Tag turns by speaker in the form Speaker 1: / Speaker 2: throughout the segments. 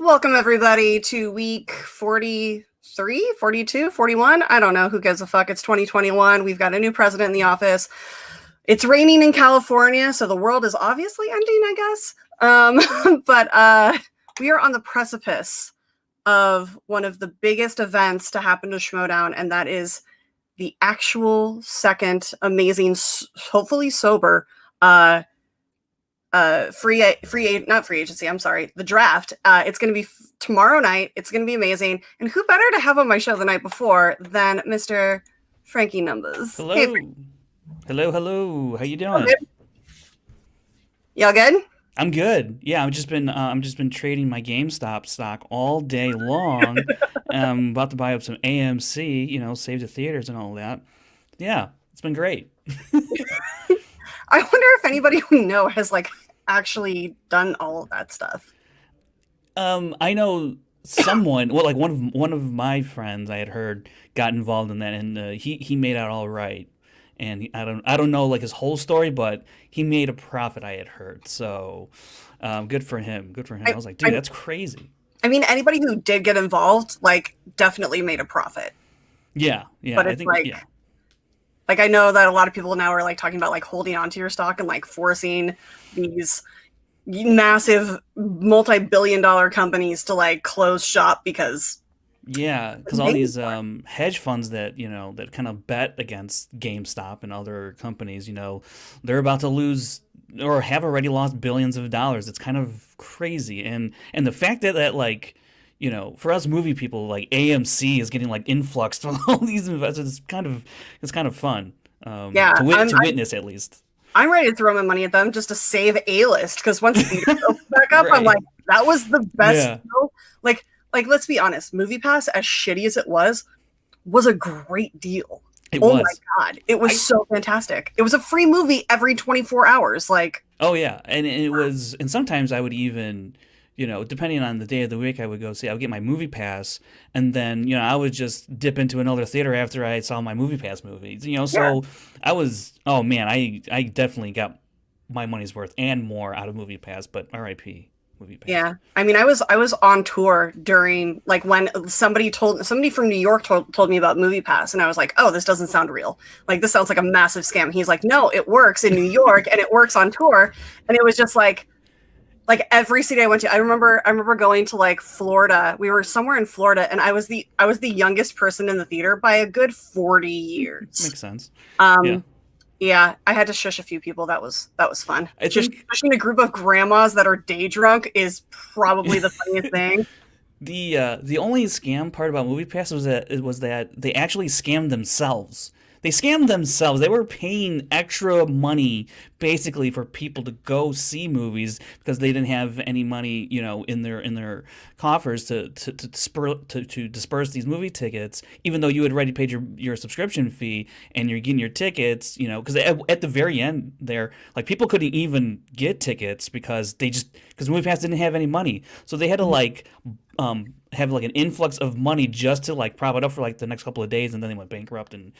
Speaker 1: Welcome, everybody, to week 43, 42, 41. I don't know. Who gives a fuck? It's 2021. We've got a new president in the office. It's raining in California, so the world is obviously ending, I guess. But we are on the precipice of one of the biggest events to happen to Schmoedown, and that is the actual second amazing, hopefully sober, not free agency. I'm sorry, the draft. It's going to be tomorrow night. It's going to be amazing. And who better to have on my show the night before than Mr. Frankie Numbers?
Speaker 2: Hello.
Speaker 1: Hey,
Speaker 2: Hello. How you
Speaker 1: y'all
Speaker 2: doing?
Speaker 1: good? Y'all good?
Speaker 2: I'm good. Yeah, I'm just been trading my GameStop stock all day long. I'm about to buy up some AMC, save the theaters and all that. Yeah, it's been great.
Speaker 1: I wonder if anybody we know has actually done all of that stuff.
Speaker 2: I know someone, well, like one of my friends I had heard got involved in that, and he made out all right. And I don't know like his whole story, but he made a profit. I had heard, so good for him. Good for him. I
Speaker 1: I,
Speaker 2: was like, dude,
Speaker 1: I,
Speaker 2: that's crazy.
Speaker 1: I mean, anybody who did get involved, definitely made a profit.
Speaker 2: Yeah, yeah.
Speaker 1: But
Speaker 2: I
Speaker 1: it's
Speaker 2: think yeah.
Speaker 1: I know that a lot of people now are talking about holding onto your stock and forcing these massive multi-billion-dollar companies to close shop because
Speaker 2: Yeah, because all these hedge funds that that kind of bet against GameStop and other companies, they're about to lose or have already lost billions of dollars. It's kind of crazy, and the fact that for us movie people, like AMC is getting influxed from all these investors. It's kind of fun
Speaker 1: yeah,
Speaker 2: to witness at least.
Speaker 1: I'm ready to throw my money at them just to save A-list because once theaters open back up, I'm
Speaker 2: Right.
Speaker 1: that was the best
Speaker 2: Yeah.
Speaker 1: deal. Let's be honest, MoviePass, as shitty as it was a great deal.
Speaker 2: It
Speaker 1: Oh my
Speaker 2: was.
Speaker 1: god, it was
Speaker 2: I
Speaker 1: so fantastic. It was a free movie every 24 hours.
Speaker 2: Oh yeah, and it was, and sometimes I would even, depending on the day of the week, I would get my movie pass, and then I would just dip into another theater after I saw my movie pass movies.
Speaker 1: Yeah,
Speaker 2: So oh man, I definitely got my money's worth and more out of movie pass, but R.I.P. movie pass.
Speaker 1: yeah. I mean, I was on tour during when somebody from New York told me about MoviePass, and I was like, oh, this doesn't sound real. This sounds like a massive scam. He's like, no, it works in New York and it works on tour, and it was just every city I went to. I remember going to Florida. We were somewhere in Florida, and I was the youngest person in the theater by a good 40 years.
Speaker 2: Makes sense. Yeah,
Speaker 1: Um, Yeah, I had to shush a few people. That was fun.
Speaker 2: I
Speaker 1: Just
Speaker 2: think
Speaker 1: shushing a group of grandmas that are day drunk is probably the funniest thing.
Speaker 2: the only scam part about MoviePass was that they actually scammed themselves. They scammed themselves. They were paying extra money basically for people to go see movies because they didn't have any money, in their coffers to disperse these movie tickets. Even though you had already paid your subscription fee and you're getting your tickets, because at the very end there, people couldn't even get tickets because MoviePass didn't have any money, so they had to have an influx of money just to prop it up for the next couple of days, and then they went bankrupt, and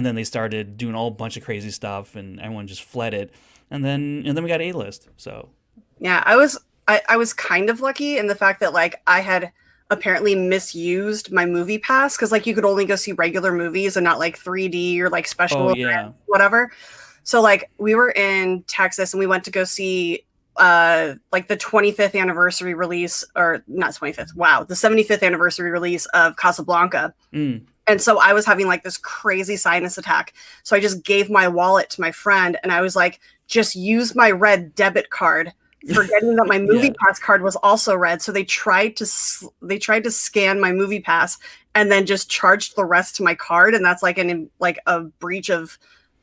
Speaker 2: then they started doing a whole bunch of crazy stuff, and everyone just fled it, and then we got A-list. So
Speaker 1: Yeah, I was kind of lucky in the fact that I had apparently misused my movie pass because you could only go see regular movies and not 3D or
Speaker 2: oh
Speaker 1: special
Speaker 2: yeah,
Speaker 1: events, whatever. So we were in Texas and we went to go see the 25th anniversary release, or not 25th, wow, the 75th anniversary release of Casablanca.
Speaker 2: mm,
Speaker 1: And so I was having this crazy sinus attack. So I just gave my wallet to my friend and I was like, just use my red debit card, forgetting that my movie
Speaker 2: yeah,
Speaker 1: pass card was also red. So they tried to scan my movie pass and then just charged the rest to my card, and that's a breach of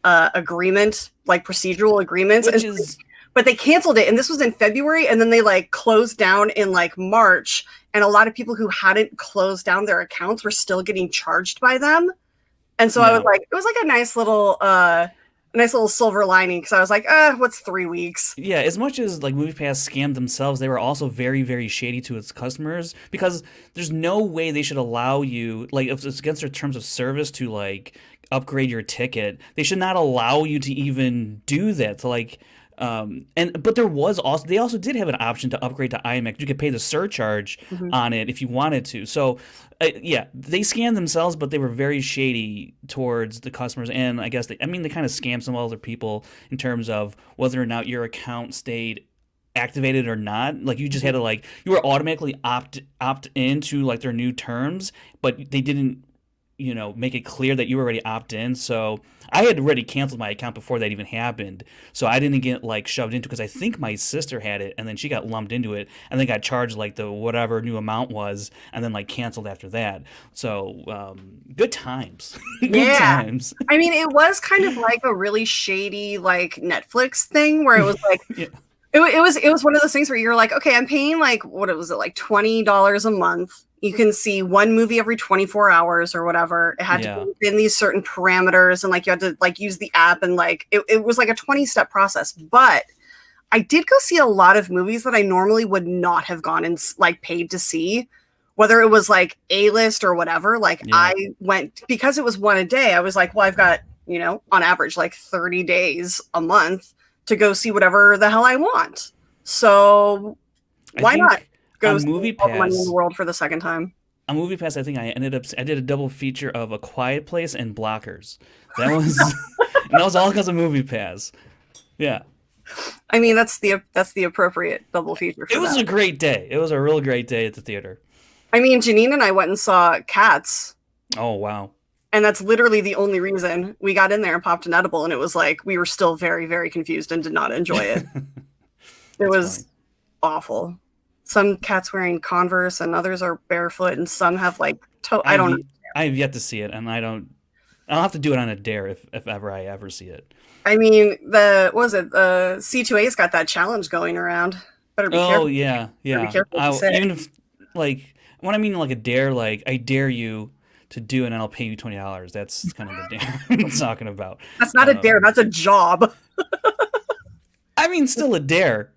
Speaker 1: agreement, procedural agreements.
Speaker 2: which
Speaker 1: And
Speaker 2: is
Speaker 1: but they canceled it, and this was in February, and then they closed down in March, and a lot of people who hadn't closed down their accounts were still getting charged by them. And so I was
Speaker 2: yeah.
Speaker 1: it was a nice little silver lining because I was like, what's 3 weeks?
Speaker 2: Yeah, as much as MoviePass scammed themselves, they were also very, very shady to its customers because there's no way they should allow you, if it's against their terms of service to upgrade your ticket, they should not allow you to even do that. To But there was also they also did have an option to upgrade to IMAX. You could pay the surcharge on it if you wanted to. So yeah, they scammed themselves, but they were very shady towards the customers. And I guess they kind of scammed some other people in terms of whether or not your account stayed activated or not. Like you just had to you were automatically opt into like their new terms, but they didn't make it clear that you were already opt in. So I had already canceled my account before that even happened. So I didn't get shoved into, because I think my sister had it and then she got lumped into it and then got charged the whatever new amount was and then canceled after that. So good times. Good times.
Speaker 1: I mean, it was kind of like a really shady Netflix thing where it was
Speaker 2: yeah.
Speaker 1: It was one of those things where you're like, okay, I'm paying what was it, $20 a month. You can see one movie every 24 hours or whatever. It had to be within these certain parameters, and you had to use the app, and it was a 20-step process. But I did go see a lot of movies that I normally would not have gone and paid to see, whether it was A-list or whatever. I went because it was one a day. I was like, well, I've got on average 30 days a month to go see whatever the hell I want. So why not go see all the money in the world for the second time?
Speaker 2: On Movie Pass, I think I did a double feature of A Quiet Place and Blockers. That was that was all because of Movie Pass. Yeah.
Speaker 1: I mean, that's the appropriate double feature for
Speaker 2: It was a great day. It was a real great day at the theater.
Speaker 1: I mean, Janine and I went and saw Cats.
Speaker 2: Oh, wow.
Speaker 1: And that's literally the only reason we got in there and popped an edible. And it was we were still very, very confused and did not enjoy it. It was awful. Some cats wearing Converse and others are barefoot and some have I don't know.
Speaker 2: I have yet to see it, and I'll have to do it on a dare if ever I ever see it.
Speaker 1: I mean, the C2A's got that challenge going around. Better be careful.
Speaker 2: Oh, yeah. Better be careful even if, when I mean a dare, I dare you to do it and I'll pay you $20. That's kind of the dare I'm talking about.
Speaker 1: That's not a dare. That's a job.
Speaker 2: I mean, still a dare.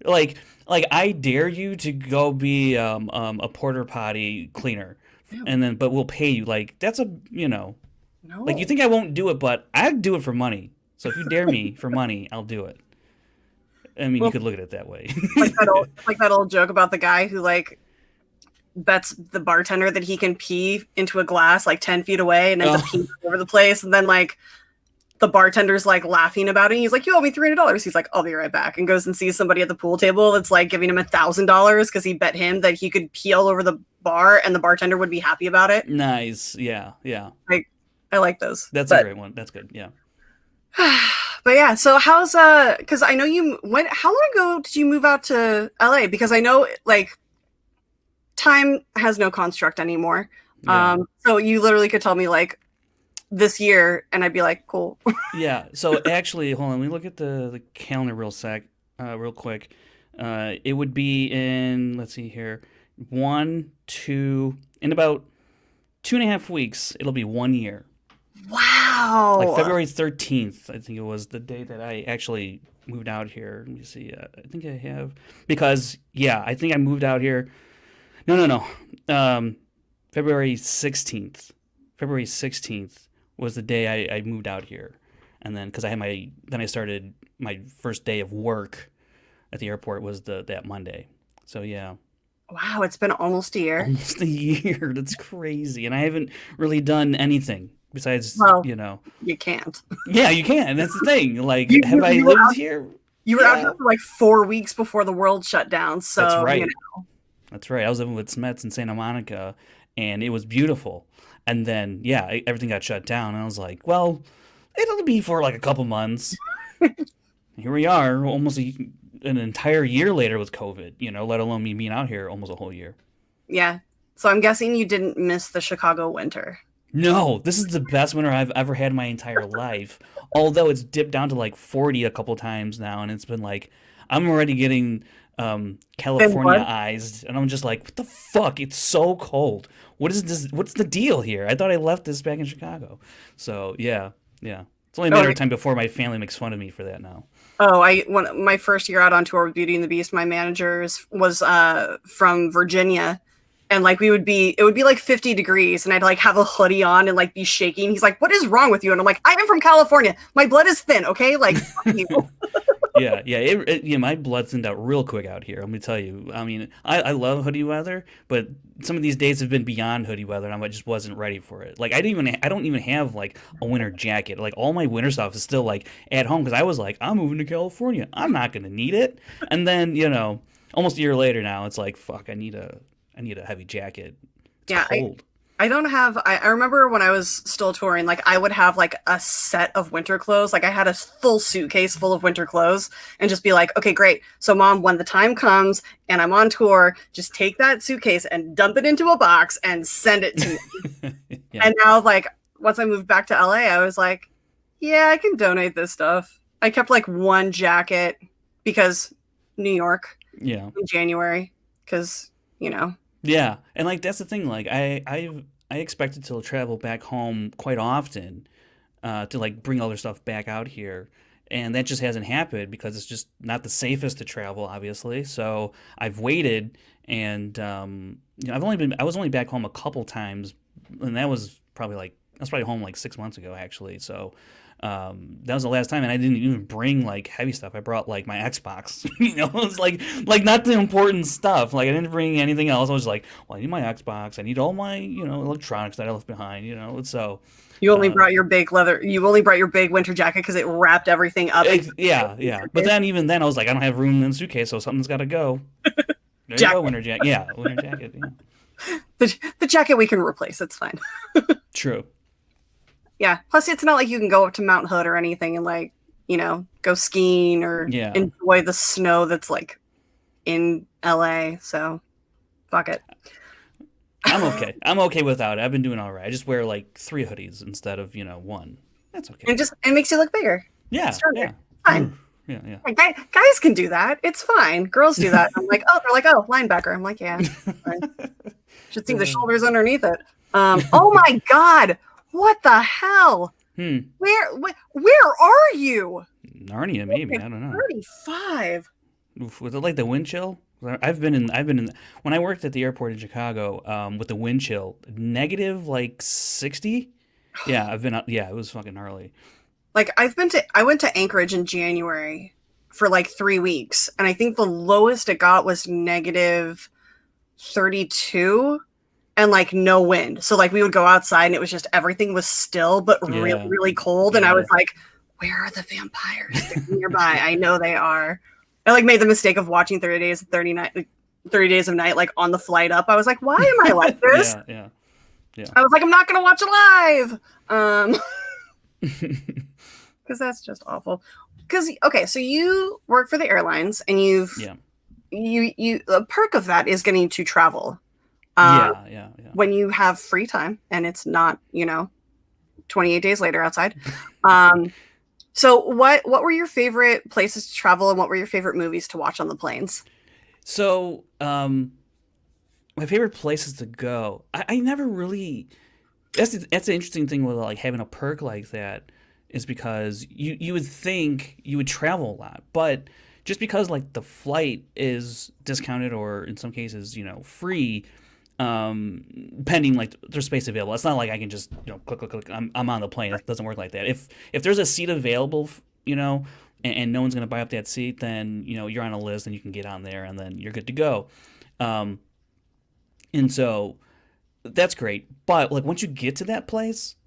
Speaker 2: I dare you to go be a porta potty cleaner, but we'll pay you. That's a No. You think I won't do it, but I'd do it for money. So if you dare me for money, I'll do it. I mean, you could look at it that way.
Speaker 1: that old joke about the guy who bets the bartender that he can pee into a glass 10 feet away and ends up peeing all over the place, and then the bartender's laughing about it. And he's like, "You owe me $300." He's like, "I'll be right back," and goes and sees somebody at the pool table that's giving him $1,000 because he bet him that he could pee all over the bar and the bartender would be happy about it.
Speaker 2: Nice. Yeah.
Speaker 1: I like those.
Speaker 2: That's a great one. That's good. Yeah.
Speaker 1: But yeah, so how's because I know how long ago did you move out to LA? Because I know time has no construct anymore.
Speaker 2: Yeah.
Speaker 1: So you literally could tell me this year and I'd be like, cool.
Speaker 2: Yeah. So actually, hold on, let me look at the calendar real quick. It would be in, let's see here, in about 2.5 weeks, it'll be 1 year.
Speaker 1: Wow.
Speaker 2: February 13th, I think it was the day that I actually moved out here. Let me see. I think I have, because I think I moved out here. No. February 16th. February 16th was the day I moved out here. And then, because I started my first day of work at the airport was that Monday. So, yeah.
Speaker 1: Wow, it's been almost a year.
Speaker 2: Almost a year. That's crazy. And I haven't really done anything besides,
Speaker 1: You can't.
Speaker 2: Yeah, you can. That's the thing. Have I lived here?
Speaker 1: You were out here for 4 weeks before the world shut down. So,
Speaker 2: that's right. That's right. I was living with Smets in Santa Monica, and it was beautiful. And then, everything got shut down. And I was like, well, it'll be for a couple months. Here we are, almost an entire year later with COVID, let alone me being out here almost a whole year.
Speaker 1: Yeah. So I'm guessing you didn't miss the Chicago winter.
Speaker 2: No, this is the best winter I've ever had in my entire life. Although it's dipped down to 40 a couple times now, and it's been I'm already getting California-ized, and I'm just like, what the fuck? It's so cold. What is this? What's the deal here? I thought I left this back in Chicago. So yeah. It's only a matter of time before my family makes fun of me for that now.
Speaker 1: Oh, when my first year out on tour with Beauty and the Beast, my manager was from Virginia, and it would be 50 degrees, and I'd have a hoodie on and be shaking. He's like, "What is wrong with you?" And I'm like, "I am from California. My blood is thin, okay? Fuck you."
Speaker 2: Yeah, my blood thinned out real quick out here. Let me tell you. I mean, I love hoodie weather, but some of these days have been beyond hoodie weather, and I just wasn't ready for it. Like, I don't even have like a winter jacket. Like, all my winter stuff is still like at home because I was like, I'm moving to California. I'm not gonna need it. And then, almost a year later now, it's like, fuck, I need a heavy jacket. It's
Speaker 1: Yeah,
Speaker 2: cold.
Speaker 1: I don't have, I remember when I was still touring, like I would have like a set of winter clothes. Like I had a full suitcase full of winter clothes and just be like, okay, great. So mom, when the time comes and I'm on tour, just take that suitcase and dump it into a box and send it to me.
Speaker 2: Yeah.
Speaker 1: And now like, once I moved back to LA, I was like, yeah, I can donate this stuff. I kept like one jacket because New York
Speaker 2: Yeah.
Speaker 1: in January, because,
Speaker 2: Yeah, and like that's the thing. Like I expected to travel back home quite often, to like bring other stuff back out here, and that just hasn't happened because it's just not the safest to travel, obviously. So I've waited, and I was only back home a couple times, and I was probably home like 6 months ago actually. So. That was the last time, and I didn't even bring like heavy stuff. I brought like my Xbox. It was like not the important stuff. Like I didn't bring anything else. I was like, well, I need my Xbox. I need all my electronics that I left behind. So
Speaker 1: you only brought your big winter jacket because it wrapped everything up.
Speaker 2: Yeah. But then even then, I was like, I don't have room in the suitcase, so something's got to go. There you go, winter jacket. Yeah, winter jacket. Yeah.
Speaker 1: The jacket we can replace. It's fine.
Speaker 2: True.
Speaker 1: Yeah. Plus, it's not like you can go up to Mount Hood or anything and like, go skiing or enjoy the snow that's like in LA. So fuck it.
Speaker 2: I'm okay. I'm okay without it. I've been doing all right. I just wear like 3 hoodies instead of, one. That's okay.
Speaker 1: And it makes you look bigger.
Speaker 2: Yeah. Yeah.
Speaker 1: Fine.
Speaker 2: Yeah.
Speaker 1: Guys can do that. It's fine. Girls do that. I'm like, they're like, linebacker. I'm like, yeah. Fine. Should see the shoulders underneath it. Oh my God. What the hell? Where are you?
Speaker 2: Narnia, maybe. I don't know.
Speaker 1: 35.
Speaker 2: Oof, was it like the wind chill? I've been in when I worked at the airport in Chicago, with the wind chill, negative like 60. Yeah, I've been up. Yeah, it was fucking gnarly.
Speaker 1: Like I went to Anchorage in January for like 3 weeks, and I think the lowest it got was negative 32. And like no wind. So like we would go outside and it was just everything was still but really, really cold. And I was like, where are the vampires? They're nearby. I know they are. I like made the mistake of watching 30 Days of Night like on the flight up. I was like, why am I like this?
Speaker 2: Yeah.
Speaker 1: I was like, I'm not gonna watch it live. Because that's just awful. Because so you work for the airlines and you a perk of that is getting to travel.
Speaker 2: Yeah.
Speaker 1: When you have free time and it's not, 28 days later outside. So what were your favorite places to travel and what were your favorite movies to watch on the planes?
Speaker 2: So, my favorite places to go, I never really, that's the interesting thing with like having a perk like that is because you would think you would travel a lot, but just because like the flight is discounted or in some cases, free, pending like there's space available. It's not like I can just click. I'm on the plane. It doesn't work like that. If there's a seat available, and no one's gonna buy up that seat, then you're on a list and you can get on there and then you're good to go. And so that's great. But like once you get to that place,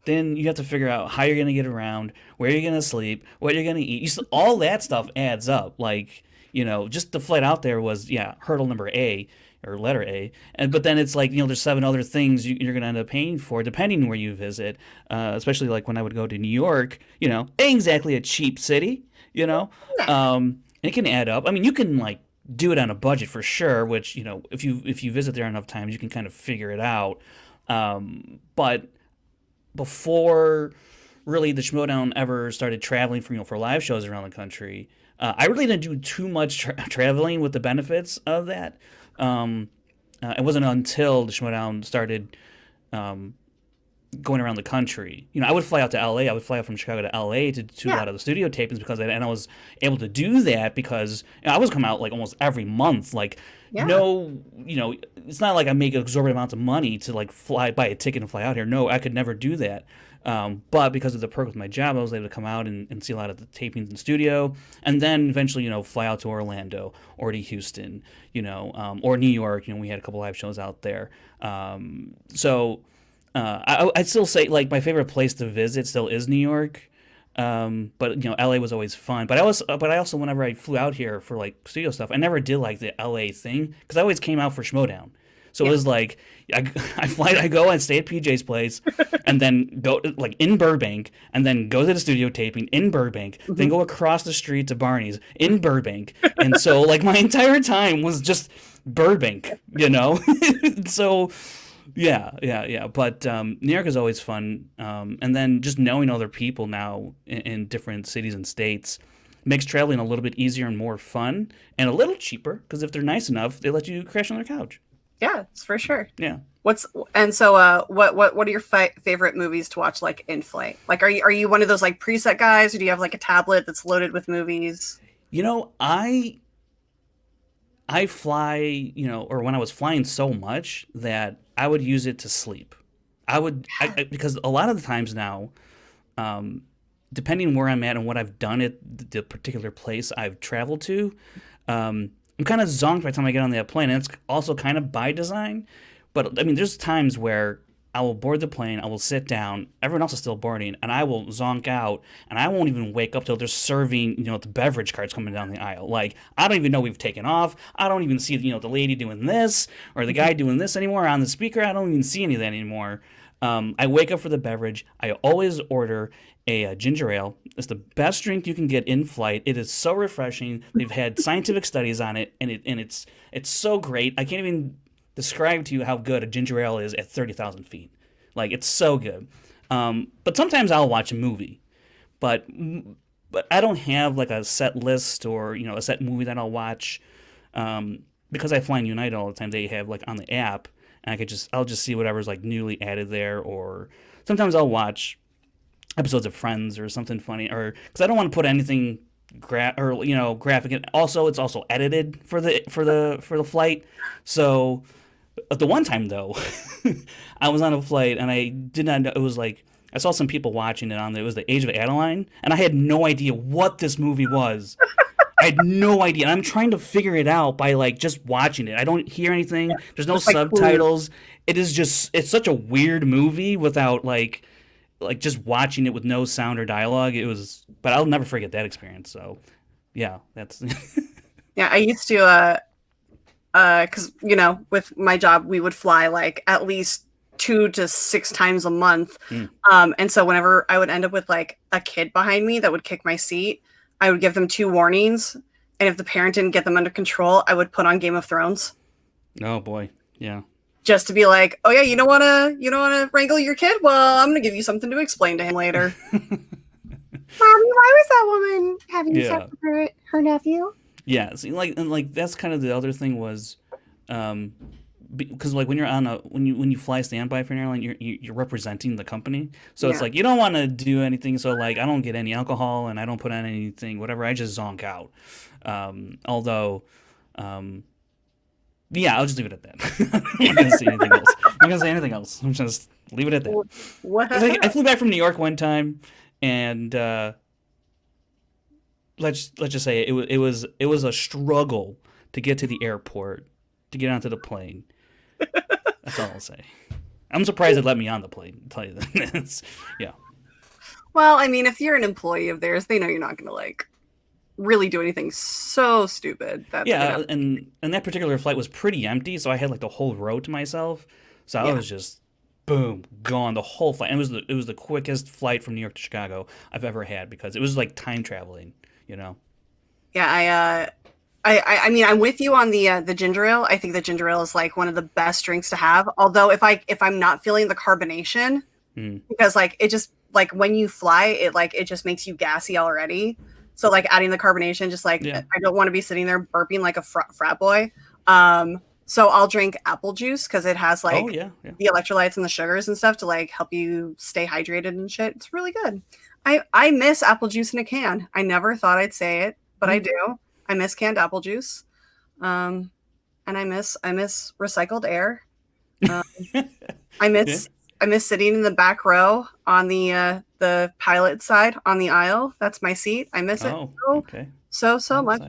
Speaker 2: then you have to figure out how you're gonna get around, where you're gonna sleep, what you're gonna eat. All that stuff adds up. Like just the flight out there was hurdle number A. Or letter A, but then it's like there's 7 other things you're gonna end up paying for depending where you visit. Especially like when I would go to New York, ain't exactly a cheap city, and it can add up. I mean, you can like do it on a budget for sure, which if you visit there enough times, you can kind of figure it out. But before really the Schmoedown ever started traveling for live shows around the country, I really didn't do too much traveling with the benefits of that. It wasn't until the Schmoedown started going around the country. I would fly out to LA. I would fly out from Chicago to LA to do a
Speaker 1: Yeah.
Speaker 2: lot of the studio tapings and I was able to do that because I was coming out like almost every month. Like
Speaker 1: Yeah.
Speaker 2: no, it's not like I make exorbitant amounts of money to like buy a ticket and fly out here. No, I could never do that. But because of the perk with my job, I was able to come out and see a lot of the tapings in studio, and then eventually, fly out to Orlando or to Houston, or New York. We had a couple live shows out there. I'd still say like my favorite place to visit still is New York. But LA was always fun. But I also whenever I flew out here for like studio stuff, I never did like the LA thing because I always came out for Schmoedown. So it was like I go and stay at PJ's place, and then go like in Burbank, and then go to the studio taping in Burbank, then go across the street to Barney's in Burbank, and so like my entire time was just Burbank, So yeah. But New York is always fun, and then just knowing other people now in different cities and states makes traveling a little bit easier and more fun, and a little cheaper because if they're nice enough, they let you crash on their couch.
Speaker 1: Yeah, it's for sure.
Speaker 2: Yeah.
Speaker 1: What are your favorite movies to watch like in flight? Like, are you one of those like preset guys, or do you have like a tablet that's loaded with movies?
Speaker 2: I fly, or when I was flying so much that I would use it to sleep. Because a lot of the times now, depending where I'm at and what I've done at the particular place I've traveled to, I'm kind of zonked by the time I get on that plane. And it's also kind of by design. But, I mean, there's times where I will board the plane, I will sit down, everyone else is still boarding, and I will zonk out, and I won't even wake up till they're serving, the beverage carts coming down the aisle. Like, I don't even know we've taken off. I don't even see, the lady doing this or the guy doing this anymore on the speaker. I don't even see any of that anymore. I wake up for the beverage. I always order a ginger ale. It's the best drink you can get in flight. It is so refreshing. They've had scientific studies on it, and it's so great. I can't even describe to you how good a ginger ale is at 30,000 feet. Like, it's so good. But sometimes I'll watch a movie, but I don't have like a set list or a set movie that I'll watch because I fly in United all the time. They have like on the app, and I'll just see whatever's like newly added there, or sometimes I'll watch episodes of Friends or something funny, or because I don't want to put anything graphic. And also, it's also edited for the flight. So the one time though, I was on a flight and I did not know it was like I saw some people watching it it was The Age of Adeline, and I had no idea what this movie was. I had no idea. And I'm trying to figure it out by like just watching it. I don't hear anything. There's no subtitles. It's such a weird movie without like just watching it with no sound or dialogue. But I'll never forget that experience. So yeah, that's
Speaker 1: Yeah, I used to because with my job we would fly like at least 2 to 6 times a month. And so whenever I would end up with like a kid behind me that would kick my seat, I would give them 2 warnings, and if the parent didn't get them under control, I would put on Game of Thrones.
Speaker 2: Oh boy, yeah.
Speaker 1: Just to be like, oh yeah, you don't wanna wrangle your kid? Well, I'm gonna give you something to explain to him later. Mommy, why was that woman having sex with her nephew?
Speaker 2: Yeah, see, like that's kind of the other thing was, because like when you're when you fly standby for an airline, you're representing the company, so it's like you don't want to do anything. So like I don't get any alcohol and I don't put on anything, whatever. I just zonk out. Although, yeah, I'll just leave it at that. I'm not gonna say anything else. I'm not gonna say anything else. I'm just leave it at that.
Speaker 1: What?
Speaker 2: I flew back from New York one time, and let's just say it was a struggle to get to the airport, to get onto the plane. That's all I'll say. I'm surprised it let me on the plane. I'll tell you that. Yeah.
Speaker 1: Well, I mean, if you're an employee of theirs, they know you're not going to like really do anything so stupid.
Speaker 2: Yeah, and that particular flight was pretty empty, so I had like the whole row to myself. So I was just boom, gone the whole flight. And it was the quickest flight from New York to Chicago I've ever had because it was like time traveling,
Speaker 1: Yeah, I mean, I'm with you on the ginger ale. I think the ginger ale is like one of the best drinks to have. Although if I'm not feeling the carbonation, because like it just like when you fly, it just makes you gassy already. So like adding the carbonation, just like I don't want to be sitting there burping like a frat boy. So I'll drink apple juice because it has like
Speaker 2: yeah.
Speaker 1: the electrolytes and the sugars and stuff to like help you stay hydrated and shit. It's really good. I miss apple juice in a can. I never thought I'd say it, but I do. I miss canned apple juice. And I miss recycled air. I miss sitting in the back row on the pilot side on the aisle. That's my seat. I miss it so much.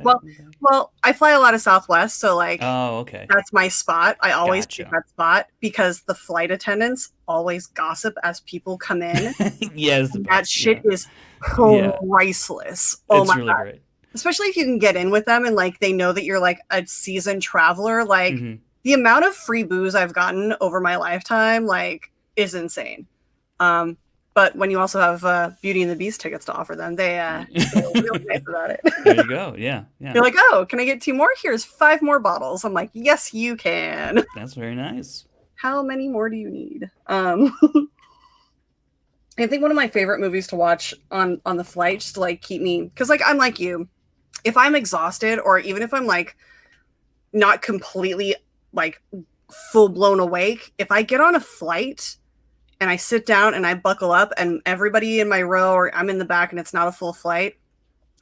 Speaker 1: Well, I fly a lot of Southwest, so like that's my spot. I always pick that spot because the flight attendants always gossip as people come in.
Speaker 2: Yes,
Speaker 1: that shit is priceless. Oh my God.
Speaker 2: Great.
Speaker 1: Especially if you can get in with them and like they know that you're like a seasoned traveler. Like the amount of free booze I've gotten over my lifetime like is insane. But when you also have Beauty and the Beast tickets to offer them, they're really nice about it.
Speaker 2: There you go. Yeah.
Speaker 1: They're like, oh, can I get 2 more? Here's 5 more bottles. I'm like, yes, you can.
Speaker 2: That's very nice.
Speaker 1: How many more do you need? I think one of my favorite movies to watch on the flight just to like keep me, because like I'm like you, if I'm exhausted or even if I'm like not completely like full blown awake, if I get on a flight and I sit down and I buckle up and everybody in my row or I'm in the back and it's not a full flight,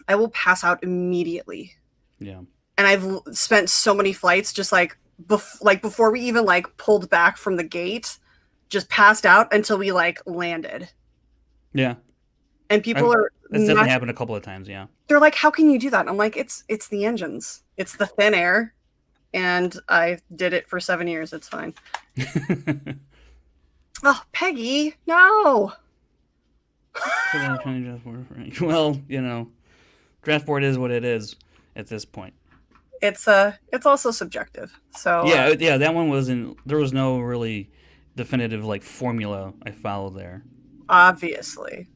Speaker 1: I will pass out immediately.
Speaker 2: Yeah.
Speaker 1: And I've spent so many flights just like before we even like pulled back from the gate, just passed out until we like landed.
Speaker 2: Yeah.
Speaker 1: And people
Speaker 2: that's definitely happened a couple of times, yeah.
Speaker 1: They're like, how can you do that? And I'm like, it's the engines. It's the thin air. And I did it for 7 years. It's fine. Oh, Peggy, no.
Speaker 2: Well, you know, draft board is what it is at this point.
Speaker 1: It's also subjective. So
Speaker 2: yeah, that one there was no really definitive like formula I followed there.
Speaker 1: Obviously.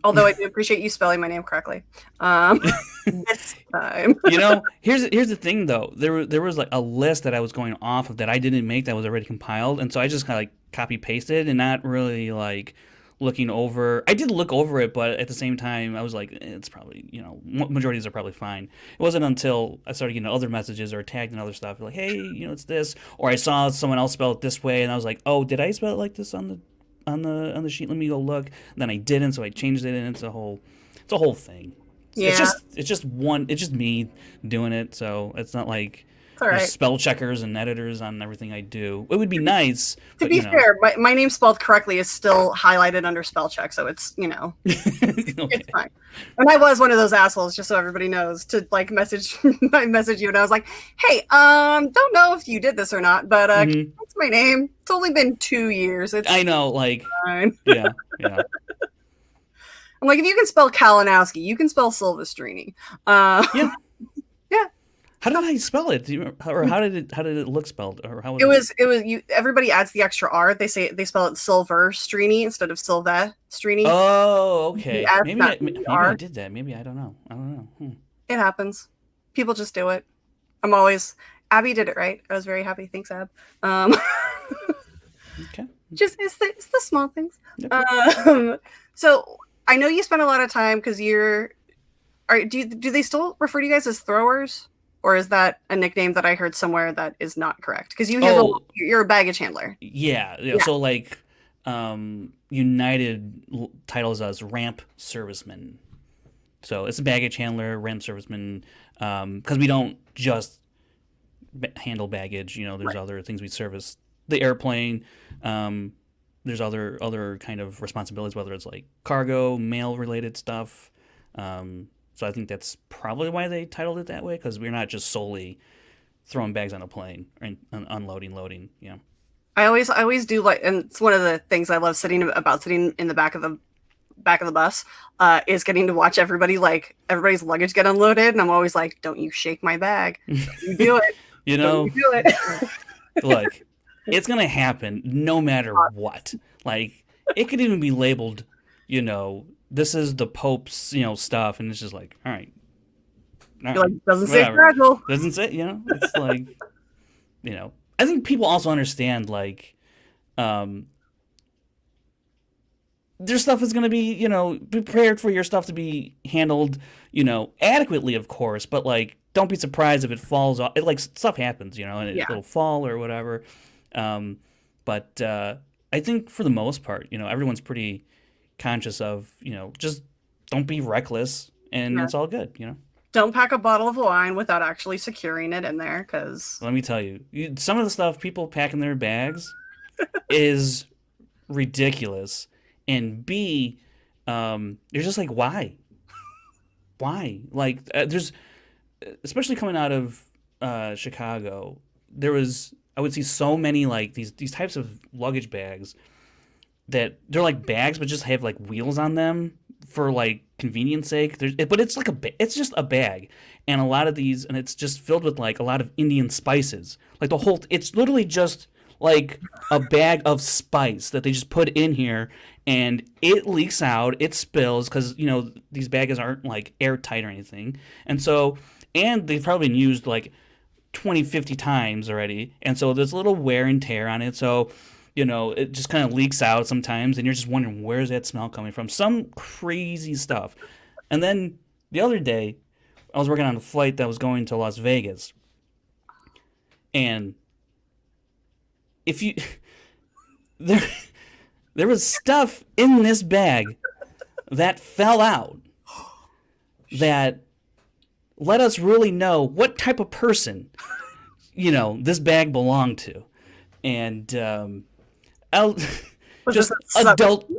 Speaker 1: Although I do appreciate you spelling my name correctly. This time.
Speaker 2: You know, here's the thing though. There was like a list that I was going off of that I didn't make that was already compiled, and so I just kind of like copy pasted and not really like looking over. I did look over it, but at the same time I was like, it's probably, you know, majorities are probably fine. It wasn't until I started getting other messages or tagged and other stuff like, hey, you know, it's this, or I saw someone else spell it this way, and I was like, oh, did I spell it like this on the sheet? Let me go look. And then I didn't, so I changed it, and it's a whole thing.
Speaker 1: Yeah.
Speaker 2: It's just me doing it, so it's not like
Speaker 1: right.
Speaker 2: There's spell checkers and editors on everything I do. It would be nice.
Speaker 1: To be fair, my name spelled correctly is still highlighted under spell check, so it's, you know, it's fine. And I was one of those assholes, just so everybody knows, to like message you, and I was like, hey, don't know if you did this or not, but that's my name. It's only been 2 years.
Speaker 2: I know, like,
Speaker 1: fine.
Speaker 2: Yeah.
Speaker 1: I'm like, if you can spell Kalinowski, you can spell Silvestrini.
Speaker 2: Yeah.
Speaker 1: Yeah.
Speaker 2: How did I spell it? Do you remember, or how did it look spelled? Or how
Speaker 1: was it was you? Everybody adds the extra R. They spell it Silvestrini instead of Silvestrini.
Speaker 2: Oh, okay. Maybe I did that. Maybe I don't know.
Speaker 1: It happens. People just do it. Abby did it right. I was very happy. Thanks, Ab.
Speaker 2: Okay.
Speaker 1: Just it's the small things.
Speaker 2: Yep.
Speaker 1: So I know you spend a lot of time because do they still refer to you guys as throwers? Or is that a nickname that I heard somewhere that is not correct? Because you're a baggage handler.
Speaker 2: Yeah. So like, United titles us ramp serviceman. So it's a baggage handler, ramp serviceman, because we don't just handle baggage. You know, there's other things we service. The airplane. There's other kind of responsibilities, whether it's like cargo, mail related stuff. So I think that's probably why they titled it that way, because we're not just solely throwing bags on a plane and unloading, loading. You know.
Speaker 1: I always do like, and it's one of the things I love sitting in the back of the bus, is getting to watch everybody's luggage get unloaded, and I'm always like, don't you shake my bag, don't you do it,
Speaker 2: you know,
Speaker 1: don't you do it.
Speaker 2: Look, it's gonna happen no matter what. Like, it could even be labeled, you know, this is the Pope's, you know, stuff, and it's just like, all right.
Speaker 1: Like, doesn't say fragile.
Speaker 2: Doesn't say, you know, it's like, you know. I think people also understand, like, their stuff is going to be, prepared for your stuff to be handled, adequately, of course, but like, don't be surprised if it falls off. Like, stuff happens, and it'll fall or whatever. But I think for the most part, everyone's pretty conscious of, just don't be reckless, and it's all good,
Speaker 1: Don't pack a bottle of wine without actually securing it in there, because...
Speaker 2: Let me tell you, some of the stuff people pack in their bags is ridiculous. And B, you're just like, why? Why? Like, there's, especially coming out of Chicago, I would see so many like these types of luggage bags that they're like bags, but just have like wheels on them for like convenience sake. But it's like it's just a bag, and a lot of these, and it's just filled with like a lot of Indian spices. Like it's literally just like a bag of spice that they just put in here, and it leaks out, it spills, because these bags aren't like airtight or anything, and they've probably been used like 20, 50 times already, and so there's a little wear and tear on it, so it just kind of leaks out sometimes, and you're just wondering, where's that smell coming from? Some crazy stuff. And then the other day, I was working on a flight that was going to Las Vegas, and if you there was stuff in this bag that fell out that let us really know what type of person this bag belonged to, and just adult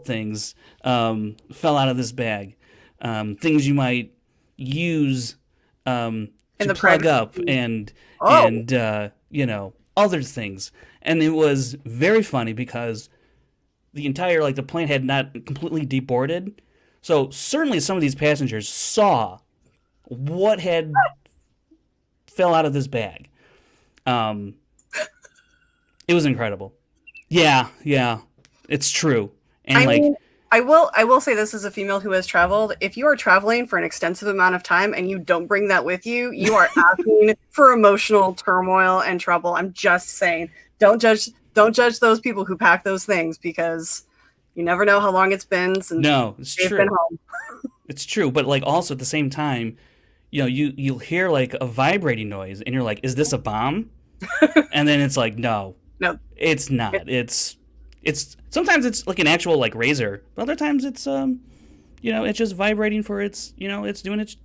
Speaker 2: things fell out of this bag, things you might use to plug up and other things. And it was very funny because the entire, like, the plane had not completely deboarded. So certainly some of these passengers saw what had fell out of this bag. It was incredible. Yeah, it's true. And
Speaker 1: I will say this as a female who has traveled. If you are traveling for an extensive amount of time and you don't bring that with you, you are asking for emotional turmoil and trouble. I'm just saying, don't judge those people who pack those things, because you never know how long it's been since they've been home.
Speaker 2: It's true, but like also at the same time, you'll hear like a vibrating noise, and you're like, "Is this a bomb?" And then it's like, no, it's not. It's sometimes it's like an actual like razor, but other times it's it's just vibrating for its it's doing its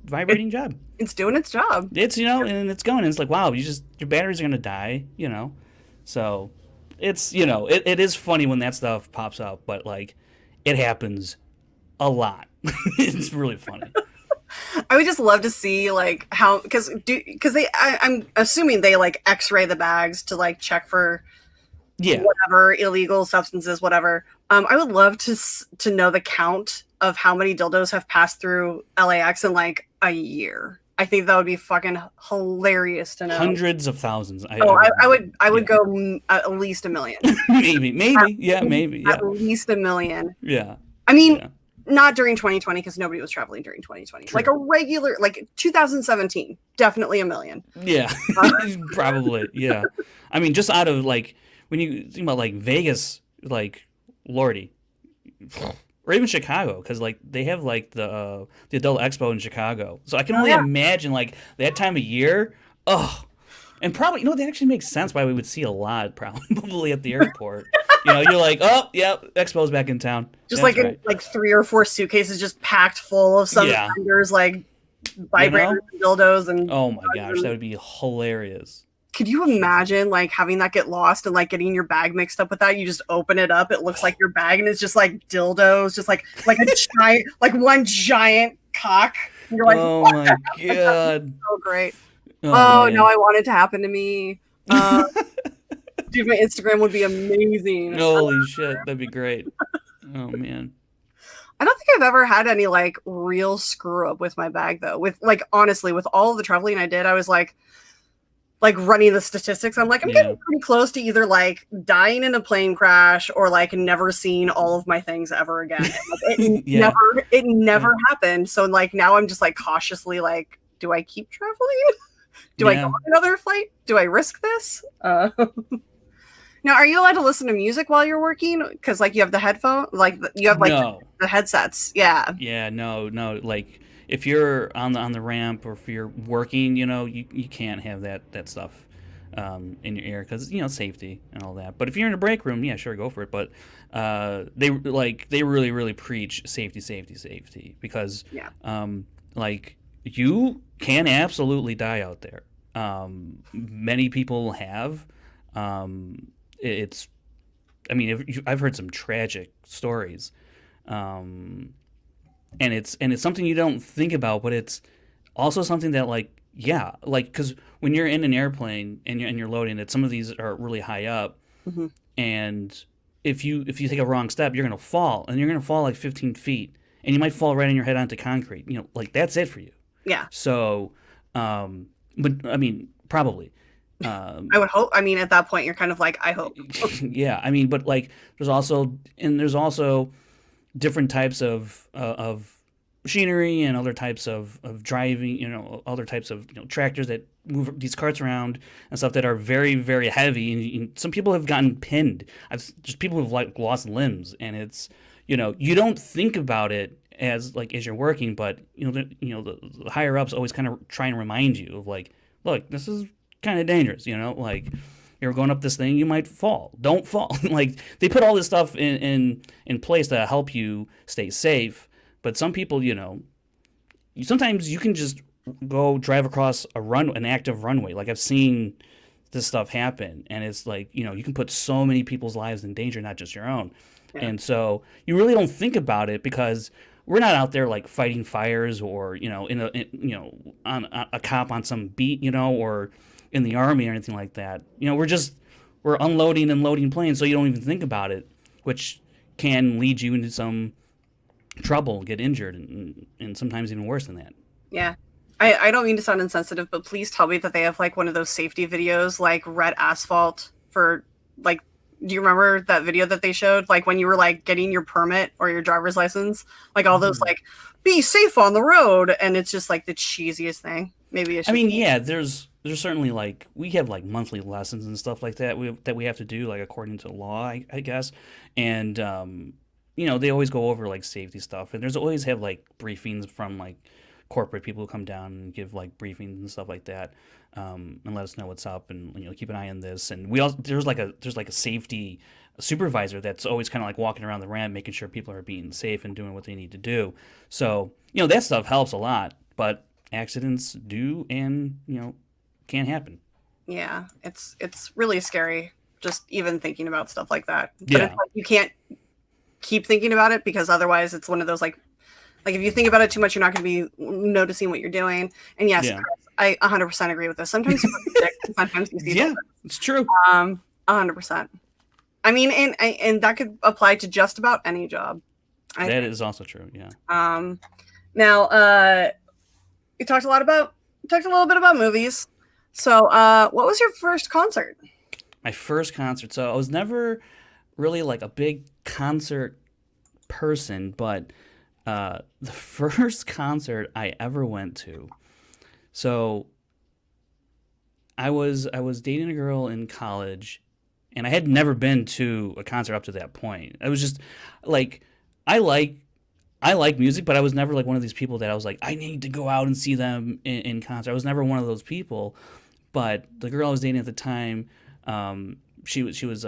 Speaker 2: vibrating job.
Speaker 1: It's doing its job.
Speaker 2: It's and it's going, and it's like, wow, your batteries are gonna die, So it's it is funny when that stuff pops up, but like it happens a lot. It's really funny.
Speaker 1: I would just love to see like how, because I'm assuming they like X-ray the bags to like check for whatever illegal substances, whatever. I would love to know the count of how many dildos have passed through LAX in like a year. I think that would be fucking hilarious to know.
Speaker 2: Hundreds of thousands.
Speaker 1: I would go at least 1 million. maybe.
Speaker 2: At
Speaker 1: least 1 million.
Speaker 2: Yeah.
Speaker 1: I mean, not during 2020, because nobody was traveling during 2020. True. Like a regular, like 2017, definitely 1 million.
Speaker 2: Yeah, probably. Yeah. I mean, just out of like, when you think about like Vegas, like Lordy, or even Chicago, because like they have like the Adult Expo in Chicago, so I can only imagine like that time of year. And probably that actually makes sense why we would see a lot probably at the airport. You're like, oh yeah, Expo's back in town.
Speaker 1: Just like 3 or 4 suitcases just packed full of some vendors like vibrators and dildos and.
Speaker 2: Oh my gosh, that would be hilarious.
Speaker 1: Could you imagine like having that get lost and like getting your bag mixed up with that? You just open it up, it looks like your bag, and it's just like dildos, just like a giant, like one giant cock. And you're like,
Speaker 2: oh my god,
Speaker 1: so great. Oh no, I want it to happen to me. Dude, my Instagram would be amazing.
Speaker 2: Holy shit, that'd be great. Oh man.
Speaker 1: I don't think I've ever had any like real screw up with my bag though. With like honestly, with all of the traveling I did, I was like running the statistics. I'm like, I'm getting pretty close to either like dying in a plane crash or like never seeing all of my things ever again. Like, it never happened. So like now I'm just like cautiously like, do I keep traveling? Do I go on another flight? Do I risk this? Now, are you allowed to listen to music while you're working? Because like you have the headphone, like you have like
Speaker 2: No.
Speaker 1: the headsets. Yeah.
Speaker 2: Yeah, no. Like if you're on the ramp or if you're working, you can't have that stuff in your ear because safety and all that. But if you're in a break room, yeah, sure, go for it. But they really preach safety because
Speaker 1: Yeah.
Speaker 2: like you can absolutely die out there. Many people have. It's I mean, I've heard some tragic stories, um, and it's something you don't think about, but it's also something that yeah, because when you're in an airplane and you're loading it, some of these are really high up,
Speaker 1: Hmm.
Speaker 2: and if you take a wrong step, you're gonna fall, and you're gonna fall like 15 feet, and you might fall right on your head onto concrete. Like that's it for you.
Speaker 1: Yeah.
Speaker 2: So, um, but I mean, probably. Um,
Speaker 1: I would hope. I mean, at that point, you're kind of like, I hope.
Speaker 2: yeah, I mean, but like, there's also different types of machinery and other types of driving, other types of tractors that move these carts around and stuff that are very very heavy, and some people have gotten pinned. I've just people who've like lost limbs, and it's you don't think about it as you're working, but the higher ups always kind of try and remind you of like, look, this is kind of dangerous, like you're going up this thing, you might fall. Don't fall. Like they put all this stuff in place to help you stay safe, but some people, sometimes you can just go drive across an active runway. Like I've seen this stuff happen, and it's like you can put so many people's lives in danger, not just your own.
Speaker 1: Yeah.
Speaker 2: And so you really don't think about it because we're not out there like fighting fires or on a cop on some beat, or in the army or anything like that. We're unloading and loading planes, so you don't even think about it, which can lead you into some trouble, get injured, and sometimes even worse than that.
Speaker 1: Yeah. I don't mean to sound insensitive, but please tell me that they have like one of those safety videos, like red asphalt for like, do you remember that video that they showed? Like when you were like getting your permit or your driver's license, like all those like be safe on the road. And it's just like the cheesiest thing. Maybe it's
Speaker 2: I mean, yeah, there's certainly like we have like monthly lessons and stuff like that we have to do like according to law, I guess, and they always go over like safety stuff, and there's always have like briefings from like corporate people who come down and give like briefings and stuff like that, and let us know what's up, and keep an eye on this, and we also there's like a safety supervisor that's always kind of like walking around the ramp making sure people are being safe and doing what they need to do. So that stuff helps a lot, but accidents do and can happen.
Speaker 1: Yeah, it's really scary just even thinking about stuff like that. But
Speaker 2: Yeah.
Speaker 1: it's like you can't keep thinking about it because otherwise it's one of those like if you think about it too much, you're not going to be noticing what you're doing. And yes,
Speaker 2: Yeah.
Speaker 1: Chris, I 100% agree with this. Sometimes you predict, sometimes you see
Speaker 2: Yeah, it's true.
Speaker 1: 100%. I mean, and that could apply to just about any job.
Speaker 2: That is also true. Yeah.
Speaker 1: Now, we talked a little bit about movies. So, what was your first concert?
Speaker 2: My first concert. So I was never really like a big concert person, but the first concert I ever went to. So I was dating a girl in college, and I had never been to a concert up to that point. I was just like I like music, but I was never like one of these people that I was like I need to go out and see them in concert. I was never one of those people. But the girl I was dating at the time, she was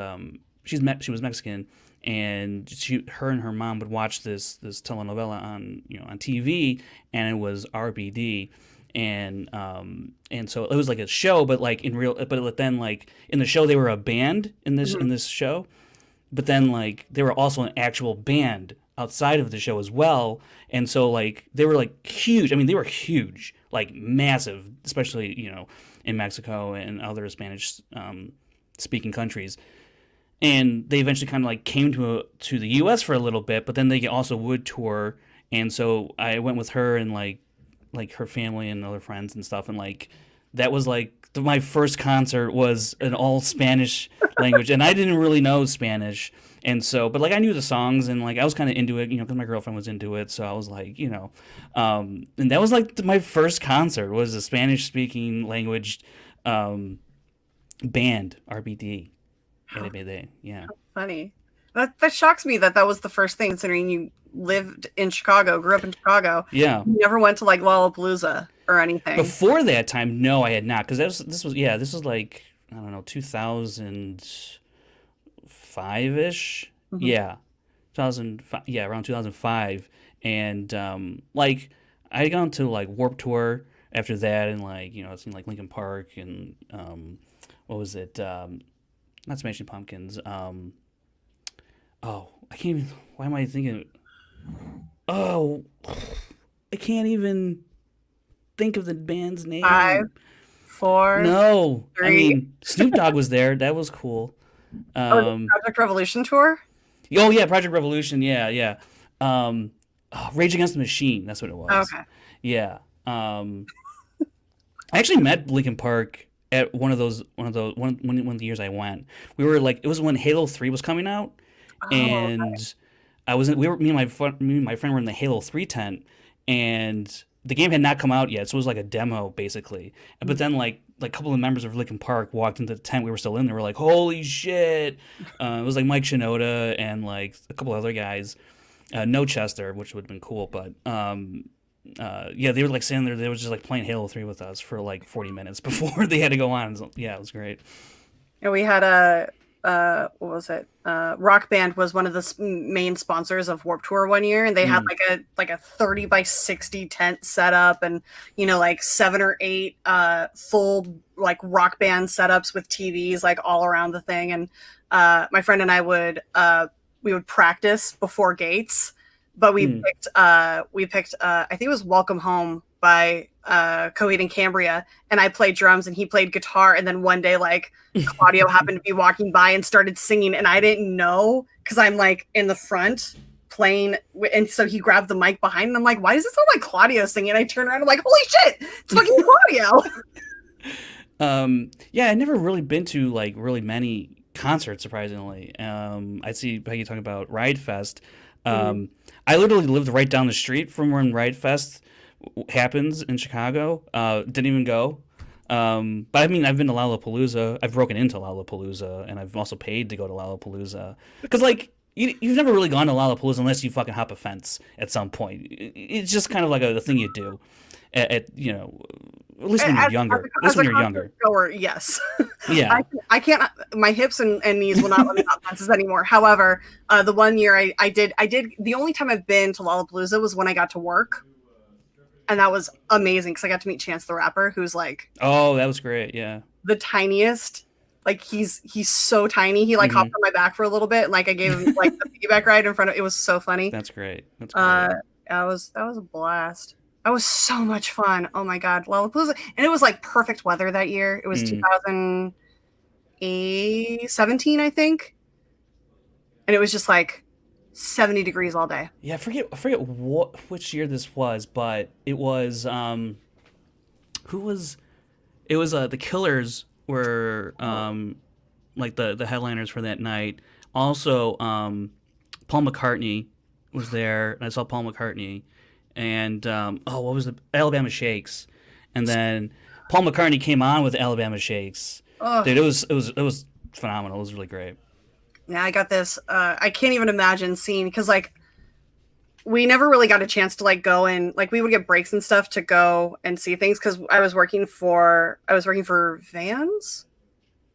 Speaker 2: Mexican, and her and her mom would watch this telenovela on TV, and it was RBD, and so it was like a show, but like but then like in the show they were a band in this show, but then like they were also an actual band outside of the show as well, and so like they were like huge. I mean, they were huge, like massive, especially in Mexico and other Spanish speaking countries. And they eventually kind of like came to the U.S. for a little bit, but then they also would tour. And so I went with her and like her family and other friends and stuff, and like that was like my first concert was an all Spanish language, and I didn't really know Spanish, and so but like I knew the songs, and like I was kind of into it, because my girlfriend was into it, so I was like, and that was like my first concert was a Spanish speaking language band, RBD. Anime Day. Yeah.
Speaker 1: Funny. That shocks me that was the first thing, considering you lived in Chicago, grew up in Chicago.
Speaker 2: Yeah.
Speaker 1: You never went to like Lollapalooza or anything.
Speaker 2: Before that time, no, I had not, because this was like, I don't know, 2005 ish.
Speaker 1: Mhm.
Speaker 2: Yeah, 2005. Yeah, around 2005, and like I had gone to like Warped Tour after that, and like I've seen like Linkin Park and what was it? Not Smashing Pumpkins. Oh, I can't even. Why am I thinking? Oh, I can't even think of the band's name.
Speaker 1: 5, 4,
Speaker 2: No, I
Speaker 1: 3.
Speaker 2: mean Snoop Dogg was there. That was cool.
Speaker 1: Oh, the
Speaker 2: Um,
Speaker 1: Project Revolution tour.
Speaker 2: oh yeah, Project Revolution. Yeah, yeah. Rage Against the Machine. That's what it was.
Speaker 1: Okay.
Speaker 2: Yeah. I actually met Linkin Park at one of one of the years I went. We were like, it was when Halo 3 was coming out,
Speaker 1: Oh,
Speaker 2: and me and my friend were in the Halo 3 tent, and the game had not come out yet, so it was like a demo basically. But then like a couple of members of Linkin Park walked into the tent we were still in. They were like, "Holy shit!" It was like Mike Shinoda and like a couple other guys. No Chester, which would have been cool, but yeah, they were like standing there. They were just like playing Halo 3 with us for like 40 minutes before they had to go on. So, yeah, it was great.
Speaker 1: and we had a what was it? Rock Band was one of the main sponsors of Warped Tour one year, and they had like a 30 by 60 tent set up, and like 7 or 8 full like Rock Band setups with TVs like all around the thing. And my friend and I would we would practice before gates, but we picked I think it was Welcome Home by Coheed and Cambria, and I played drums and he played guitar, and then one day like Claudio happened to be walking by and started singing, and I didn't know because I'm like in the front playing, and so he grabbed the mic behind, and I'm like, why does it sound like Claudio singing? And I turn around, I'm like, holy shit, it's fucking Claudio.
Speaker 2: Yeah, I'd never really been to like really many concerts, surprisingly. I see Peggy talking about Riot Fest. I literally lived right down the street from when Riot Fest happens in Chicago. Didn't even go. But I mean, I've been to Lollapalooza. I've broken into Lollapalooza, and I've also paid to go to Lollapalooza. Because like you've never really gone to Lollapalooza unless you fucking hop a fence at some point. It's just kind of like a thing you do. At least when you're younger. At least when you're younger.
Speaker 1: Goer, yes.
Speaker 2: Yeah.
Speaker 1: I can't. My hips and knees will not let me hop fences anymore. However, the one year I did. The only time I've been to Lollapalooza was when I got to work, and that was amazing because I got to meet Chance the Rapper, who's like,
Speaker 2: oh, that was great. Yeah.
Speaker 1: the tiniest. Like he's so tiny. He like hopped on my back for a little bit, and like I gave him like the piggyback ride in front of. It was so funny.
Speaker 2: That's great. That's great.
Speaker 1: That was a blast. That was so much fun. Oh my god, Lollapalooza, and it was like perfect weather that year. It was 2017, I think, and it was just like 70 degrees all day.
Speaker 2: Yeah, I forget which year this was, but it was who was it was the Killers were like the headliners for that night. Also, Paul McCartney was there, and I saw Paul McCartney. And what was the Alabama Shakes? And then Paul McCartney came on with Alabama Shakes. Dude, it was phenomenal. It was really great.
Speaker 1: Yeah, I got this. I can't even imagine seeing, because like we never really got a chance to like go and like we would get breaks and stuff to go and see things because I was working for Vans.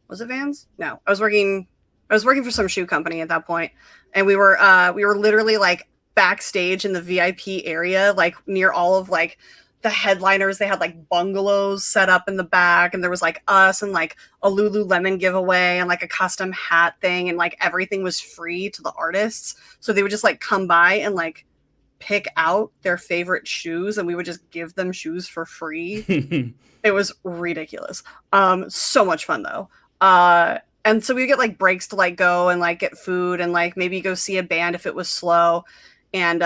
Speaker 1: Was it Vans? No, I was working for some shoe company at that point, and we were literally like backstage in the VIP area, like near all of like the headliners. They had like bungalows set up in the back, and there was like us and like a Lululemon giveaway and like a custom hat thing, and like everything was free to the artists. So they would just like come by and like pick out their favorite shoes, and we would just give them shoes for free. It was ridiculous. So much fun though. And so we get like breaks to like go and like get food and like maybe go see a band if it was slow. And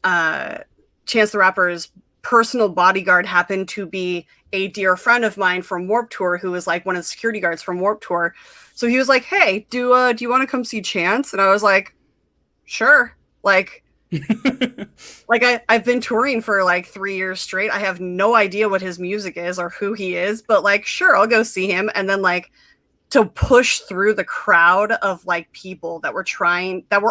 Speaker 1: Chance the Rapper's personal bodyguard happened to be a dear friend of mine from Warped Tour, who was like one of the security guards from Warped Tour. So he was like, "Hey, do you want to come see Chance?" And I was like, "Sure." Like, I've been touring for like 3 years straight. I have no idea what his music is or who he is, but like, sure, I'll go see him. And then like to push through the crowd of like people that were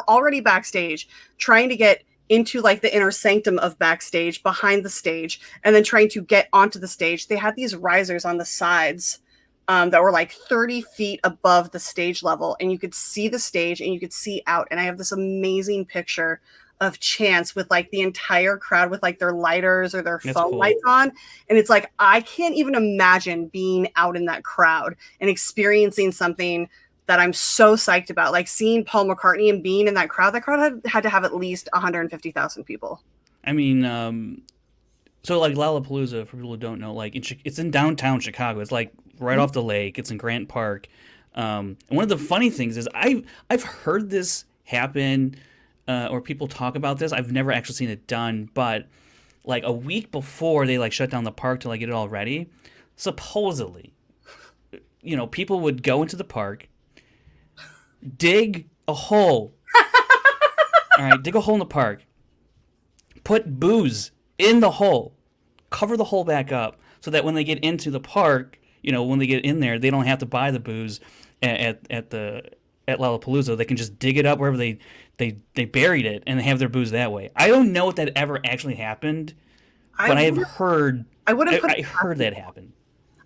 Speaker 1: already backstage, trying to get into like the inner sanctum of backstage behind the stage, and then trying to get onto the stage. They had these risers on the sides that were like 30 feet above the stage level, and you could see the stage and you could see out. And I have this amazing picture of Chance with like the entire crowd with like their lighters or their phone lights on. And it's like, I can't even imagine being out in that crowd and experiencing something that I'm so psyched about. Like seeing Paul McCartney and being in that crowd had to have at least 150,000 people.
Speaker 2: I mean, so like Lollapalooza, for people who don't know, like it's in downtown Chicago. It's like right off the lake. It's in Grant Park. And one of the funny things is I've heard this happen, or people talk about this. I've never actually seen it done, but like a week before they like shut down the park to like get it all ready, supposedly, people would go into the park, dig a hole. All right, dig a hole in the park, put booze in the hole, cover the hole back up so that when they get into the park, when they get in there, they don't have to buy the booze at Lollapalooza. They can just dig it up wherever they buried it and have their booze that way. I don't know if that ever actually happened, but I heard that happened.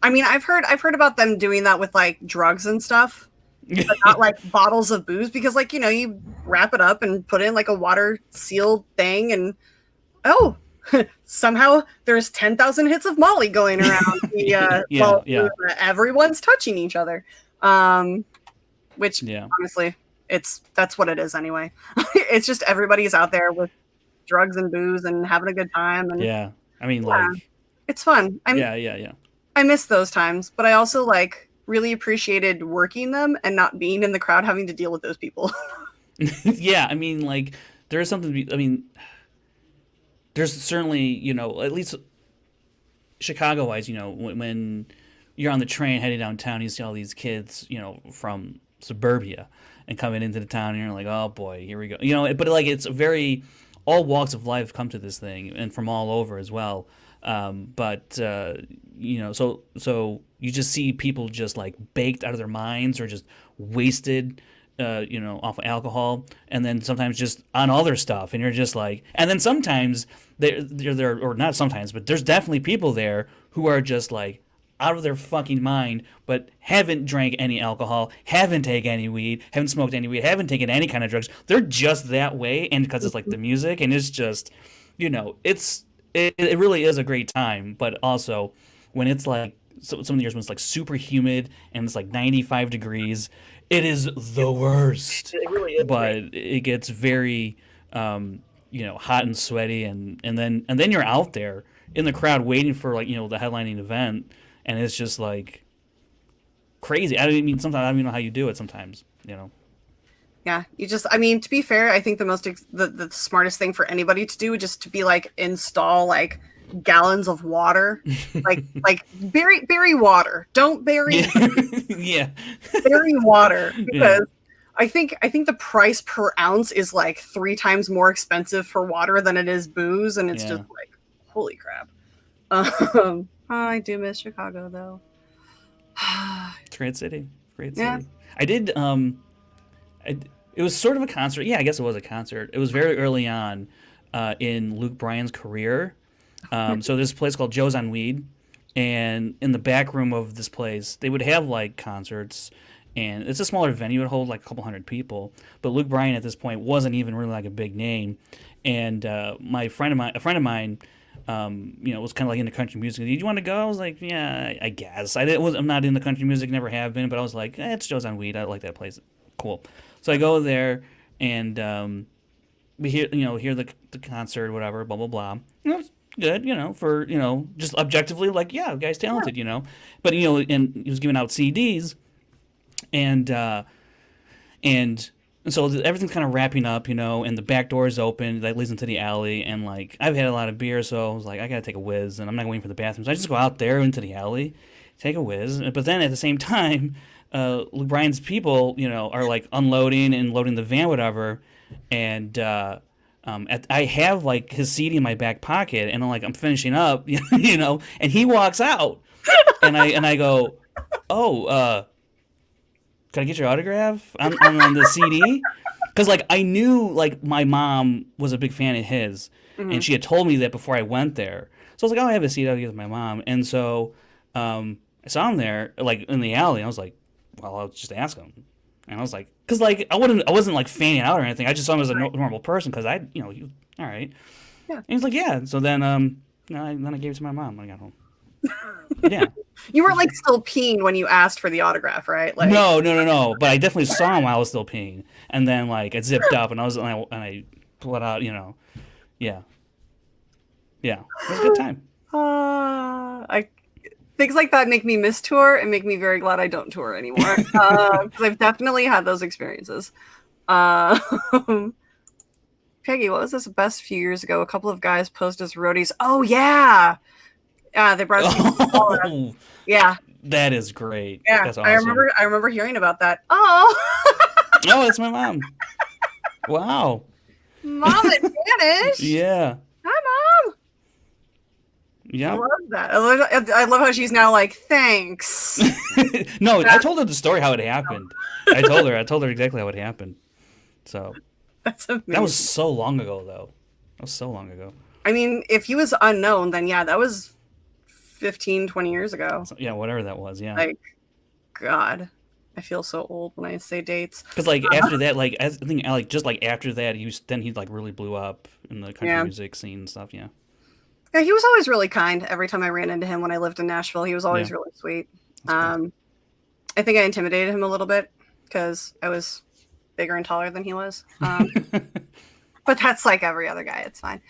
Speaker 1: I mean, I've heard about them doing that with like drugs and stuff, but not like bottles of booze, because like, you wrap it up and put it in like a water sealed thing, and somehow there's 10,000 hits of Molly going around. Everyone's touching each other. Which honestly, that's what it is anyway. It's just everybody's out there with drugs and booze and having a good time. And like it's fun. I miss those times, but I also like really appreciated working them and not being in the crowd having to deal with those people.
Speaker 2: Yeah, I mean, like there is something to be. I mean, there's certainly at least Chicago-wise, when you're on the train heading downtown, you see all these kids, from suburbia and coming into the town, and you're like, oh boy, here we go. But like it's very, all walks of life come to this thing, and from all over as well. So you just see people just like baked out of their minds or just wasted, off of alcohol, and then sometimes just on other stuff, and you're just like, and then sometimes they're there, or not sometimes, but there's definitely people there who are just like out of their fucking mind, but haven't drank any alcohol, haven't taken any weed, haven't smoked any weed, haven't taken any kind of drugs. They're just that way, and because it's like the music, and it's just, it really is a great time. But also, when it's like some of the years when it's like super humid and it's like 95 degrees, it is the worst. It really is. But it gets very, hot and sweaty, and then you're out there in the crowd waiting for like the headlining event. And it's just like crazy. Sometimes I don't even know how you do it sometimes,
Speaker 1: Yeah, to be fair, I think the smartest thing for anybody to do would just to be like install like gallons of water, like bury water. Don't bury bury water, because I think the price per ounce is like 3 times more expensive for water than it is booze, and it's just like, holy crap. I do miss Chicago, though.
Speaker 2: It's a great city. I did. It was sort of a concert. Yeah, I guess it was a concert. It was very early on in Luke Bryan's career. So there's a place called Joe's on Weed, and in the back room of this place, they would have like concerts, and it's a smaller venue. It would hold like a couple hundred people. But Luke Bryan at this point wasn't even really like a big name, and a friend of mine. Was kind of like into country music. Did you want to go? I was like, yeah, I guess. I'm not into country music, never have been, but I was like, it's Joe's on Weed. I like that place. Cool. So I go there, and we hear the concert, whatever, blah blah blah. It's good, for just objectively, like, yeah, the guy's talented, But and he was giving out CDs, and so everything's kind of wrapping up, and the back door is open that leads into the alley, and like I've had a lot of beer, so I was like, I gotta take a whiz, and I'm not waiting for the bathroom, so I just go out there into the alley, take a whiz, but then at the same time, Luke Bryan's people, are like unloading and loading the van, whatever, and I have like his CD in my back pocket, and I'm finishing up, and he walks out, and I go, oh, can I get your autograph on the CD? Because like I knew like my mom was a big fan of his, and she had told me that before I went there. So I was like, oh, I have a CD. I'll give it to my mom. And so I saw him there like in the alley. And I was like, well, I'll just ask him. And I was like, because like I wasn't like fanning out or anything. I just saw him as a normal person because he all right.
Speaker 1: Yeah.
Speaker 2: And he's like, yeah. So then then I gave it to my mom when I got home. Yeah.
Speaker 1: You weren't like still peeing when you asked for the autograph, right? Like
Speaker 2: No. But I definitely saw him while I was still peeing, and then like it zipped up, and I pulled it out. Yeah. It was a good time.
Speaker 1: Things like that make me miss tour and make me very glad I don't tour anymore, because I've definitely had those experiences. Peggy, what was this best few years ago? A couple of guys posed as roadies. Oh yeah. They brought us. Yeah,
Speaker 2: that is great.
Speaker 1: Yeah,
Speaker 2: that's awesome.
Speaker 1: I remember hearing about that. Oh,
Speaker 2: oh, that's my mom. Wow,
Speaker 1: Mom in Spanish.
Speaker 2: Yeah.
Speaker 1: Hi, Mom.
Speaker 2: Yeah,
Speaker 1: I love that. I love how she's now like, thanks.
Speaker 2: No, I told her the story how it happened. I told her exactly how it happened. So
Speaker 1: that's amazing.
Speaker 2: That was so long ago, though. That was so long ago.
Speaker 1: I mean, if he was unknown, then yeah, that was 15, 20 years ago.
Speaker 2: Yeah, whatever that was, yeah.
Speaker 1: Like, God, I feel so old when I say dates.
Speaker 2: Because like after that, like I think like just like after that, he like really blew up in the country music scene and stuff. Yeah.
Speaker 1: Yeah, he was always really kind. Every time I ran into him when I lived in Nashville, he was always really sweet. I think I intimidated him a little bit because I was bigger and taller than he was. But that's like every other guy. It's fine.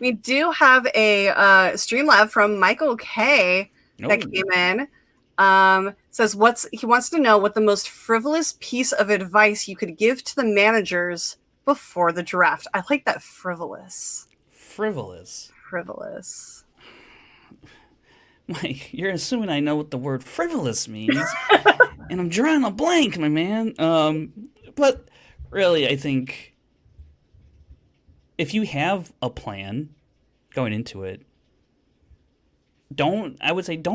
Speaker 1: We do have a Streamlab from Michael K that came in. Says he wants to know what the most frivolous piece of advice you could give to the managers before the draft. I like that frivolous.
Speaker 2: Frivolous. Mike, you're assuming I know what the word frivolous means, and I'm drawing a blank, my man. But really, I think if you have a plan going into it, don't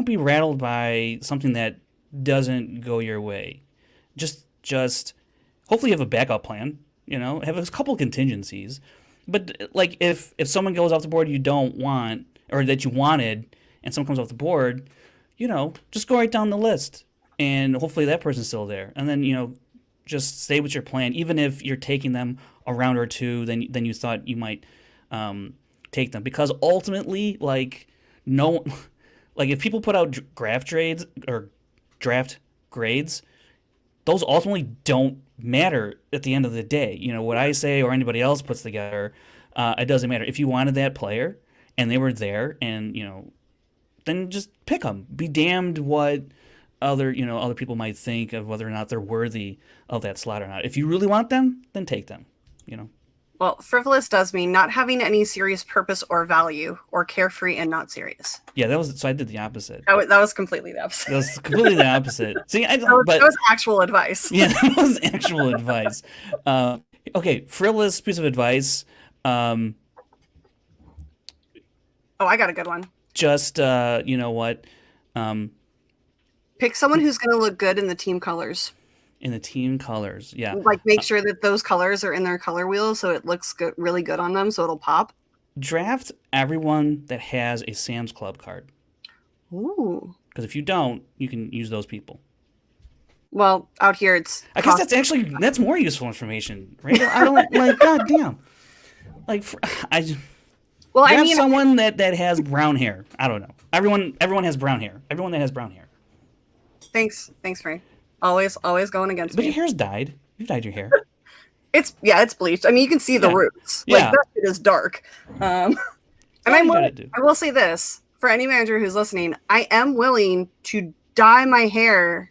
Speaker 2: be rattled by something that doesn't go your way. Just hopefully you have a backup plan, have a couple contingencies. But like if someone goes off the board you don't want, or that you wanted, and someone comes off the board, just go right down the list, and hopefully that person's still there. And then, just stay with your plan, even if you're taking them a round or two than you thought you might take them. Because ultimately, like, if people put out draft grades, those ultimately don't matter at the end of the day. What I say or anybody else puts together, it doesn't matter. If you wanted that player and they were there, and then just pick them. Be damned what other people might think of whether or not they're worthy of that slot or not. If you really want them, then take them.
Speaker 1: Well, frivolous does mean not having any serious purpose or value, or carefree and not serious.
Speaker 2: Yeah, so I did the opposite.
Speaker 1: That was completely the opposite.
Speaker 2: That was completely the opposite. See, that
Speaker 1: was actual advice.
Speaker 2: Yeah, that was actual advice. Okay, frivolous piece of advice.
Speaker 1: Oh, I got a good one.
Speaker 2: Just you know what?
Speaker 1: Pick someone who's going to look good in the team colors.
Speaker 2: In the team colors, yeah.
Speaker 1: Like, make sure that those colors are in their color wheel so it looks good, really good on them, so it'll pop.
Speaker 2: Draft everyone that has a Sam's Club card.
Speaker 1: Ooh.
Speaker 2: Because if you don't, you can use those people.
Speaker 1: Well, out here it's...
Speaker 2: I guess that's more useful information, right? I don't, like, goddamn. Like,
Speaker 1: well, I mean...
Speaker 2: someone that has brown hair. I don't know. Everyone has brown hair. Everyone that has brown hair.
Speaker 1: Thanks, Frank. Always going against me.
Speaker 2: But your hair's dyed. You've dyed your hair.
Speaker 1: It's bleached. I mean, you can see the roots. Like, that shit is dark. And I will say this, for any manager who's listening, I am willing to dye my hair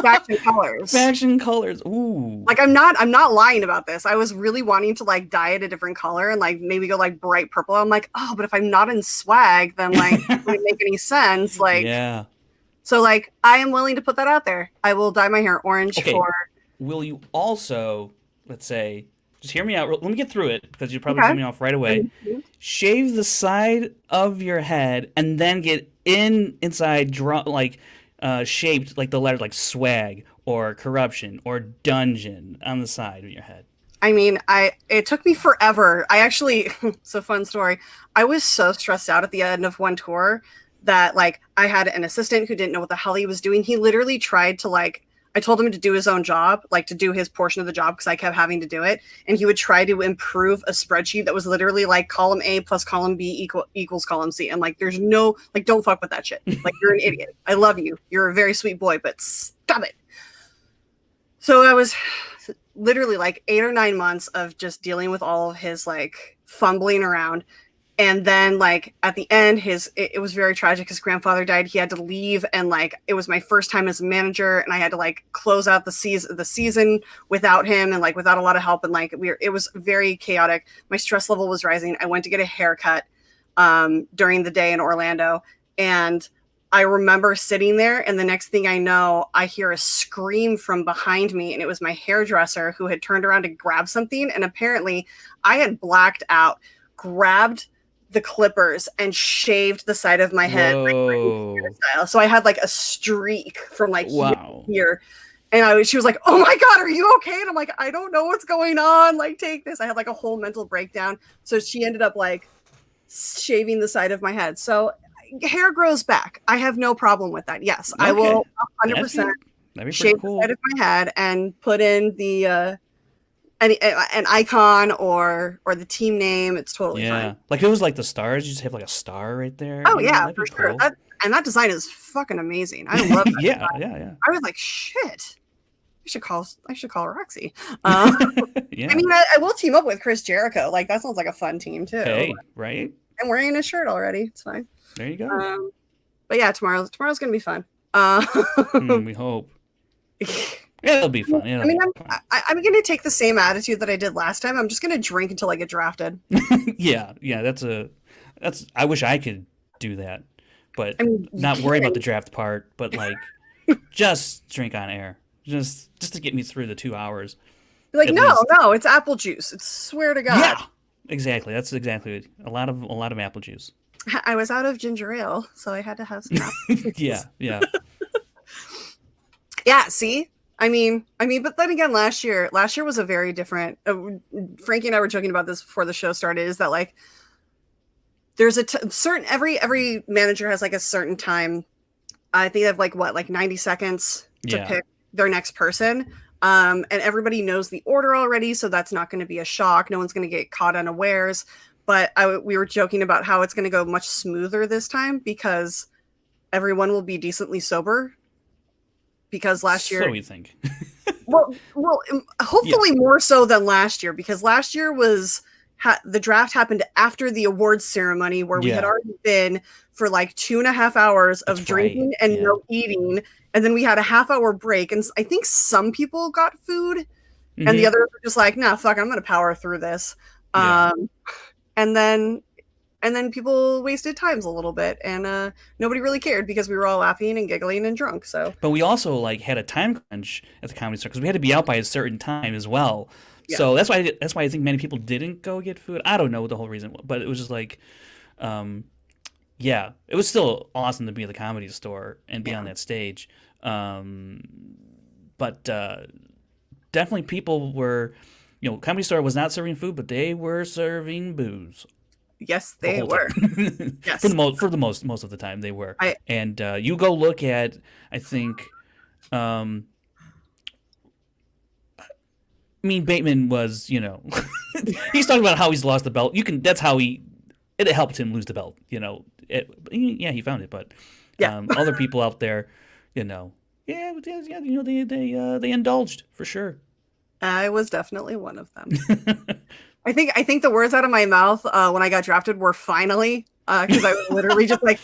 Speaker 1: fashion colors.
Speaker 2: Fashion colors. Ooh.
Speaker 1: Like, I'm not lying about this. I was really wanting to like dye it a different color and like maybe go like bright purple. I'm like, oh, but if I'm not in swag, then like it wouldn't make any sense. Like,
Speaker 2: yeah.
Speaker 1: So, like, I am willing to put that out there. I will dye my hair orange for...
Speaker 2: Will you also, let's say, just hear me out. Let me get through it, because you'll probably cut me off right away. Mm-hmm. Shave the side of your head, and then get inside, shaped like the letter like swag or corruption or dungeon on the side of your head.
Speaker 1: I mean, it took me forever. I actually, it's a fun story. I was so stressed out at the end of one tour that like I had an assistant who didn't know what the hell he was doing. He literally tried to like, I told him to do his own job, like to do his portion of the job because I kept having to do it. And he would try to improve a spreadsheet that was literally like column A plus column B equals column C. And like, there's no, like, don't fuck with that shit. Like, you're an idiot. I love you. You're a very sweet boy, but stop it. So I was literally like 8 or 9 months of just dealing with all of his like fumbling around. And then like at the end, it was very tragic. His grandfather died. He had to leave. And like, it was my first time as a manager and I had to like close out the season without him and like without a lot of help. And like, it was very chaotic. My stress level was rising. I went to get a haircut during the day in Orlando. And I remember sitting there and the next thing I know, I hear a scream from behind me. And it was my hairdresser who had turned around to grab something. And apparently I had blacked out, grabbed the clippers and shaved the side of my head like, so I had like a streak from like here. And she was like, "Oh my God, are you okay?" And I'm like, "I don't know what's going on. Like, take this." I had like a whole mental breakdown. So she ended up like shaving the side of my head. So hair grows back. I have no problem with that. Yes, okay. I will 100% shave the side of my head and put in the an icon or the team name. It's totally fine.
Speaker 2: Like it was like the stars. You just have like a star right there.
Speaker 1: Oh yeah, for sure. Cool. That design is fucking amazing. I love that.
Speaker 2: Yeah.
Speaker 1: I was like, shit. I should call Roxy. Yeah. I mean, I will team up with Chris Jericho. Like that sounds like a fun team too.
Speaker 2: Hey, right?
Speaker 1: I'm wearing his shirt already. It's fine.
Speaker 2: There you go.
Speaker 1: But yeah, tomorrow's gonna be fun.
Speaker 2: We hope. It'll be fun.
Speaker 1: I'm gonna take the same attitude that I did last time. I'm just gonna drink until I get drafted.
Speaker 2: Yeah. That's I wish I could do that, but not worry about the draft part. But like, just drink on air, just to get me through the 2 hours.
Speaker 1: Like no, it's apple juice. It's swear to God.
Speaker 2: Yeah, exactly. That's exactly a lot of apple juice.
Speaker 1: I was out of ginger ale, so I had to have some apple juice.
Speaker 2: Yeah.
Speaker 1: Yeah. See. I mean, but then again, last year was a very different. Frankie and I were joking about this before the show started. Is that like there's a certain every manager has like a certain time. I think they have like 90 seconds to pick their next person, and everybody knows the order already, so that's not going to be a shock. No one's going to get caught unawares. But we were joking about how it's going to go much smoother this time because everyone will be decently sober. Because last year,
Speaker 2: so we think.
Speaker 1: well, hopefully more so than last year, because last year was the draft happened after the awards ceremony where we had already been for like 2.5 hours of drinking and no eating, and then we had a half-hour break, and I think some people got food, and the others were just like, "Nah, fuck, I'm gonna power through this," and then people wasted times a little bit, and nobody really cared because we were all laughing and giggling and drunk. So,
Speaker 2: but we also like had a time crunch at the Comedy Store because we had to be out by a certain time as well. Yeah. So that's why I think many people didn't go get food. I don't know what the whole reason was, but it was just like, it was still awesome to be at the Comedy Store and be on that stage. But definitely people were, Comedy Store was not serving food, but they were serving booze.
Speaker 1: Yes, they were.
Speaker 2: Yes. For the most of the time they were. And you go look at, I think, Bateman was, he's talking about how he's lost the belt. That's how it helped him lose the belt. He found it, but other people out there, they indulged for sure.
Speaker 1: I was definitely one of them. I think the words out of my mouth when I got drafted were finally, because I was literally just like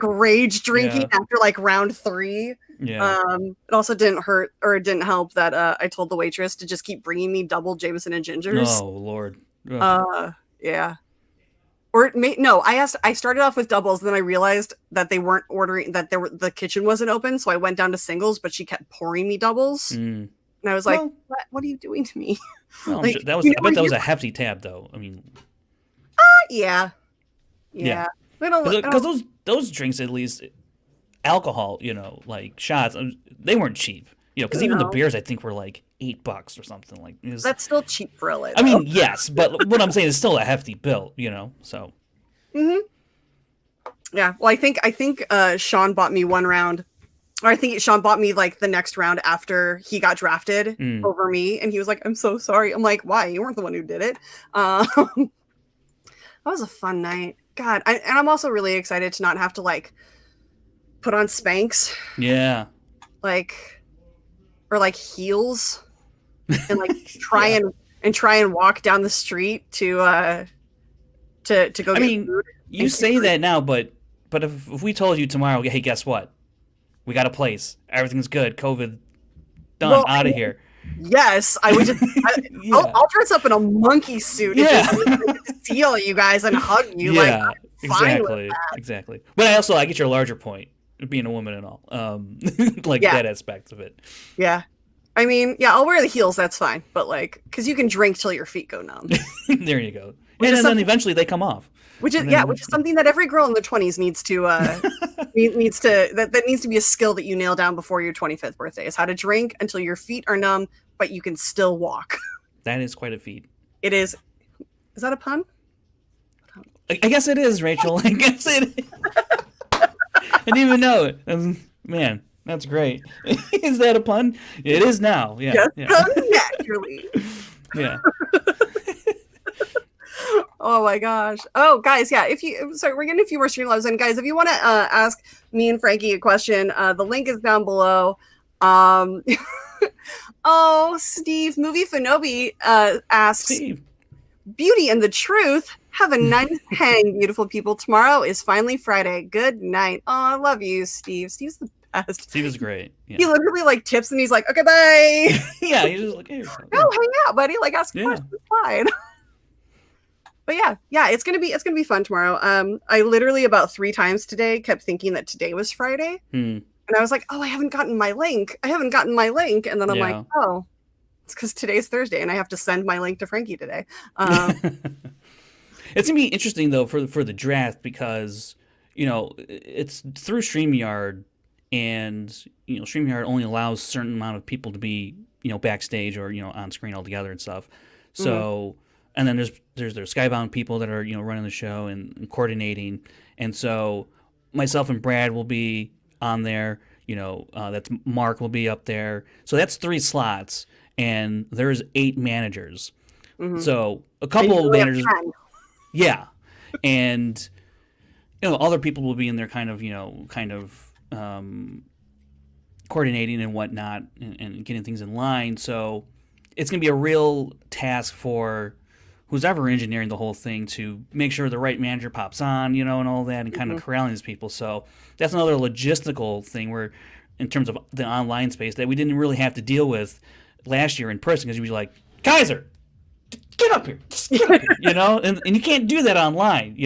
Speaker 1: rage drinking after like round 3. Yeah. It also didn't hurt or it didn't help that I told the waitress to just keep bringing me double Jameson and gingers.
Speaker 2: Oh Lord.
Speaker 1: Yeah. I started off with doubles, and then I realized that they weren't ordering, that the kitchen wasn't open, so I went down to singles, but she kept pouring me doubles. And I was like, what are you doing to me?
Speaker 2: Well, like, I bet that was a hefty tab, though. I mean,
Speaker 1: yeah.
Speaker 2: Because those drinks, at least, alcohol, like shots, they weren't cheap. Because even the beers I think were like $8 or something. Like
Speaker 1: that's still cheap for LA.
Speaker 2: I mean, yes, but what I'm saying is still a hefty bill. So.
Speaker 1: Mm-hmm. Yeah. Well, I think Sean bought me one round. Or I think Sean bought me like the next round after he got drafted over me. And he was like, I'm so sorry. I'm like, why? You weren't the one who did it. That was a fun night. God. And I'm also really excited to not have to like put on Spanx.
Speaker 2: Yeah.
Speaker 1: Or like heels and like try and walk down the street to go get food.
Speaker 2: You say that now, but if we told you tomorrow, hey, guess what? We got a place. Everything's good. COVID done. Out of here.
Speaker 1: Yes, I would just. I'll dress up in a monkey suit.
Speaker 2: Yeah,
Speaker 1: to steal you guys and hug you.
Speaker 2: Yeah, exactly. But I get your larger point, being a woman and all, that aspect of it.
Speaker 1: Yeah, I mean, I'll wear the heels. That's fine, but like, because you can drink till your feet go numb.
Speaker 2: There you go. And then eventually they come off.
Speaker 1: Which is something that every girl in their 20s needs to that needs to be a skill that you nail down before your 25th birthday, is how to drink until your feet are numb, but you can still walk.
Speaker 2: That is quite a feat.
Speaker 1: It is. Is that a pun?
Speaker 2: I guess it is, Rachel. I guess it is. I didn't even know it. Man, that's great. Is that a pun? It is now. Yeah.
Speaker 1: Yes, naturally.
Speaker 2: Yeah.
Speaker 1: Oh my gosh. Oh, guys, we're getting a few more stream lives. And guys, if you want to ask me and Frankie a question, the link is down below. Steve, Movie Fanobi asks, Steve. Beauty and the Truth, have a nice hang, beautiful people. Tomorrow is finally Friday. Good night. Oh, I love you, Steve. Steve's the best.
Speaker 2: Steve is great. Yeah.
Speaker 1: He literally like tips and he's like, okay, bye.
Speaker 2: Yeah, he's just like, hey,
Speaker 1: go hang out, buddy. Like, ask questions. Fine. But yeah, it's gonna be fun tomorrow. I literally about 3 times today kept thinking that today was Friday, and I was like, oh, I haven't gotten my link, and then I'm like, oh, it's because today's Thursday, and I have to send my link to Frankie today.
Speaker 2: It's gonna be interesting though for the draft because it's through StreamYard, and StreamYard only allows a certain amount of people to be backstage or on screen altogether and stuff. So. And then there's Skybound people that are running the show and coordinating, and so myself and Brad will be on there. That's Mark will be up there. So that's 3 slots, and there's 8 managers. So a couple of managers, and other people will be in there, kind of coordinating and whatnot, and getting things in line. So it's gonna be a real task for who's ever engineering the whole thing to make sure the right manager pops on, and all that, and kind of corralling these people. So that's another logistical thing where, in terms of the online space, that we didn't really have to deal with last year in person, because you'd be like, Kaiser, get up here, just get up here, and you can't do that online,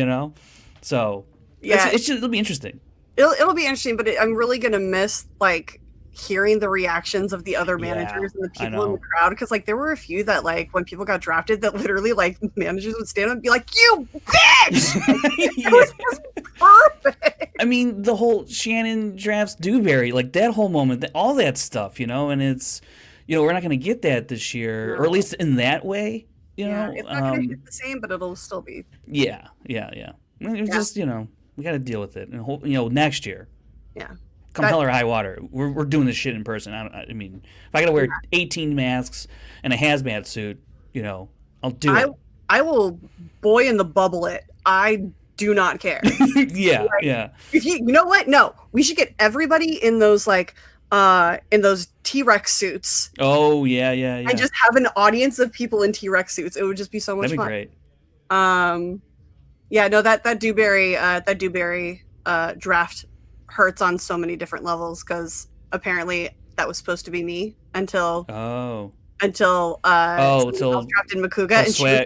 Speaker 2: So it'll be interesting.
Speaker 1: It'll be interesting, but I'm really gonna miss like hearing the reactions of the other managers and the people in the crowd, because like there were a few that like when people got drafted that literally like managers would stand up and be like, you bitch. It was just perfect.
Speaker 2: I mean, the whole Shannon drafts Dewberry, like that whole moment, all that stuff, and it's we're not going to get that this year, or at least in that way, it's
Speaker 1: not going to hit the same, but it'll still be
Speaker 2: it's just we got to deal with it, and next year come hell or high water, we're doing this shit in person. I mean, if I got to wear 18 masks and a hazmat suit, I'll do it.
Speaker 1: I will boy in the bubble it. I do not care.
Speaker 2: If
Speaker 1: you know what? No, we should get everybody in those like in those T-Rex suits.
Speaker 2: Oh yeah.
Speaker 1: And just have an audience of people in T-Rex suits. It would just be so much fun.
Speaker 2: That'd be
Speaker 1: great. That Dewberry draft hurts on so many different levels, because apparently that was supposed to be me until drafted Makuga,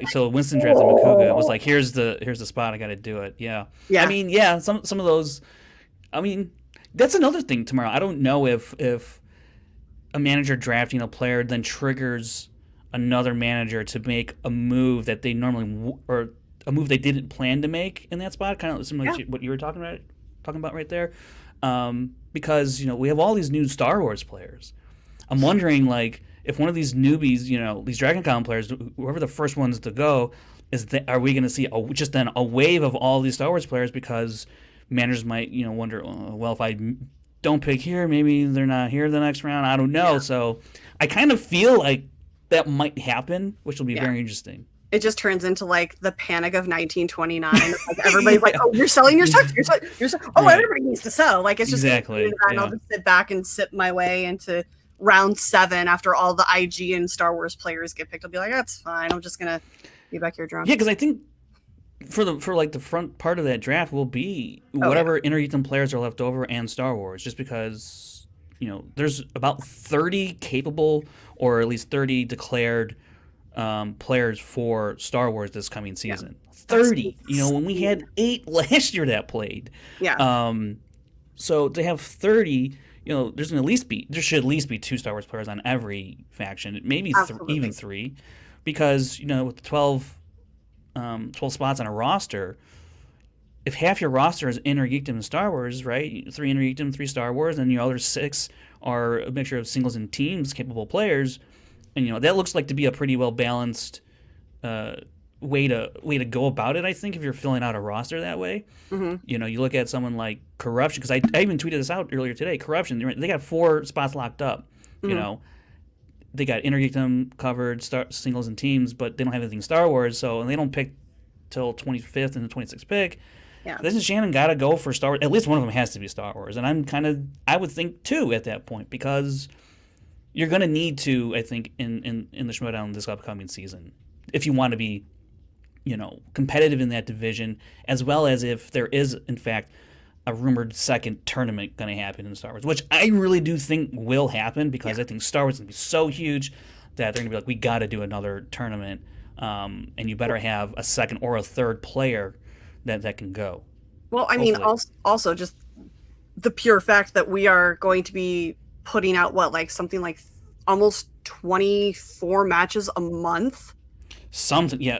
Speaker 2: so Winston drafted Makuga. It was like, here's the spot, I got to do it. Yeah. I mean, some of those. I mean, that's another thing tomorrow. I don't know if a manager drafting a player then triggers another manager to make a move that they normally or a move they didn't plan to make in that spot, kind of similar to what you were talking about right there. because we have all these new Star Wars players. I'm wondering, like, if one of these newbies, these DragonCon players, whoever the first ones to go, are we going to see just then a wave of all these Star Wars players because managers might, wonder, well, if I don't pick here, maybe they're not here the next round. I don't know. Yeah. So I kind of feel like that might happen, which will be very interesting.
Speaker 1: It just turns into like the panic of 1929. Like everybody's like, "Oh, you're selling your stuff. Everybody needs to sell." Like it's just
Speaker 2: exactly.
Speaker 1: And I'll just sit back and sip my way into round 7 after all the IG and Star Wars players get picked. I'll be like, "That's fine. I'm just gonna be back here drunk."
Speaker 2: Yeah, because I think for the front part of that draft will be whatever Inter-Etham players are left over and Star Wars, just because there's about 30 capable or at least 30 declared players for Star Wars this coming season. 30. When we had 8 last year that played.
Speaker 1: Yeah.
Speaker 2: So to have 30, there should at least be 2 Star Wars players on every faction, maybe even 3, because with the 12 spots on a roster, if half your roster is Inter-Geekdom and Star Wars, right? 3 Inter-Geekdom, 3 Star Wars, and your other 6 are a mixture of singles and teams capable players. And that looks like to be a pretty well balanced way to go about it. I think if you're filling out a roster that way, you look at someone like Corruption, because I even tweeted this out earlier today. Corruption, they got 4 spots locked up. They got Inter-Geekdom covered, singles and teams, but they don't have anything Star Wars. And they don't pick till 25th and the 26th pick.
Speaker 1: Yeah,
Speaker 2: this is Shannon got to go for Star Wars. At least one of them has to be Star Wars, and I would think 2 at that point, because you're going to need to, I think, in the Schmoedown this upcoming season, if you want to be, competitive in that division, as well as if there is, in fact, a rumored second tournament going to happen in Star Wars, which I really do think will happen, because I think Star Wars is going to be so huge that they're going to be like, we got to do another tournament, and you better have a second or a third player that can go.
Speaker 1: Well, I mean, also just the pure fact that we are going to be putting out something like almost 24 matches a month.
Speaker 2: Something, yeah.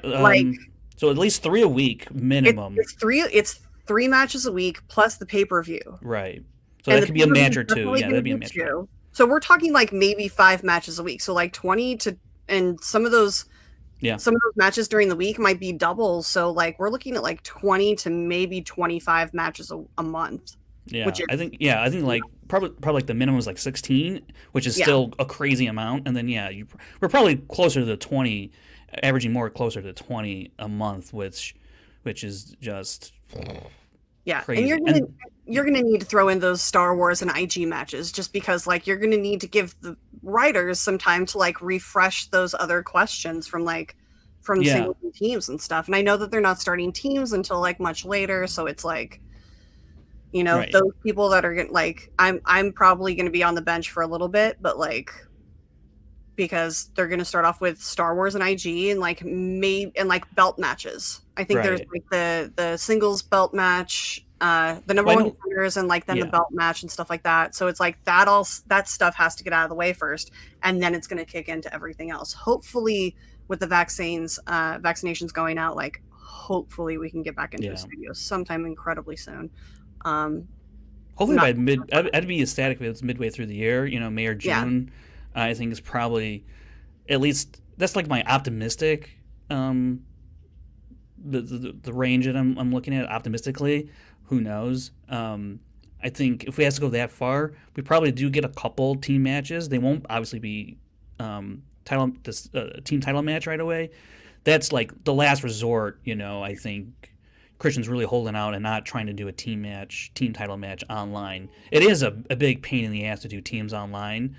Speaker 2: So at least 3 a week minimum.
Speaker 1: It's 3 matches a week plus the pay-per-view.
Speaker 2: Right. So that could be a match or 2. Yeah, that'd be a match.
Speaker 1: So we're talking like maybe 5 matches a week. So like 20 to, and some of those matches during the week might be doubles. So like we're looking at like 20 to maybe 25 matches a month.
Speaker 2: Yeah, I think like probably like the minimum is like 16, which is still a crazy amount. And then we're probably closer to the 20, averaging more closer to 20 a month, which is just crazy.
Speaker 1: And you're gonna need to throw in those Star Wars and IG matches, just because like you're gonna need to give the writers some time to like refresh those other questions from single teams and stuff. And I know that they're not starting teams until like much later, so it's like, those people that are like, I'm probably going to be on the bench for a little bit, but like, because they're going to start off with Star Wars and IG and like belt matches. I think there's like the singles belt match, the number one contenders, and like then the belt match and stuff like that. So it's like that stuff has to get out of the way first, and then it's going to kick into everything else. Hopefully, with the vaccinations going out, like hopefully we can get back into the studios sometime incredibly soon.
Speaker 2: Hopefully by I'd be ecstatic if it's midway through the year, May or June. I think is probably, at least that's like my optimistic, the range that I'm looking at optimistically. Who knows? I think if we have to go that far, we probably do get a couple team matches. They won't obviously be team title match right away. That's like the last resort. I think Christian's really holding out and not trying to do a team title match online. It is a big pain in the ass to do teams online,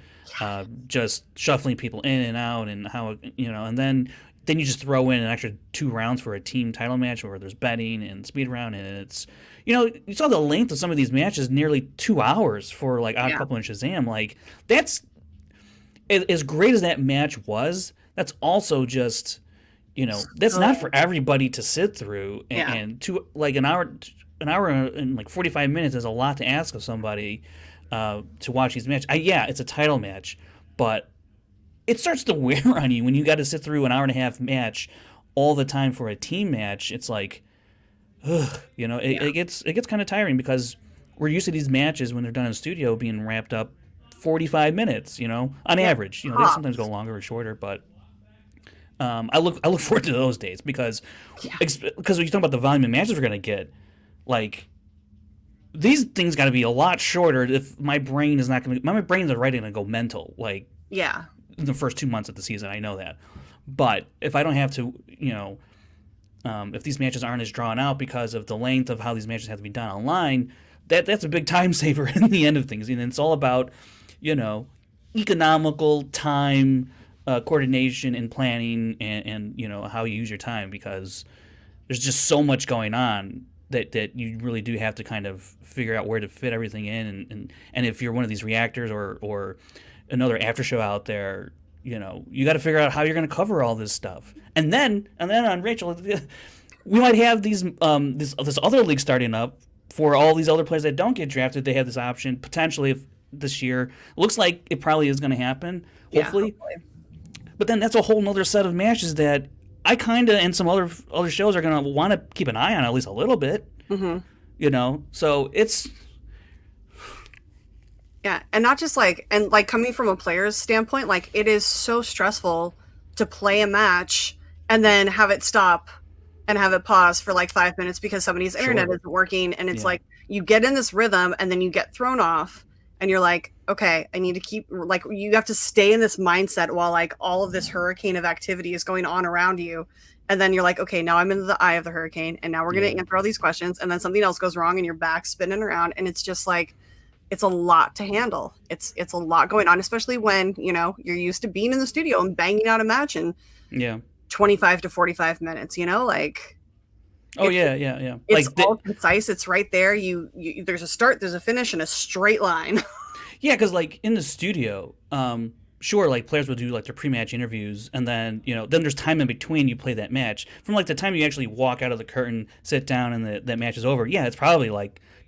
Speaker 2: just shuffling people in and out, and how and then you just throw in an extra 2 rounds for a team title match where there's betting and speed round, and it's you saw the length of some of these matches, nearly 2 hours for like Odd Couple and Shazam. Like that's as great as that match was. That's also just. That's not for everybody to sit through, and to like an hour and like 45 minutes is a lot to ask of somebody to watch these matches. It's a title match, but it starts to wear on you when you got to sit through an hour and a half match all the time for a team match. It's like, it gets kind of tiring, because we're used to these matches when they're done in the studio being wrapped up 45 minutes, on average. They sometimes go longer or shorter, but I look forward to those days because when you talk about the volume of matches we're gonna get, like these things got to be a lot shorter. If my brain is not gonna, my brain's already gonna go mental. Like in the first 2 months of the season, I know that. But if I don't have to, if these matches aren't as drawn out because of the length of how these matches have to be done online, that's a big time saver in the end of things. And it's all about, economical time, coordination and planning, and how you use your time, because there's just so much going on that you really do have to kind of figure out where to fit everything in. And if you're one of these reactors or another after show out there, you got to figure out how you're going to cover all this stuff. And then on Rachel, we might have these this other league starting up for all these other players that don't get drafted. They have this option potentially if this year. Looks like it probably is going to happen. Hopefully. But then that's a whole nother set of matches that I kind of and some other shows are going to want to keep an eye on at least a little bit. Mm-hmm. So it's.
Speaker 1: Yeah, and not just coming from a player's standpoint, it is so stressful to play a match and then have it stop and have it pause for 5 minutes because somebody's internet isn't working, and it's you get in this rhythm and then you get thrown off and you're like, okay, I need to keep you have to stay in this mindset while all of this hurricane of activity is going on around you, and then you're like, okay, now I'm in the eye of the hurricane and now we're going to answer all these questions, and then something else goes wrong and you're back spinning around, and it's just it's a lot to handle. It's a lot going on, especially when, you're used to being in the studio and banging out a match in 25 to 45 minutes, Oh,
Speaker 2: yeah.
Speaker 1: It's all concise. It's right there. You there's a start, there's a finish, in a straight line.
Speaker 2: Yeah, because in the studio, sure, players would do their pre-match interviews, and then then there's time in between you play that match. From the time you actually walk out of the curtain, sit down, and that match is over. Yeah, it's probably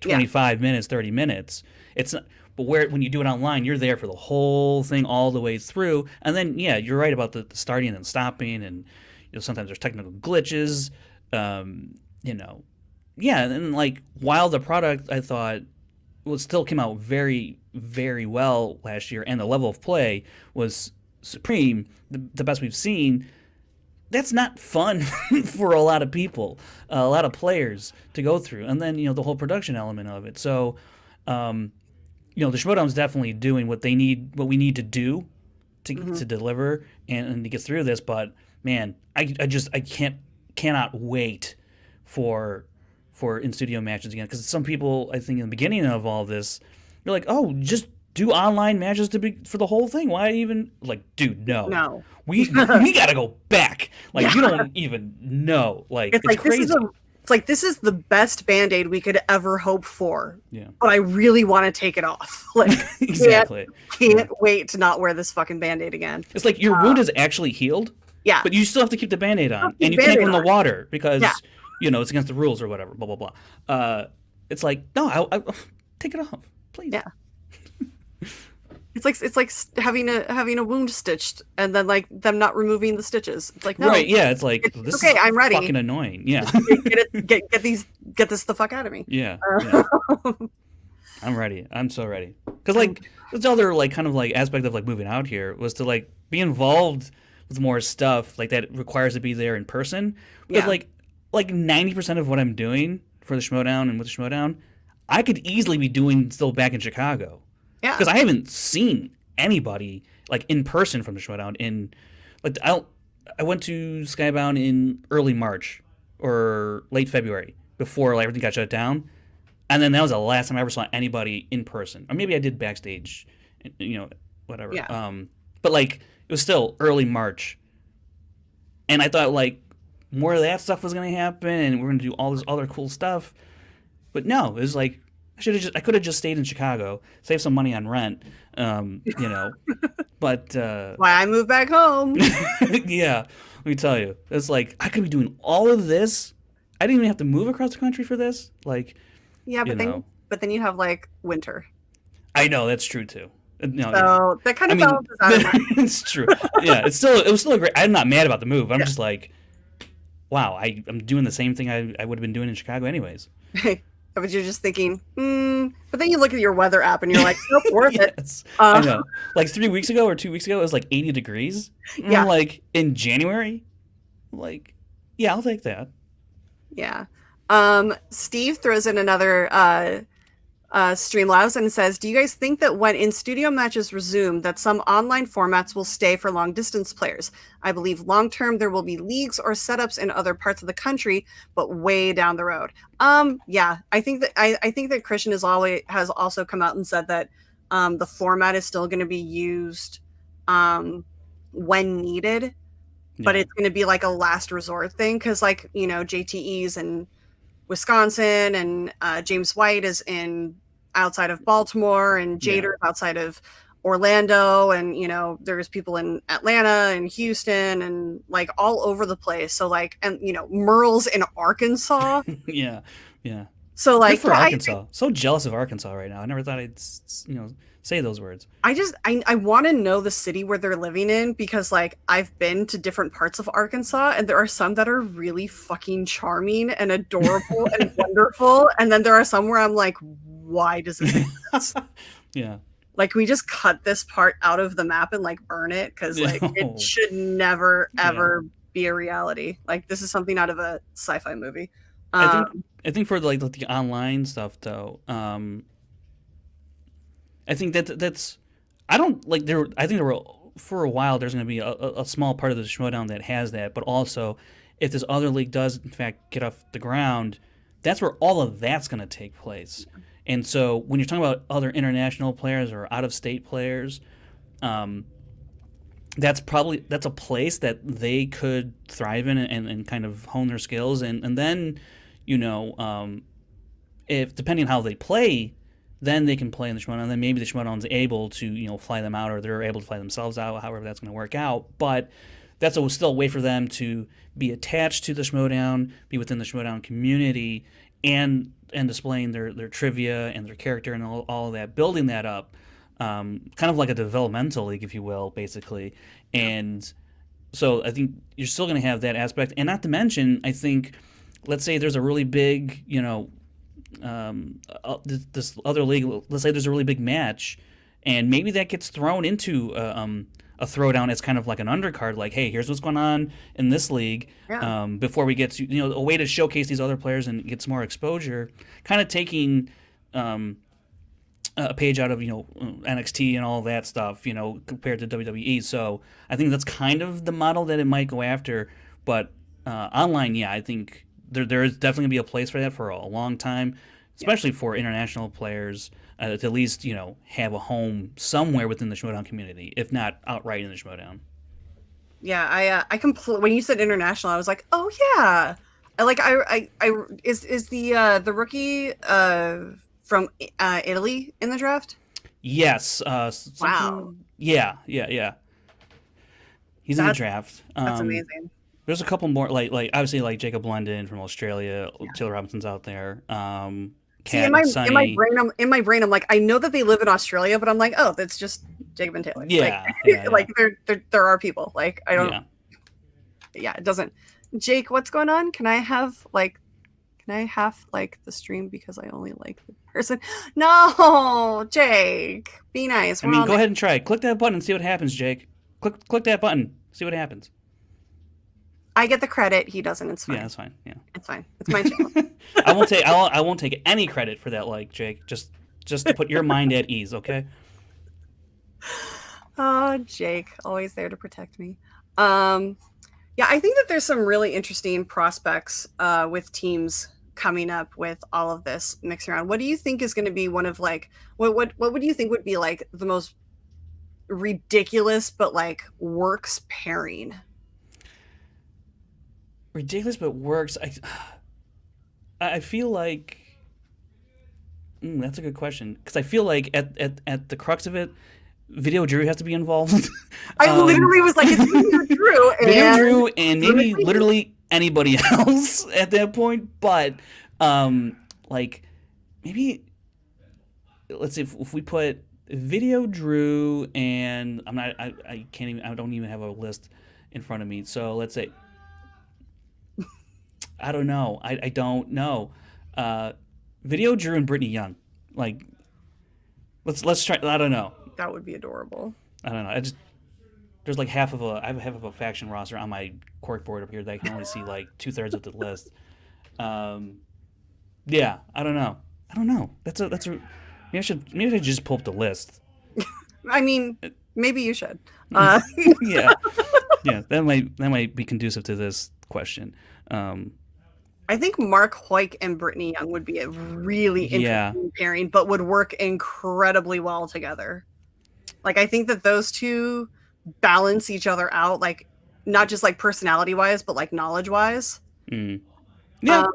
Speaker 2: 25 minutes, 30 minutes. It's not, but when you do it online, you're there for the whole thing all the way through. And then you're right about the starting and stopping, and sometimes there's technical glitches. And while the product I thought still came out very, very well last year, and the level of play was supreme, the best we've seen. That's not fun for a lot of people, a lot of players to go through, and then the whole production element of it. So, the Schmoedown is definitely doing what we need to do to deliver and to get through this. But man, I cannot wait for in studio matches again, because some people, I think in the beginning of all this, you're like, oh, just do online matches for the whole thing. Why even dude? No. We gotta go back. You don't even know. It's crazy.
Speaker 1: This is the best Band-Aid we could ever hope for.
Speaker 2: Yeah.
Speaker 1: But I really want to take it off.
Speaker 2: Exactly.
Speaker 1: Can't wait to not wear this fucking Band-Aid again.
Speaker 2: It's your wound is actually healed.
Speaker 1: Yeah.
Speaker 2: But you still have to keep the Band-Aid on, and you can't go in the water because it's against the rules or whatever. Blah blah blah. It's no, I take it off, please.
Speaker 1: Yeah. It's like having a wound stitched and then them not removing the stitches. It's no.
Speaker 2: Right, yeah, this
Speaker 1: okay, I'm ready.
Speaker 2: Fucking annoying. Yeah.
Speaker 1: Get this the fuck out of me.
Speaker 2: Yeah. I'm ready. I'm so ready. Cuz this other kind of aspect of moving out here was to be involved with more stuff that requires to be there in person. Because 90% of what I'm doing for the Schmoedown and with the Schmoedown, I could easily be doing still back in Chicago.
Speaker 1: Yeah.
Speaker 2: Because I haven't seen anybody in person from the Schmoedown in I went to Skybound in early March or late February before everything got shut down, and then that was the last time I ever saw anybody in person. Or maybe I did backstage, whatever.
Speaker 1: Yeah.
Speaker 2: But it was still early March, and I thought more of that stuff was going to happen, and we're going to do all this other cool stuff. But no, it was I could have just stayed in Chicago, saved some money on rent, but
Speaker 1: why I moved back home.
Speaker 2: Yeah, let me tell you, it's I could be doing all of this. I didn't even have to move across the country for this.
Speaker 1: Yeah, but then you have winter.
Speaker 2: I know, that's true too. No,
Speaker 1: so that kind of balances out.
Speaker 2: It's true. Yeah, it was still a great. I'm not mad about the move. I'm just wow, I'm doing the same thing I would have been doing in Chicago anyways.
Speaker 1: But you're just thinking, but then you look at your weather app and you're like, nope, worth
Speaker 2: Yes,
Speaker 1: it.
Speaker 2: I know. Like 3 weeks ago or 2 weeks ago, it was like 80 degrees. And
Speaker 1: Yeah.
Speaker 2: I'm like, in January, like, yeah, I'll take that.
Speaker 1: Yeah. Steve throws in another Streamlabs and says, do you guys think that when in-studio matches resume that some online formats will stay for long-distance players? I believe long-term there will be leagues or setups in other parts of the country, but way down the road. Yeah, I think that Christian has also come out and said that the format is still going to be used when needed, but
Speaker 2: Yeah.
Speaker 1: it's going to be like a last resort thing because, like, you know, JTE's in Wisconsin and James White is in outside of Baltimore and Jader outside of Orlando, and you know there's people in Atlanta and Houston and like all over the place. So like, and you know Merle's in Arkansas.
Speaker 2: Yeah, yeah.
Speaker 1: So
Speaker 2: Good
Speaker 1: like,
Speaker 2: for Arkansas. So jealous of Arkansas right now. I never thought I'd, say those words.
Speaker 1: I want to know the city where they're living in because like I've been to different parts of Arkansas and there are some that are really fucking charming and adorable and wonderful, and then there are some where I'm like, why does this exist?
Speaker 2: Yeah.
Speaker 1: Like, we just cut this part out of the map and like burn it because like it should never ever be a reality. Like, this is something out of a sci-fi movie.
Speaker 2: I think for like the online stuff though, I think that's I don't like there. I think there were for a while there's going to be a small part of the Schmoedown that has that, but also if this other league does in fact get off the ground, that's where all of that's going to take place. And so when you're talking about other international players or out of state players, that's a place that they could thrive in and kind of hone their skills and then if depending on how they play, then they can play in the Schmoedown, and then maybe the Schmoedown's able to fly them out, or they're able to fly themselves out, however that's going to work out. But that's still a way for them to be attached to the Schmoedown, be within the Schmoedown community, and displaying their trivia and their character and all of that, building that up, kind of like a developmental league, if you will, basically. And so I think you're still going to have that aspect, and not to mention, I think, let's say there's a really big, this other league. Let's say there's a really big match, and maybe that gets thrown into a throwdown as kind of like an undercard. Like, hey, here's what's going on in this league.
Speaker 1: Yeah.
Speaker 2: Before we get to a way to showcase these other players and get some more exposure. Kind of taking a page out of NXT and all that stuff. Compared to WWE. So I think that's kind of the model that it might go after. But online, yeah, I think. There is definitely going to be a place for that for a long time, especially for international players to at least, have a home somewhere within the Schmoedown community, if not outright in the Schmoedown.
Speaker 1: Yeah, I completely. When you said international, I was like, oh yeah, is the rookie from Italy in the draft?
Speaker 2: Yes.
Speaker 1: Wow.
Speaker 2: Yeah. He's in the draft.
Speaker 1: That's amazing.
Speaker 2: There's a couple more, like obviously like Jacob London from Australia, Taylor Robinson's out there.
Speaker 1: See, in my brain, I'm like, I know that they live in Australia, but I'm like, oh, that's just Jacob and Taylor.
Speaker 2: Yeah,
Speaker 1: like there are people. Like, I don't. Yeah, it doesn't. Jake, what's going on? Can I have the stream because I only like the person? No, Jake, be nice.
Speaker 2: Go ahead and try. Click that button and see what happens, Jake. Click that button. See what happens.
Speaker 1: I get the credit. He doesn't. It's fine.
Speaker 2: Yeah, that's fine. Yeah,
Speaker 1: it's fine. It's my channel.
Speaker 2: I won't take any credit for that. Like, Jake, just to put your mind at ease, okay?
Speaker 1: Oh, Jake, always there to protect me. Yeah, I think that there's some really interesting prospects with teams coming up with all of this mixing around. What do you think is going to be one of like what would you think would be like the most ridiculous but like works pairing?
Speaker 2: Ridiculous but works. I feel like that's a good question, because I feel like at the crux of it, Video Drew has to be involved.
Speaker 1: I literally was like, it's Video Drew
Speaker 2: and maybe literally anybody else at that point. But like maybe let's see if we put Video Drew and I don't even have a list in front of me. So let's say. I don't know. I don't know. Video Drew and Brittany Young. Like, let's try. I don't know.
Speaker 1: That would be adorable.
Speaker 2: I don't know. There's like I have half of a faction roster on my cork board up here that I can only see like 2/3 of the list. Yeah, I don't know. That's a maybe I should just pull up the list.
Speaker 1: I mean, maybe you should.
Speaker 2: Yeah, that might be conducive to this question.
Speaker 1: I think Mark Hoyk and Brittany Young would be a really interesting pairing, but would work incredibly well together. Like, I think that those two balance each other out, like, not just like personality wise, but like knowledge wise.
Speaker 2: Yeah.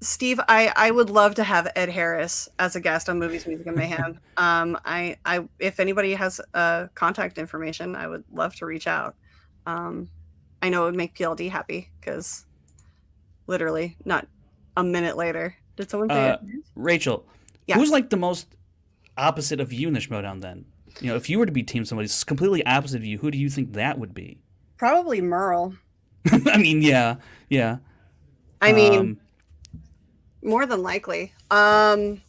Speaker 1: Steve, I would love to have Ed Harris as a guest on Movies, Music, and Mayhem. I if anybody has contact information, I would love to reach out. I know it would make PLD happy because literally not a minute later. Did someone say it?
Speaker 2: Rachel, who's like the most opposite of you in the Schmoedown then? You know, if you were to be team somebody completely opposite of you, who do you think that would be?
Speaker 1: Probably Merle.
Speaker 2: I mean, yeah.
Speaker 1: I mean, more than likely. I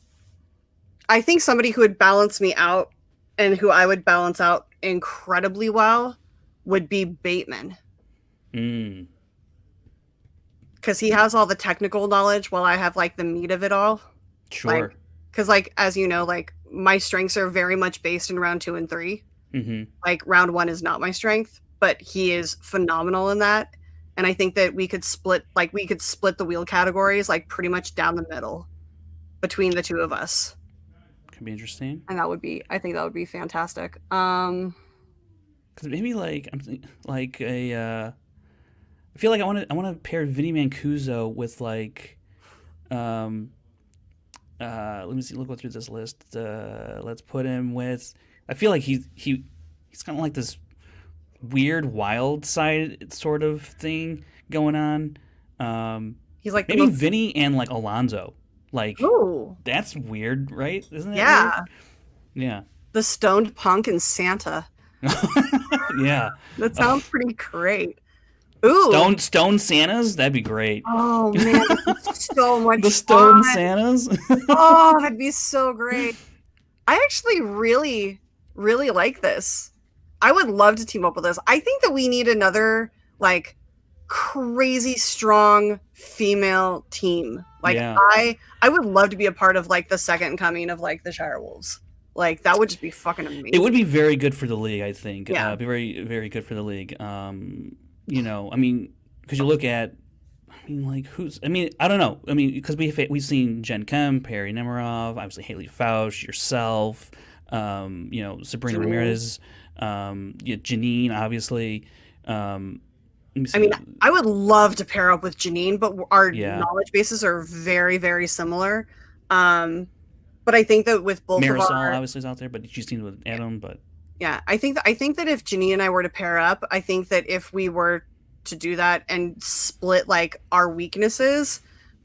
Speaker 1: think somebody who would balance me out and who I would balance out incredibly well would be Bateman. Because he has all the technical knowledge while I have like the meat of it all.
Speaker 2: Sure.
Speaker 1: Because like, as you know, like my strengths are very much based in round 2 and 3. Like round 1 is not my strength, but he is phenomenal in that. And I think that we could split the wheel categories like pretty much down the middle between the two of us.
Speaker 2: Could be interesting.
Speaker 1: And I think that would be fantastic.
Speaker 2: Because maybe like I'm thinking like I feel like I want to pair Vinny Mancuso with like let me see, look through this list. Let's put him with. I feel like he's kind of like this weird wild side sort of thing going on.
Speaker 1: He's like
Speaker 2: maybe Vinny and like Alonzo. Like,
Speaker 1: ooh,
Speaker 2: that's weird, right? Isn't that
Speaker 1: weird?
Speaker 2: Yeah.
Speaker 1: The stoned punk and Santa.
Speaker 2: Yeah.
Speaker 1: That sounds pretty great. Ooh.
Speaker 2: Stone Santas? That'd be great.
Speaker 1: Oh, man. So much
Speaker 2: The Stone
Speaker 1: fun.
Speaker 2: Santas?
Speaker 1: Oh, that'd be so great. I actually really, really like this. I would love to team up with this. I think that we need another, like, crazy strong female team. Like,
Speaker 2: yeah.
Speaker 1: I would love to be a part of, like, the second coming of, like, the Shire Wolves. Like, that would just be fucking amazing.
Speaker 2: It would be very good for the league, I think.
Speaker 1: Yeah.
Speaker 2: Be very, very good for the league. You know, I mean, because you look at, I don't know. I mean, because we've seen Jen Kemp, Perry Nemiroff, obviously Haley Fausch, yourself, you know, Sabrina Ramirez, Janine, obviously. I
Speaker 1: mean, I would love to pair up with Janine, but our knowledge bases are very, very similar. But I think that with both
Speaker 2: Marisol
Speaker 1: of our,
Speaker 2: obviously is out there, but she's teamed with Adam. But
Speaker 1: yeah, I think that if Janine and I were to pair up, I think that if we were to do that and split like our weaknesses,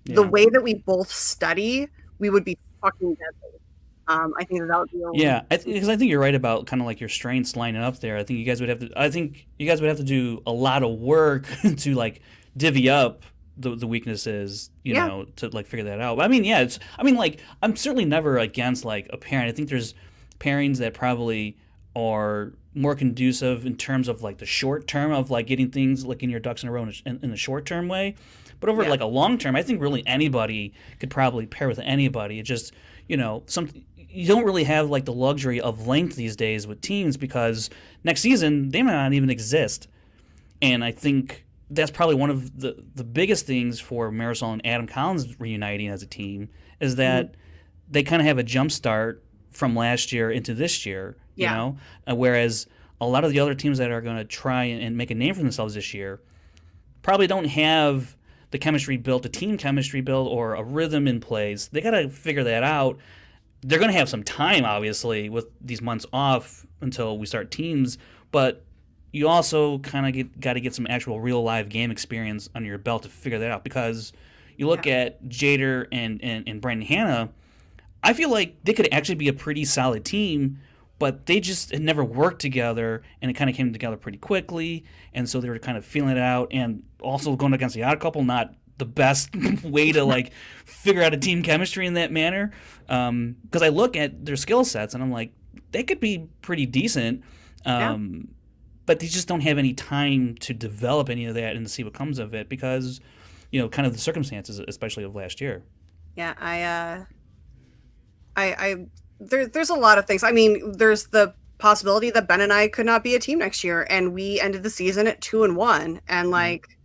Speaker 1: the way that we both study, we would be fucking deadly. I think that would be
Speaker 2: because I think you're right about kind of like your strengths lining up there. I think you guys would have to do a lot of work to like divvy up the weaknesses, you know, to like figure that out. But I mean, like I'm certainly never against like a pairing. I think there's pairings that probably are more conducive in terms of like the short term of like getting things like in your ducks in a row in the short term way. But over like a long term, I think really anybody could probably pair with anybody. It just, you know, you don't really have like the luxury of length these days with teams because next season they might not even exist. And I think that's probably one of the biggest things for Marisol and Adam Collins reuniting as a team is that they kind of have a jump start from last year into this year, you know, whereas a lot of the other teams that are going to try and make a name for themselves this year probably don't have the chemistry built, the team chemistry built, or a rhythm in place. They got to figure that out. They're going to have some time, obviously, with these months off until we start teams, but you also kind of got to get some actual real live game experience under your belt to figure that out because you look at Jader and Brandon Hanna, I feel like they could actually be a pretty solid team, but they just had never worked together, and it kind of came together pretty quickly, and so they were kind of feeling it out, and also going against the Odd Couple, not the best way to like figure out a team chemistry in that manner. Because I look at their skill sets and I'm like, they could be pretty decent. But they just don't have any time to develop any of that and to see what comes of it because, kind of the circumstances, especially of last year.
Speaker 1: Yeah, there's a lot of things. I mean, there's the possibility that Ben and I could not be a team next year, and we ended the season at 2-1, and like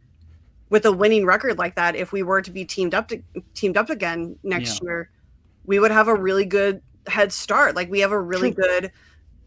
Speaker 1: with a winning record like that, if we were to be teamed up again next year, we would have a really good head start. Like we have a really good.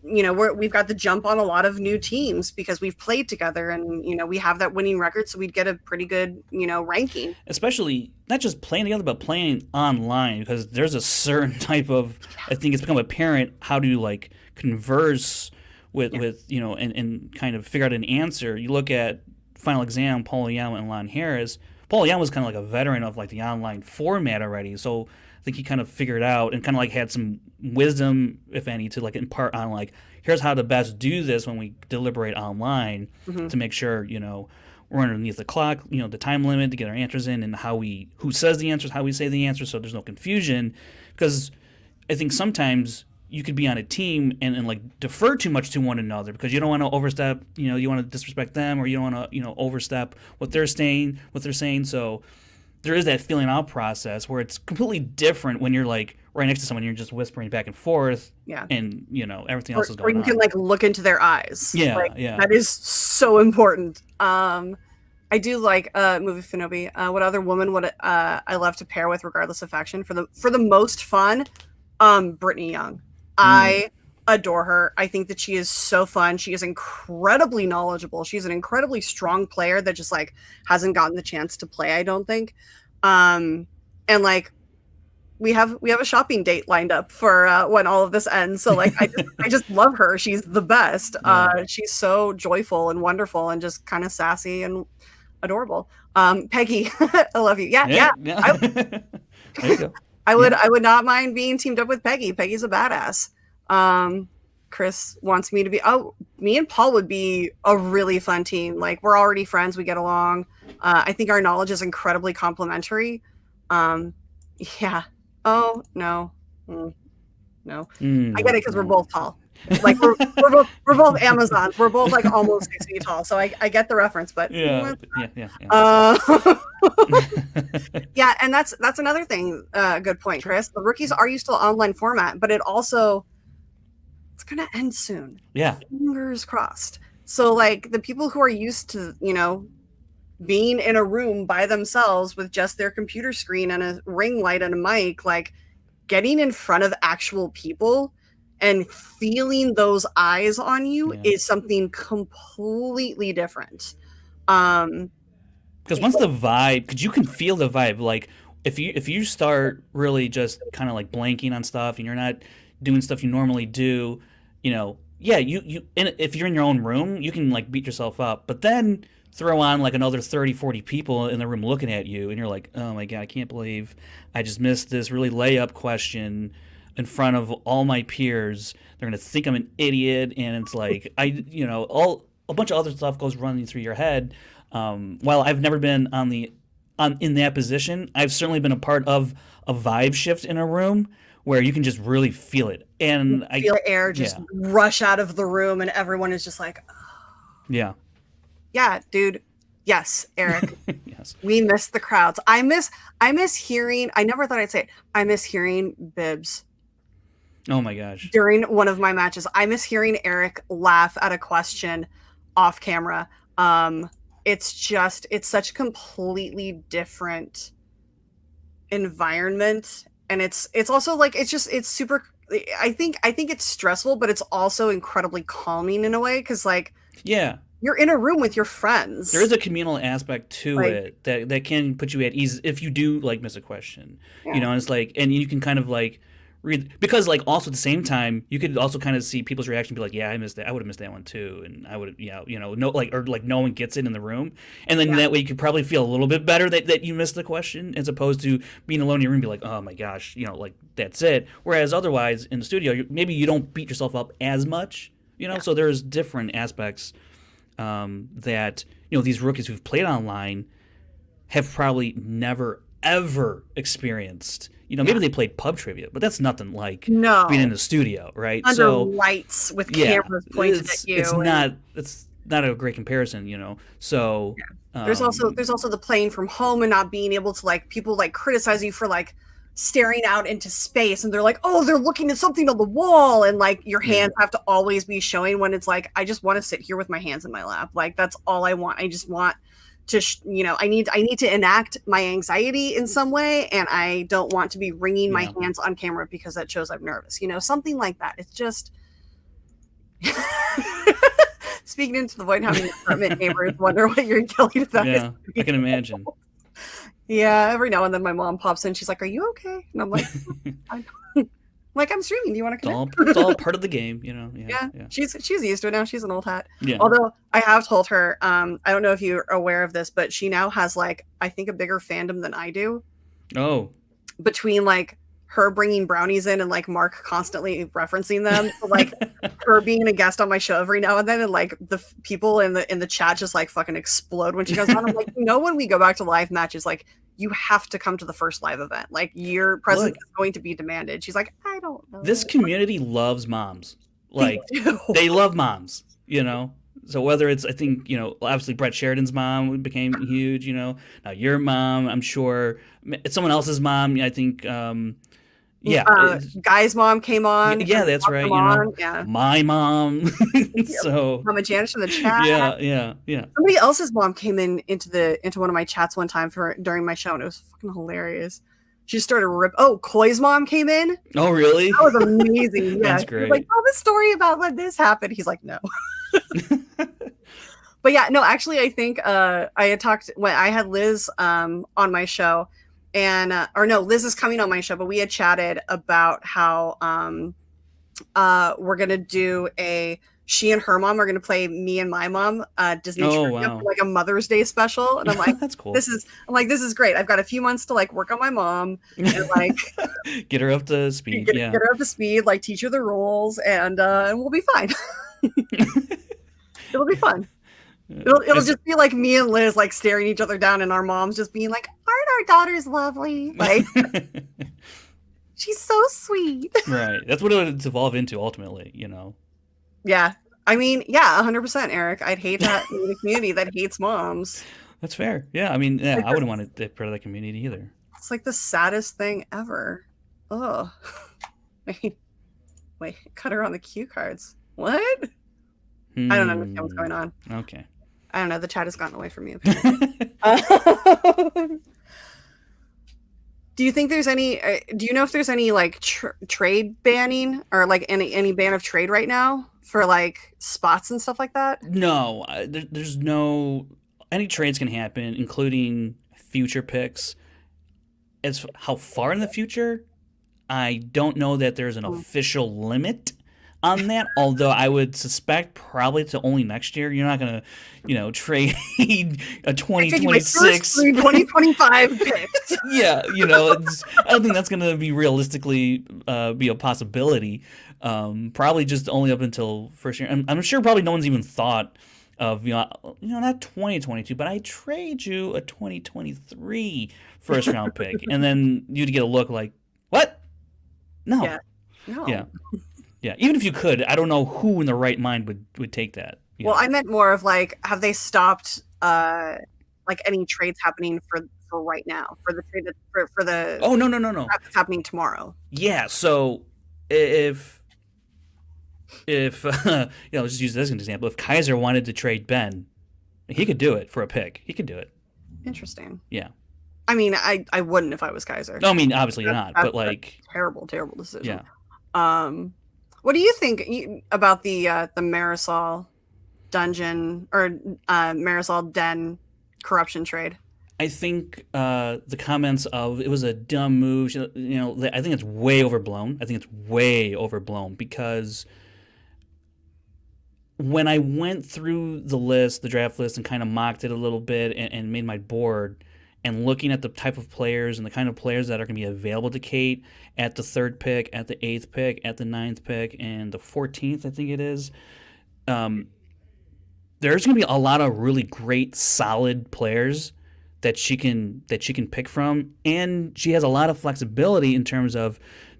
Speaker 1: We've got the jump on a lot of new teams because we've played together and, we have that winning record. So we'd get a pretty good, ranking.
Speaker 2: Especially not just playing together, but playing online because there's a certain type of, I think it's become apparent how to like converse with and kind of figure out an answer. You look at Final Exam, Paul Young and Lon Harris. Paul Young was kind of like a veteran of like the online format already. So I think he kind of figured out and kind of like had some wisdom, if any, to like impart on like, here's how to best do this when we deliberate online to make sure, we're underneath the clock, the time limit to get our answers in and who says the answers, how we say the answers so there's no confusion. Because I think sometimes you could be on a team and like defer too much to one another because you don't want to overstep, you want to disrespect them or you don't want to, overstep what they're saying. So there is that feeling out process where it's completely different when you're like right next to someone, you're just whispering back and forth. Yeah. And, everything else is going on. Or
Speaker 1: you can like look into their eyes.
Speaker 2: Yeah.
Speaker 1: Like,
Speaker 2: yeah.
Speaker 1: That is so important. I do like movie Finobi. What other woman would I love to pair with regardless of faction for the most fun? Brittany Young. I adore her. I think that she is so fun. She is incredibly knowledgeable. She's an incredibly strong player that just like hasn't gotten the chance to play, I don't think. And like we have a shopping date lined up for when all of this ends. So like I just love her. She's the best. She's so joyful and wonderful and just kind of sassy and adorable. Peggy, I love you. Yeah.
Speaker 2: There you go.
Speaker 1: I would not mind being teamed up with Peggy. Peggy's a badass. Chris wants me to be. Oh, me and Paul would be a really fun team. Like we're already friends. We get along. I think our knowledge is incredibly complementary. Yeah. Oh no. No. I get it because we're both tall. Like we're both Amazons. We're both like almost 6 feet tall. So I get the reference, but
Speaker 2: yeah.
Speaker 1: Yeah, and that's another thing. Good point, Chris. The rookies are used to the online format, but it's gonna end soon.
Speaker 2: Yeah,
Speaker 1: fingers crossed. So like the people who are used to being in a room by themselves with just their computer screen and a ring light and a mic, like getting in front of actual people and feeling those eyes on you is something completely different.
Speaker 2: Because once the vibe, because you can feel the vibe, like if you start really just kind of like blanking on stuff and you're not doing stuff you normally do, you if you're in your own room, you can like beat yourself up, but then throw on like another 30, 40 people in the room looking at you and you're like, oh my God, I can't believe I just missed this really layup question in front of all my peers. They're going to think I'm an idiot. And it's like, a bunch of other stuff goes running through your head. While I've never been in that position, I've certainly been a part of a vibe shift in a room where you can just really feel it. And I
Speaker 1: feel air just rush out of the room and everyone is just like, oh.
Speaker 2: Yeah.
Speaker 1: Yeah, dude. Yes, Eric.
Speaker 2: Yes.
Speaker 1: We miss the crowds. I miss hearing, I never thought I'd say it. I miss hearing Bibbs.
Speaker 2: Oh my gosh.
Speaker 1: During one of my matches. I miss hearing Eric laugh at a question off camera. It's such a completely different environment. And it's also like, it's super, I think it's stressful, but it's also incredibly calming in a way. 'Cause like,
Speaker 2: yeah,
Speaker 1: you're in a room with your friends.
Speaker 2: There is a communal aspect to it that can put you at ease if you do like miss a question, and it's like, and you can kind of like read, because like also at the same time you could also kind of see people's reaction, be like, yeah, I missed that, I would have missed that one too, and I would have, no, like, or like no one gets it in the room, and then that way you could probably feel a little bit better that you missed the question, as opposed to being alone in your room and be like, oh my gosh, like that's it. Whereas otherwise in the studio, maybe you don't beat yourself up as much, so there's different aspects that these rookies who've played online have probably never ever experienced. Maybe they played pub trivia, but that's nothing like being in the studio, right?
Speaker 1: Under lights with cameras pointed at you.
Speaker 2: It's not a great comparison, So
Speaker 1: there's also the playing from home and not being able to, like, people like criticize you for like staring out into space, and they're like, oh, they're looking at something on the wall, and like your hands have to always be showing, when it's like, I just want to sit here with my hands in my lap. Like, that's all I want. I just want to I need to enact my anxiety in some way, and I don't want to be wringing my hands on camera because that shows I'm nervous, something like that. It's just speaking into the void, having apartment neighbors wonder what you're yelling about.
Speaker 2: Yeah, I can imagine.
Speaker 1: Yeah, every now and then my mom pops in. She's like, "Are you okay?" And I'm like, I'm streaming. Do you want to connect?
Speaker 2: It's all part of the game,
Speaker 1: Yeah. She's used to it now. She's an old hat.
Speaker 2: Yeah.
Speaker 1: Although I have told her, I don't know if you're aware of this, but she now has, like, I think a bigger fandom than I do.
Speaker 2: Oh.
Speaker 1: Between like her bringing brownies in and like Mark constantly referencing them, so, like her being a guest on my show every now and then, and like the people in the chat just like fucking explode when she goes on. I'm like, when we go back to live matches, like, you have to come to the first live event. Like, your presence is going to be demanded. She's like, I don't know.
Speaker 2: This community loves moms. Like, they love moms, So whether it's, I think, obviously Brett Sheridan's mom became huge, now your mom, I'm sure, it's someone else's mom, I think,
Speaker 1: Guy's mom came on.
Speaker 2: Yeah, that's right. My mom. So
Speaker 1: Mama Janisch in the chat.
Speaker 2: Yeah.
Speaker 1: Somebody else's mom came into one of my chats one time during my show, and it was fucking hilarious. She started Koi's mom came in.
Speaker 2: Oh, really?
Speaker 1: That was amazing. Yeah.
Speaker 2: That's great.
Speaker 1: Like, the story about when this happened. He's like, no. But yeah, no, actually, I think I had talked when I had Liz on my show. And Liz is coming on my show, but we had chatted about how we're gonna do she and her mom are gonna play me and my mom Disney trivia for like a Mother's Day special, and I'm like,
Speaker 2: that's cool.
Speaker 1: This is great. I've got a few months to like work on my mom and like
Speaker 2: get her up to speed.
Speaker 1: Get her up to speed, like teach her the rules, and we'll be fine. It'll be fun. It'll just be like me and Liz like staring each other down, and our moms just being like, aren't our daughters lovely? Like, she's so sweet.
Speaker 2: Right. That's what it'll evolve into ultimately,
Speaker 1: Yeah. I mean, yeah, 100%, Eric. I'd hate to be in a community that hates moms.
Speaker 2: That's fair. Yeah. I mean, yeah, I wouldn't want to be part of that community either.
Speaker 1: It's like the saddest thing ever. Ugh. Wait, cut her on the cue cards. What? I don't understand what's going on.
Speaker 2: Okay.
Speaker 1: I don't know. The chat has gotten away from me. Do you think there's any? Do you know if there's any like trade banning or like any ban of trade right now for like spots and stuff like that?
Speaker 2: No, there's no. Any trades can happen, including future picks. As how far in the future, I don't know that there's an official limit on that, although I would suspect probably to only next year. You're not going to, trade a 2026
Speaker 1: 2025 picks.
Speaker 2: Yeah, I don't think that's going to be realistically be a possibility. Probably just only up until first year. I'm sure probably no one's even thought of, not 2022, but I trade you a 2023 first round pick, and then you'd get a look like, what? No.
Speaker 1: Yeah. No.
Speaker 2: Yeah. Yeah, even if you could, I don't know who in the right mind would take that.
Speaker 1: Well, I meant more of like, have they stopped like any trades happening for right now for the trade for the?
Speaker 2: Oh no!
Speaker 1: That's happening tomorrow.
Speaker 2: Yeah. So if let's just use this as an example. If Kaiser wanted to trade Ben, he could do it for a pick. He could do it.
Speaker 1: Interesting.
Speaker 2: Yeah.
Speaker 1: I mean, I wouldn't if I was Kaiser.
Speaker 2: No, I mean obviously not, but like
Speaker 1: terrible decision. Yeah. What do you think about the Marisol dungeon or Marisol den corruption trade?
Speaker 2: I think the comments of it was a dumb move. I think it's way overblown. Because when I went through the draft list, and kind of mocked it a little bit and made my board, and looking at the type of players and the kind of players that are going to be available to Kate at the 3rd pick, at the 8th pick, at the 9th pick, and the 14th, I think it is, there's going to be a lot of really great, solid players that she can pick from, and she has a lot of flexibility in terms of,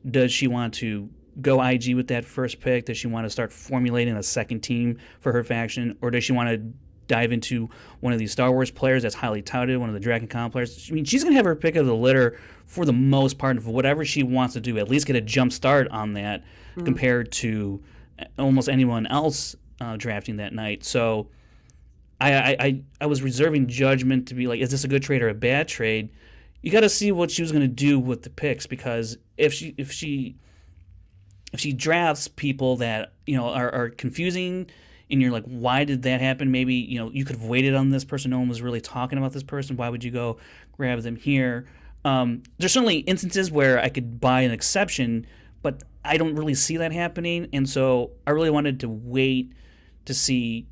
Speaker 2: does she want to go IG with that first pick? Does she want to start formulating a second team for her faction, or does she want to dive into one of these Star Wars players that's highly touted, one of the Dragon Con players? I mean, she's going to have her pick of the litter for the most part of whatever she wants to do, at least get a jump start on that compared to almost anyone else drafting that night. So I was reserving judgment to be like, is this a good trade or a bad trade? You got to see what she was going to do with the picks, because if she drafts people that, you know, are confusing, and you're like, why did that happen? Maybe, you know, you could have waited on this person. No one was really talking about this person. Why would you go grab them here? There's certainly instances where I could buy an exception, but I don't really see that happening. And so I really wanted to wait to see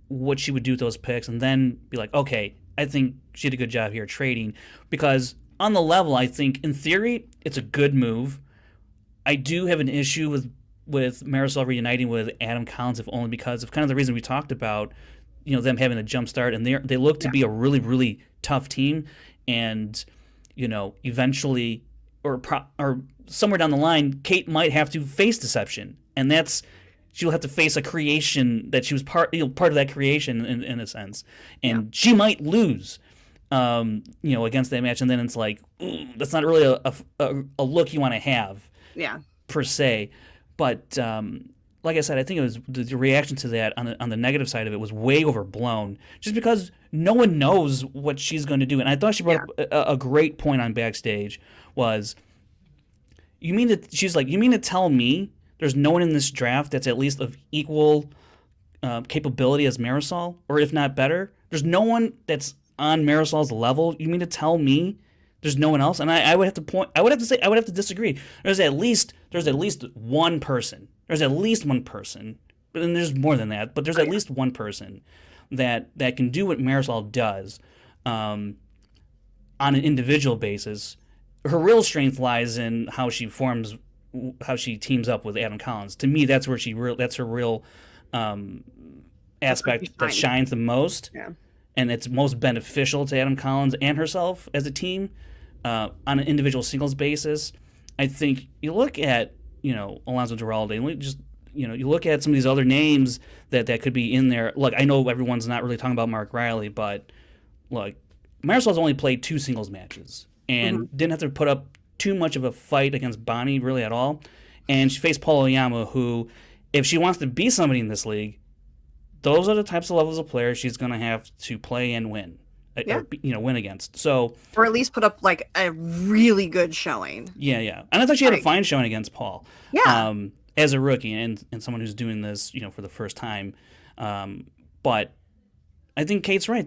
Speaker 2: what she would do with those picks, and then be like, okay, I think she did a good job here trading, because on the level, I think in theory it's a good move. I do have an issue with Marisol reuniting with Adam Collins, if only because of kind of the reason we talked about, you know, them having a jump start, and they look to be a really, really tough team, and, you know, eventually or somewhere down the line, Kate might have to face deception, and she'll have to face a creation that she was part of that creation in a sense, and she might lose, you know, against that match, and then it's like, ooh, that's not really a look you want to have, per se. But like I said, I think it was the reaction to that on the negative side of it was way overblown, just because no one knows what she's going to do. And I thought she brought up a great point on backstage was, you mean to tell me there's no one in this draft that's at least of equal capability as Marisol, or if not better? There's no one that's on Marisol's level. You mean to tell me there's no one else? And I would have to disagree. There's at least one person. There's at least one person, and there's more than that. But there's at least one person that can do what Marisol does on an individual basis. Her real strength lies in how she teams up with Adam Collins. To me, that's where that's her real aspect that shines the most, and it's most beneficial to Adam Collins and herself as a team. On an individual singles basis, I think you look at, you know, Alonso Duralde, and you look at some of these other names that could be in there. Look, I know everyone's not really talking about Mark Riley, but look, Marisol's only played 2 singles matches and didn't have to put up too much of a fight against Bonnie really at all. And she faced Paul Oyama, who, if she wants to be somebody in this league, those are the types of levels of players she's going to have to play and win. Or, you know, win against. So, or
Speaker 1: at least put up like a really good showing.
Speaker 2: Yeah. And I thought she had a fine showing against Paul. As a rookie and someone who's doing this, you know, for the first time. But I think Kate's right.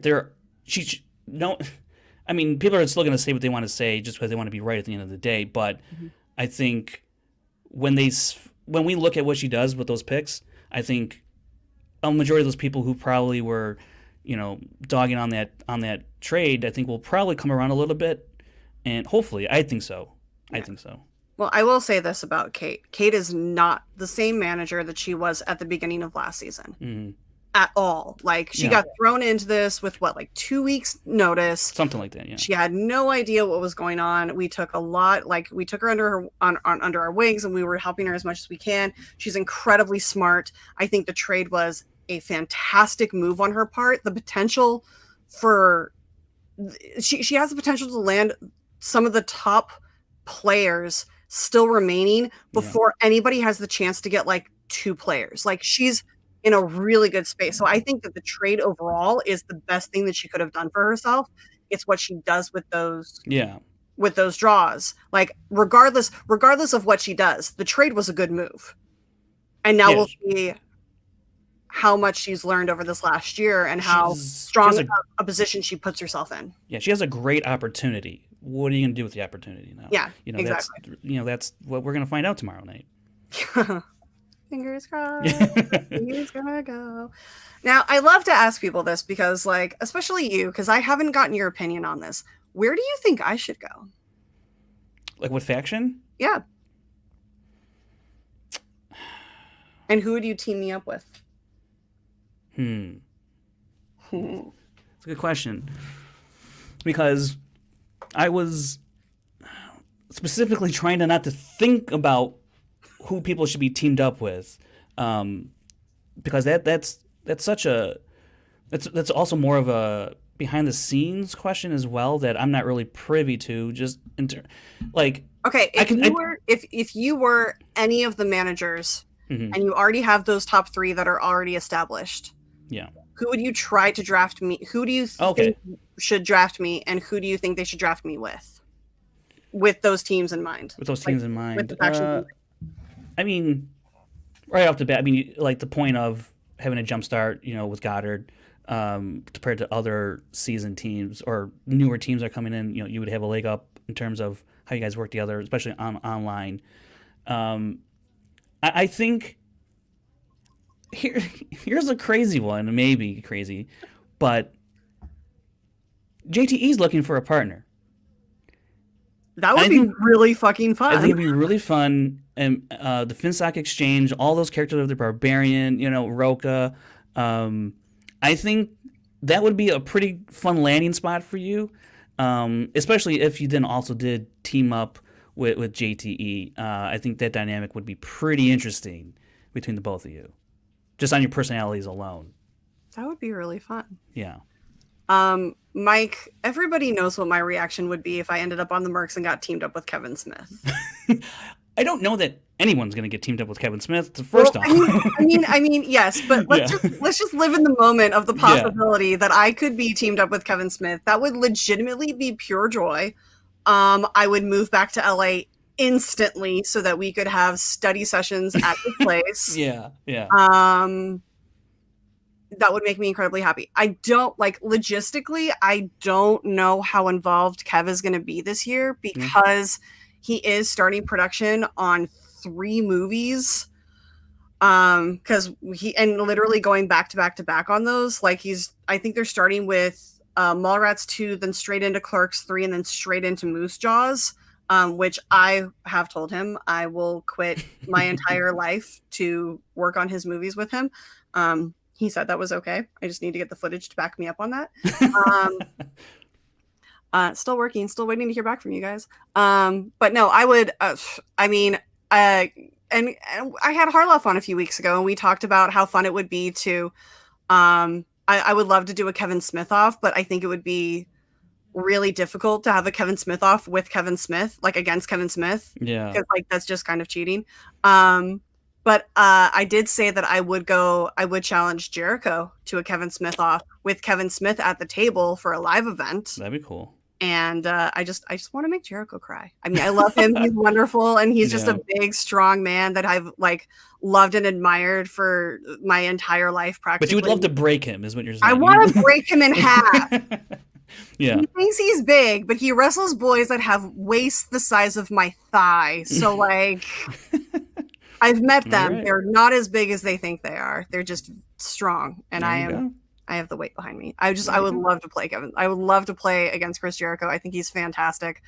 Speaker 2: I mean, people are still going to say what they want to say just because they want to be right at the end of the day. But I think when we look at what she does with those picks, I think a majority of those people who probably were, you know, dogging on that trade, I think will probably come around a little bit, and hopefully, I think so. I think so.
Speaker 1: Well, I will say this about Kate. Kate is not the same manager that she was at the beginning of last season at all. Like, she got thrown into this with 2 weeks notice,
Speaker 2: something like that. Yeah,
Speaker 1: she had no idea what was going on. We took her under our wings, and we were helping her as much as we can. She's incredibly smart. I think the trade was a fantastic move on her part. The potential for she has the potential to land some of the top players still remaining before anybody has the chance to get 2 players. She's in a really good space. So I think that the trade overall is the best thing that she could have done for herself. It's what she does with those draws. Regardless of what she does, the trade was a good move. And now we'll see how much she's learned over this last year and how strong a position she puts herself in. Yeah,
Speaker 2: she has a great opportunity. What are you going to do with the opportunity now?
Speaker 1: Yeah,
Speaker 2: you know,
Speaker 1: exactly.
Speaker 2: That's what we're going to find out tomorrow night.
Speaker 1: Fingers crossed. He's gonna go. Now, I love to ask people this because, especially you, because I haven't gotten your opinion on this. Where do you think I should go?
Speaker 2: What faction?
Speaker 1: Yeah. And who would you team me up with?
Speaker 2: It's a good question. because I was specifically trying to not to think about who people should be teamed up with, because that's also more of a behind the scenes question as well that I'm not really privy to. Just
Speaker 1: okay, if you were any of the managers and you already have those top 3 that are already established,
Speaker 2: yeah,
Speaker 1: who would you try to draft me? Who do you think should draft me, and who do you think they should draft me with those teams in mind?
Speaker 2: With those teams in mind,
Speaker 1: with the faction
Speaker 2: I mean, right off the bat, I mean, like the point of having a jump start, with Goddard, compared to other seasoned teams or newer teams that are coming in, you would have a leg up in terms of how you guys work together, especially online. I think here's a crazy one, maybe crazy, but JTE's looking for a partner.
Speaker 1: That would be really fucking fun.
Speaker 2: I think it'd be really fun. And the Finstock Exchange, all those characters of the Barbarian, Roka. I think that would be a pretty fun landing spot for you, especially if you then also did team up with JTE. I think that dynamic would be pretty interesting between the both of you, just on your personalities alone.
Speaker 1: That would be really fun.
Speaker 2: Yeah.
Speaker 1: Mike, everybody knows what my reaction would be if I ended up on the Mercs and got teamed up with Kevin Smith.
Speaker 2: I don't know that anyone's going to get teamed up with Kevin Smith. First off,
Speaker 1: I mean, yes, but let's just live in the moment of the possibility that I could be teamed up with Kevin Smith. That would legitimately be pure joy. I would move back to LA instantly so that we could have study sessions at the place.
Speaker 2: Yeah.
Speaker 1: That would make me incredibly happy. Logistically, I don't know how involved Kev is going to be this year because he is starting production on 3 movies. Because and literally going back to back to back on those. I think they're starting with Mallrats 2, then straight into Clerks 3, and then straight into Moose Jaws. Which I have told him I will quit my entire life to work on his movies with him. He said that was okay. I just need to get the footage to back me up on that. Still working, still waiting to hear back from you guys. But no, I would, and I had Harloff on a few weeks ago and we talked about how fun it would be to, I would love to do a Kevin Smith off, but I think it would be really difficult to have a Kevin Smith off with Kevin Smith, against Kevin Smith.
Speaker 2: Yeah.
Speaker 1: Because that's just kind of cheating. But I did say that I would challenge Jericho to a Kevin Smith off with Kevin Smith at the table for a live event.
Speaker 2: That'd be cool.
Speaker 1: And I just want to make Jericho cry. I mean, I love him. He's wonderful. And he's just a big, strong man that I've loved and admired for my entire life practically.
Speaker 2: But you would love to break him is what you're saying.
Speaker 1: I want to break him in half.
Speaker 2: Yeah.
Speaker 1: He thinks he's big, but he wrestles boys that have waists the size of my thigh. So I've met them. Right. They're not as big as they think they are. They're just strong. And I have the weight behind me. I would love to play Kevin. I would love to play against Chris Jericho. I think he's fantastic.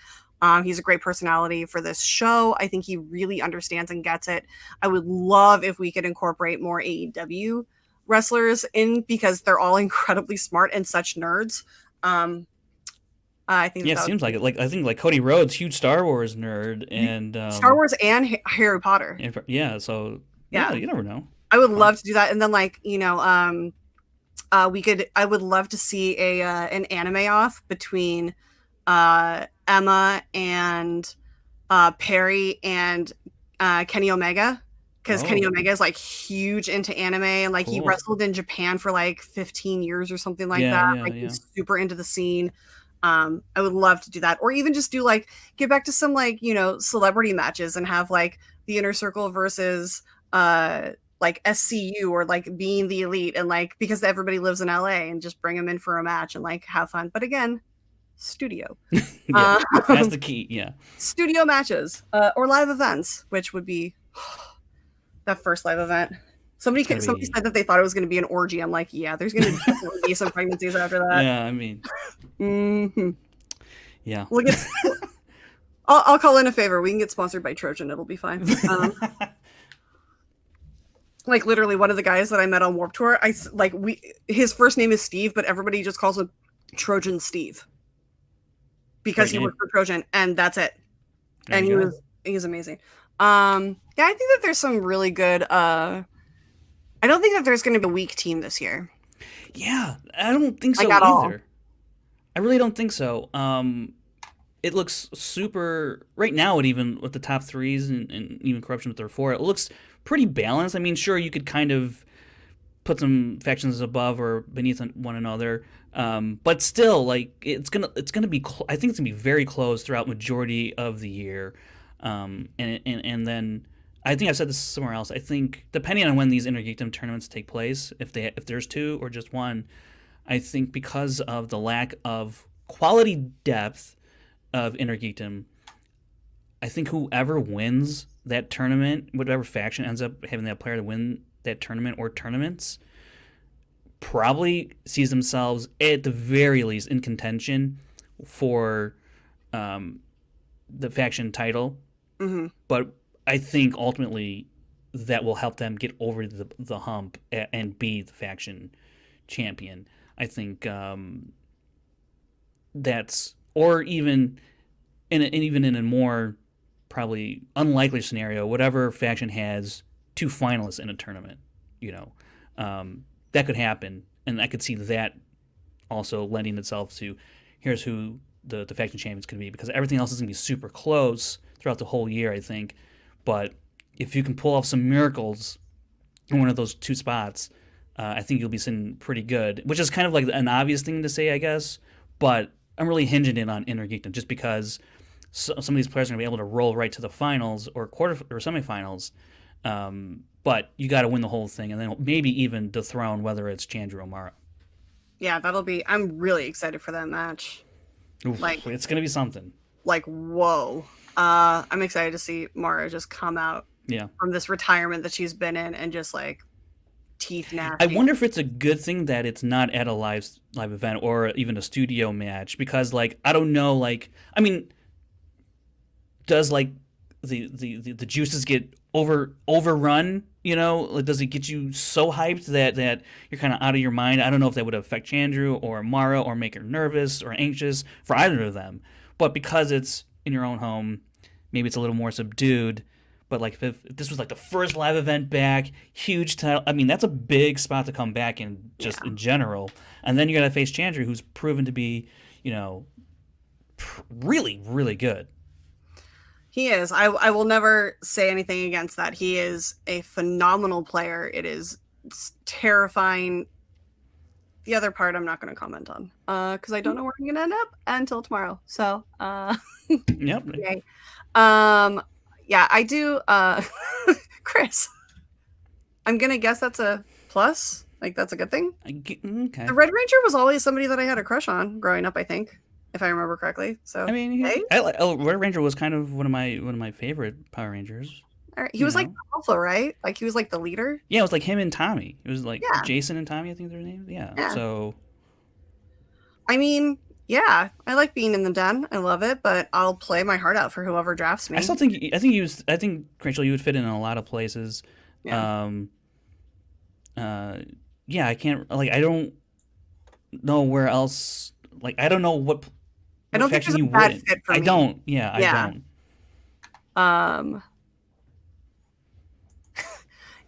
Speaker 1: He's a great personality for this show. I think he really understands and gets it. I would love if we could incorporate more AEW wrestlers in because they're all incredibly smart and such nerds. I think
Speaker 2: it seems like it. I think Cody Rhodes, huge Star Wars nerd, and
Speaker 1: Star Wars and Harry Potter.
Speaker 2: Yeah, so you never know.
Speaker 1: I would love to do that, and then I would love to see an anime off between Emma and Perry and Kenny Omega. Because Kenny Omega is huge into anime and cool. He wrestled in Japan for 15 years or something that. He's super into the scene. I would love to do that, or even just do get back to some celebrity matches and have the Inner Circle versus SCU or being the Elite and because everybody lives in LA and just bring them in for a match and have fun. But again, studio.
Speaker 2: That's the key. Yeah,
Speaker 1: studio matches or live events, which would be. That first live event. Somebody said that they thought it was going to be an orgy. I'm like, yeah, there's going to be some pregnancies after that.
Speaker 2: Yeah, I mean.
Speaker 1: Mm-hmm.
Speaker 2: Yeah.
Speaker 1: I'll call in a favor. We can get sponsored by Trojan. It'll be fine. Literally one of the guys that I met on Warped Tour, his first name is Steve, but everybody just calls him Trojan Steve. because he worked for Trojan, and that's it. And he's amazing. Yeah, I think that there's some really good. I don't think that there's going to be a weak team this year.
Speaker 2: Yeah, I don't think so either. All. I really don't think so. It looks super right now. It even with the top threes and even Corruption with their 4, it looks pretty balanced. I mean, sure, you could kind of put some factions above or beneath one another, but still, like it's gonna be. I think it's gonna be very close throughout majority of the year, and then I think I've said this somewhere else. I think depending on when these Intergeekdom tournaments take place, if there's 2 or just 1, I think because of the lack of quality depth of Intergeekdom, I think whoever wins that tournament, whatever faction ends up having that player to win that tournament or tournaments, probably sees themselves at the very least in contention for the faction title.
Speaker 1: Mm-hmm.
Speaker 2: But I think ultimately that will help them get over the hump and be the faction champion. I think that's, or even in a more probably unlikely scenario, whatever faction has 2 finalists in a tournament, that could happen, and I could see that also lending itself to here's who the faction champion's going to be, because everything else is going to be super close throughout the whole year, I think. But if you can pull off some miracles in one of those 2 spots, I think you'll be sitting pretty good, which is kind of like an obvious thing to say, I guess, but I'm really hinging it on Intergeekdom just because some of these players are going to be able to roll right to the finals or semifinals, but you got to win the whole thing and then maybe even dethrone whether it's Chandru or Mara.
Speaker 1: Yeah, I'm really excited for that match.
Speaker 2: Oof, it's going to be something.
Speaker 1: Like, whoa. I'm excited to see Mara just come out from this retirement that she's been in and just like teeth gnashing.
Speaker 2: I wonder if it's a good thing that it's not at a live event or even a studio match, because like I don't know, like I mean, does like the juices get overrun? Like, does it get you so hyped that you're kind of out of your mind? I don't know if that would affect Chandru or Mara or make her nervous or anxious for either of them. But because it's in your own home, maybe it's a little more subdued. But like if this was like the first live event back, huge title, I mean, that's a big spot to come back in just in general. And then you got to face Chandru, who's proven to be, really, really good.
Speaker 1: He is. I will never say anything against that. He is a phenomenal player. It's terrifying. The other part I'm not going to comment on because I don't know where I'm going to end up until tomorrow. So,
Speaker 2: yep.
Speaker 1: Okay. Yeah, I do. Chris, I'm going to guess that's a plus. Like, that's a good thing.
Speaker 2: Okay.
Speaker 1: The Red Ranger was always somebody that I had a crush on growing up, I think, if I remember correctly. So,
Speaker 2: I mean, Red Ranger was kind of one of my favorite Power Rangers.
Speaker 1: He was like alpha, right? Like he was like the leader.
Speaker 2: Yeah, it was like him and Tommy. It was like Jason and Tommy, I think their names. Yeah. So,
Speaker 1: I mean, yeah, I like being in the den. I love it, but I'll play my heart out for whoever drafts me.
Speaker 2: I think Rachel, you would fit in a lot of places. Yeah. I can't, like, I don't know where else, like, I don't know what
Speaker 1: I don't think there's a bad fit for me.
Speaker 2: I don't. Yeah.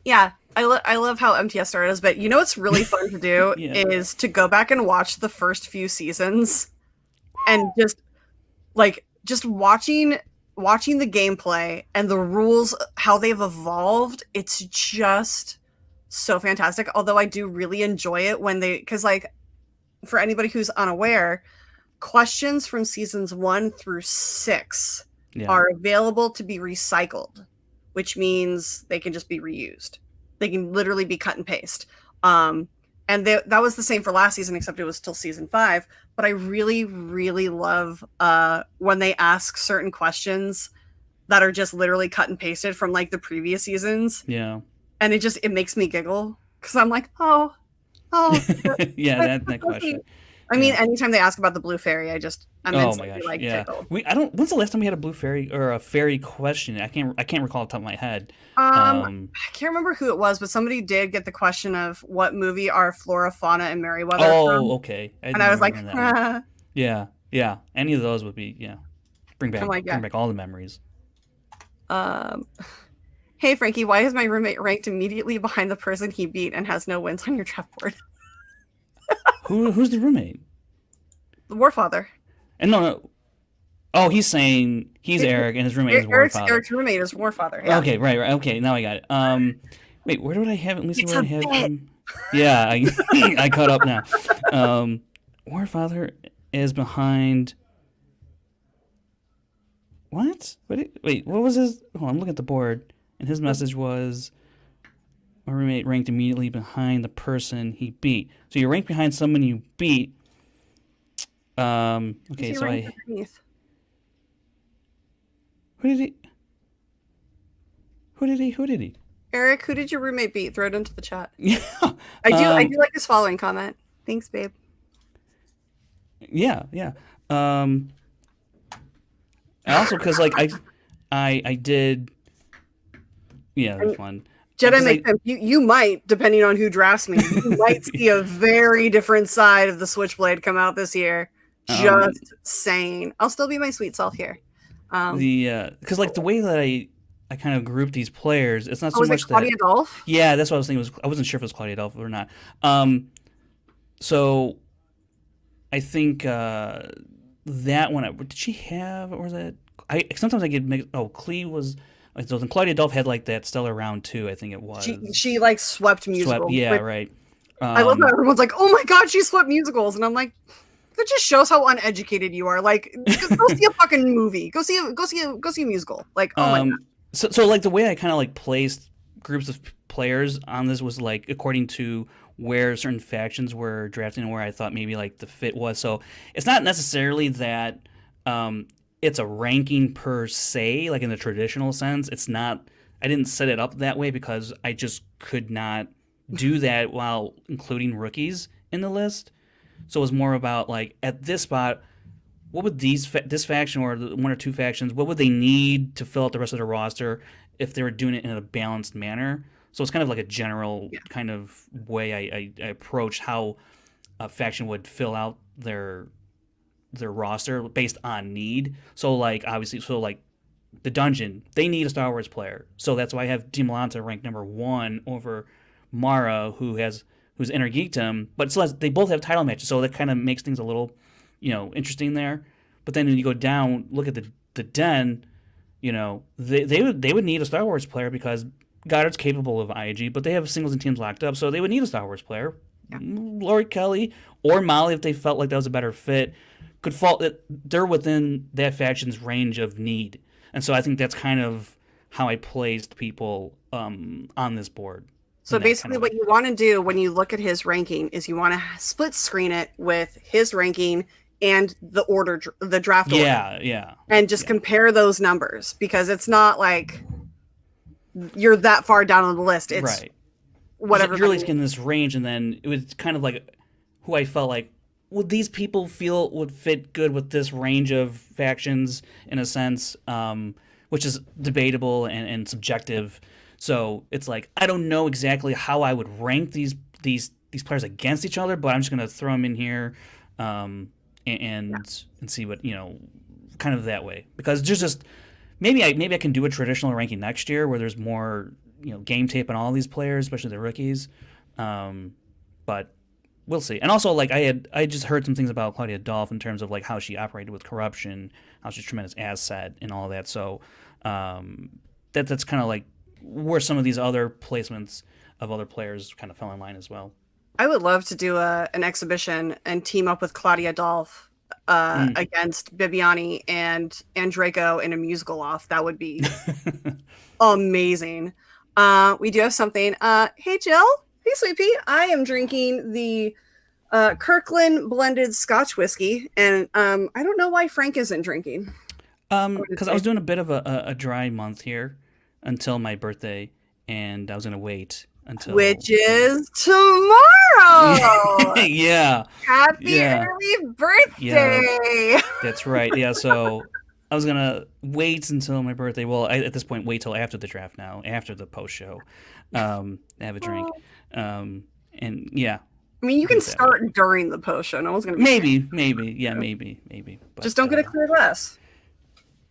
Speaker 1: Yeah, I love how MTS started us, but you know what's really fun to do is to go back and watch the first few seasons and just watching the gameplay and the rules, how they've evolved. It's just so fantastic. Although I do really enjoy it because like for anybody who's unaware, questions from seasons 1 through 6 are available to be recycled, which means they can just be reused. They can literally be cut and paste. And that was the same for last season, except it was till season 5. But I really, really love when they ask certain questions that are just literally cut and pasted from like the previous seasons.
Speaker 2: Yeah.
Speaker 1: And it makes me giggle because I'm like, oh.
Speaker 2: Yeah, that question.
Speaker 1: I mean, anytime they ask about the blue fairy, I'm instantly like,
Speaker 2: tickle. When's the last time we had a blue fairy or a fairy question? I can't recall off the top of my head.
Speaker 1: I can't remember who it was, but somebody did get the question of what movie are Flora, Fauna, and Merryweather from.
Speaker 2: Okay.
Speaker 1: And I was like,
Speaker 2: yeah. Yeah, any of those would be bring
Speaker 1: Oh
Speaker 2: back
Speaker 1: my
Speaker 2: bring
Speaker 1: god.
Speaker 2: back all the memories.
Speaker 1: Um, hey Frankie, why is my roommate ranked immediately behind the person he beat and has no wins on your draft board?
Speaker 2: Who's the roommate?
Speaker 1: The Warfather.
Speaker 2: And no, oh, he's saying he's Eric and his roommate is Warfather.
Speaker 1: Eric's roommate is Warfather. Yeah,
Speaker 2: Okay, right, right. Okay, now I got it. Wait, where did I have it? Let me see
Speaker 1: it's
Speaker 2: where
Speaker 1: a
Speaker 2: I had
Speaker 1: bit.
Speaker 2: him. Yeah, I I caught up now. Warfather is behind. What? Wait, what was his? Hold on, I'm looking at the board, and his message was, "My roommate ranked immediately behind the person he beat." So you're ranked behind someone you beat.
Speaker 1: Is
Speaker 2: Okay,
Speaker 1: he
Speaker 2: so
Speaker 1: ranked underneath?
Speaker 2: who did he? Who did he?
Speaker 1: Eric, who did your roommate beat? Throw it into the chat.
Speaker 2: Yeah.
Speaker 1: I do like his following comment. Thanks, babe.
Speaker 2: Yeah, yeah. And also because like I did. Yeah, it was fun.
Speaker 1: Jedi
Speaker 2: 'Cause
Speaker 1: makes sense. You might, depending on who drafts me, you might see a very different side of the Switchblade come out this year. Just saying. I'll still be my sweet self here.
Speaker 2: Because like the way that I kind of group these players, it's not so
Speaker 1: Was it
Speaker 2: much
Speaker 1: Claudia
Speaker 2: that.
Speaker 1: Dolph?
Speaker 2: Yeah, that's what I was thinking. I wasn't sure if it was Claudia Delphi or not. So I think that one. Did she have? Or was that? I sometimes I get mixed. Oh, Clee was. So then Claudia Delphi had like that stellar round two. I think it was.
Speaker 1: She like swept musicals.
Speaker 2: Swept. Yeah, right.
Speaker 1: I love that everyone's like, "Oh my god, she swept musicals," and I'm like, that just shows how uneducated you are. Like, go see a fucking movie. Go see a musical. Like, oh my god.
Speaker 2: So like the way I kind of like placed groups of players on this was like according to where certain factions were drafting and where I thought maybe like the fit was. So it's not necessarily that it's a ranking per se, like in the traditional sense. It's not. I didn't set it up that way because I just could not do that while including rookies in the list. So it was more about like at this spot, what would this faction or the one or two factions, what would they need to fill out the rest of the roster if they were doing it in a balanced manner? So it's kind of like a general kind of way I approach how a faction would fill out their roster based on need. So like obviously, so like the dungeon, they need a Star Wars player. So that's why I have Demolanta ranked number 1 over Mara, who's Inner Geekdom, but still they both have title matches, so that kind of makes things a little, interesting there. But then when you go down, look at the Den, they would need a Star Wars player because Goddard's capable of IG, but they have singles and teams locked up, so they would need a Star Wars player. Yeah. Lori Kelly or Molly, if they felt like that was a better fit, could fall. They're within that faction's range of need, and so I think that's kind of how I placed people on this board.
Speaker 1: So basically what you want to do when you look at his ranking is you want to split screen it with his ranking and the draft order.
Speaker 2: Yeah.
Speaker 1: And just compare those numbers because it's not like you're that far down on the list. It's
Speaker 2: right.
Speaker 1: Whatever.
Speaker 2: You're really in this range, and then it was kind of like who I felt like, would these people feel would fit good with this range of factions in a sense, which is debatable and subjective. So it's like I don't know exactly how I would rank these players against each other, but I'm just gonna throw them in here, and see what kind of that way because there's just maybe I can do a traditional ranking next year where there's more game tape on all these players, especially the rookies, but we'll see. And also like I just heard some things about Claudia Dolph in terms of like how she operated with corruption, how she's a tremendous asset and all that. So that's kind of like where some of these other placements of other players kind of fell in line as well.
Speaker 1: I would love to do an exhibition and team up with Claudia Dolph against Bibiani and Draco in a musical off. That would be amazing. We do have something. Hey, Jill. Hey, Sweet Pea. I am drinking the Kirkland blended Scotch whiskey, and I don't know why Frank isn't drinking.
Speaker 2: Because I was doing a bit of a dry month here until my birthday, and I was gonna wait until
Speaker 1: which is tomorrow.
Speaker 2: Yeah.
Speaker 1: Happy early birthday.
Speaker 2: Yeah, that's right. Yeah, so I was gonna wait until my birthday. Well, at this point, wait till after the draft now, after the post show, have a drink, and yeah.
Speaker 1: I mean, you
Speaker 2: Put
Speaker 1: can
Speaker 2: it that way.
Speaker 1: start during the post show. No one's gonna be
Speaker 2: Maybe. Yeah. Maybe. But,
Speaker 1: just don't get a clear glass.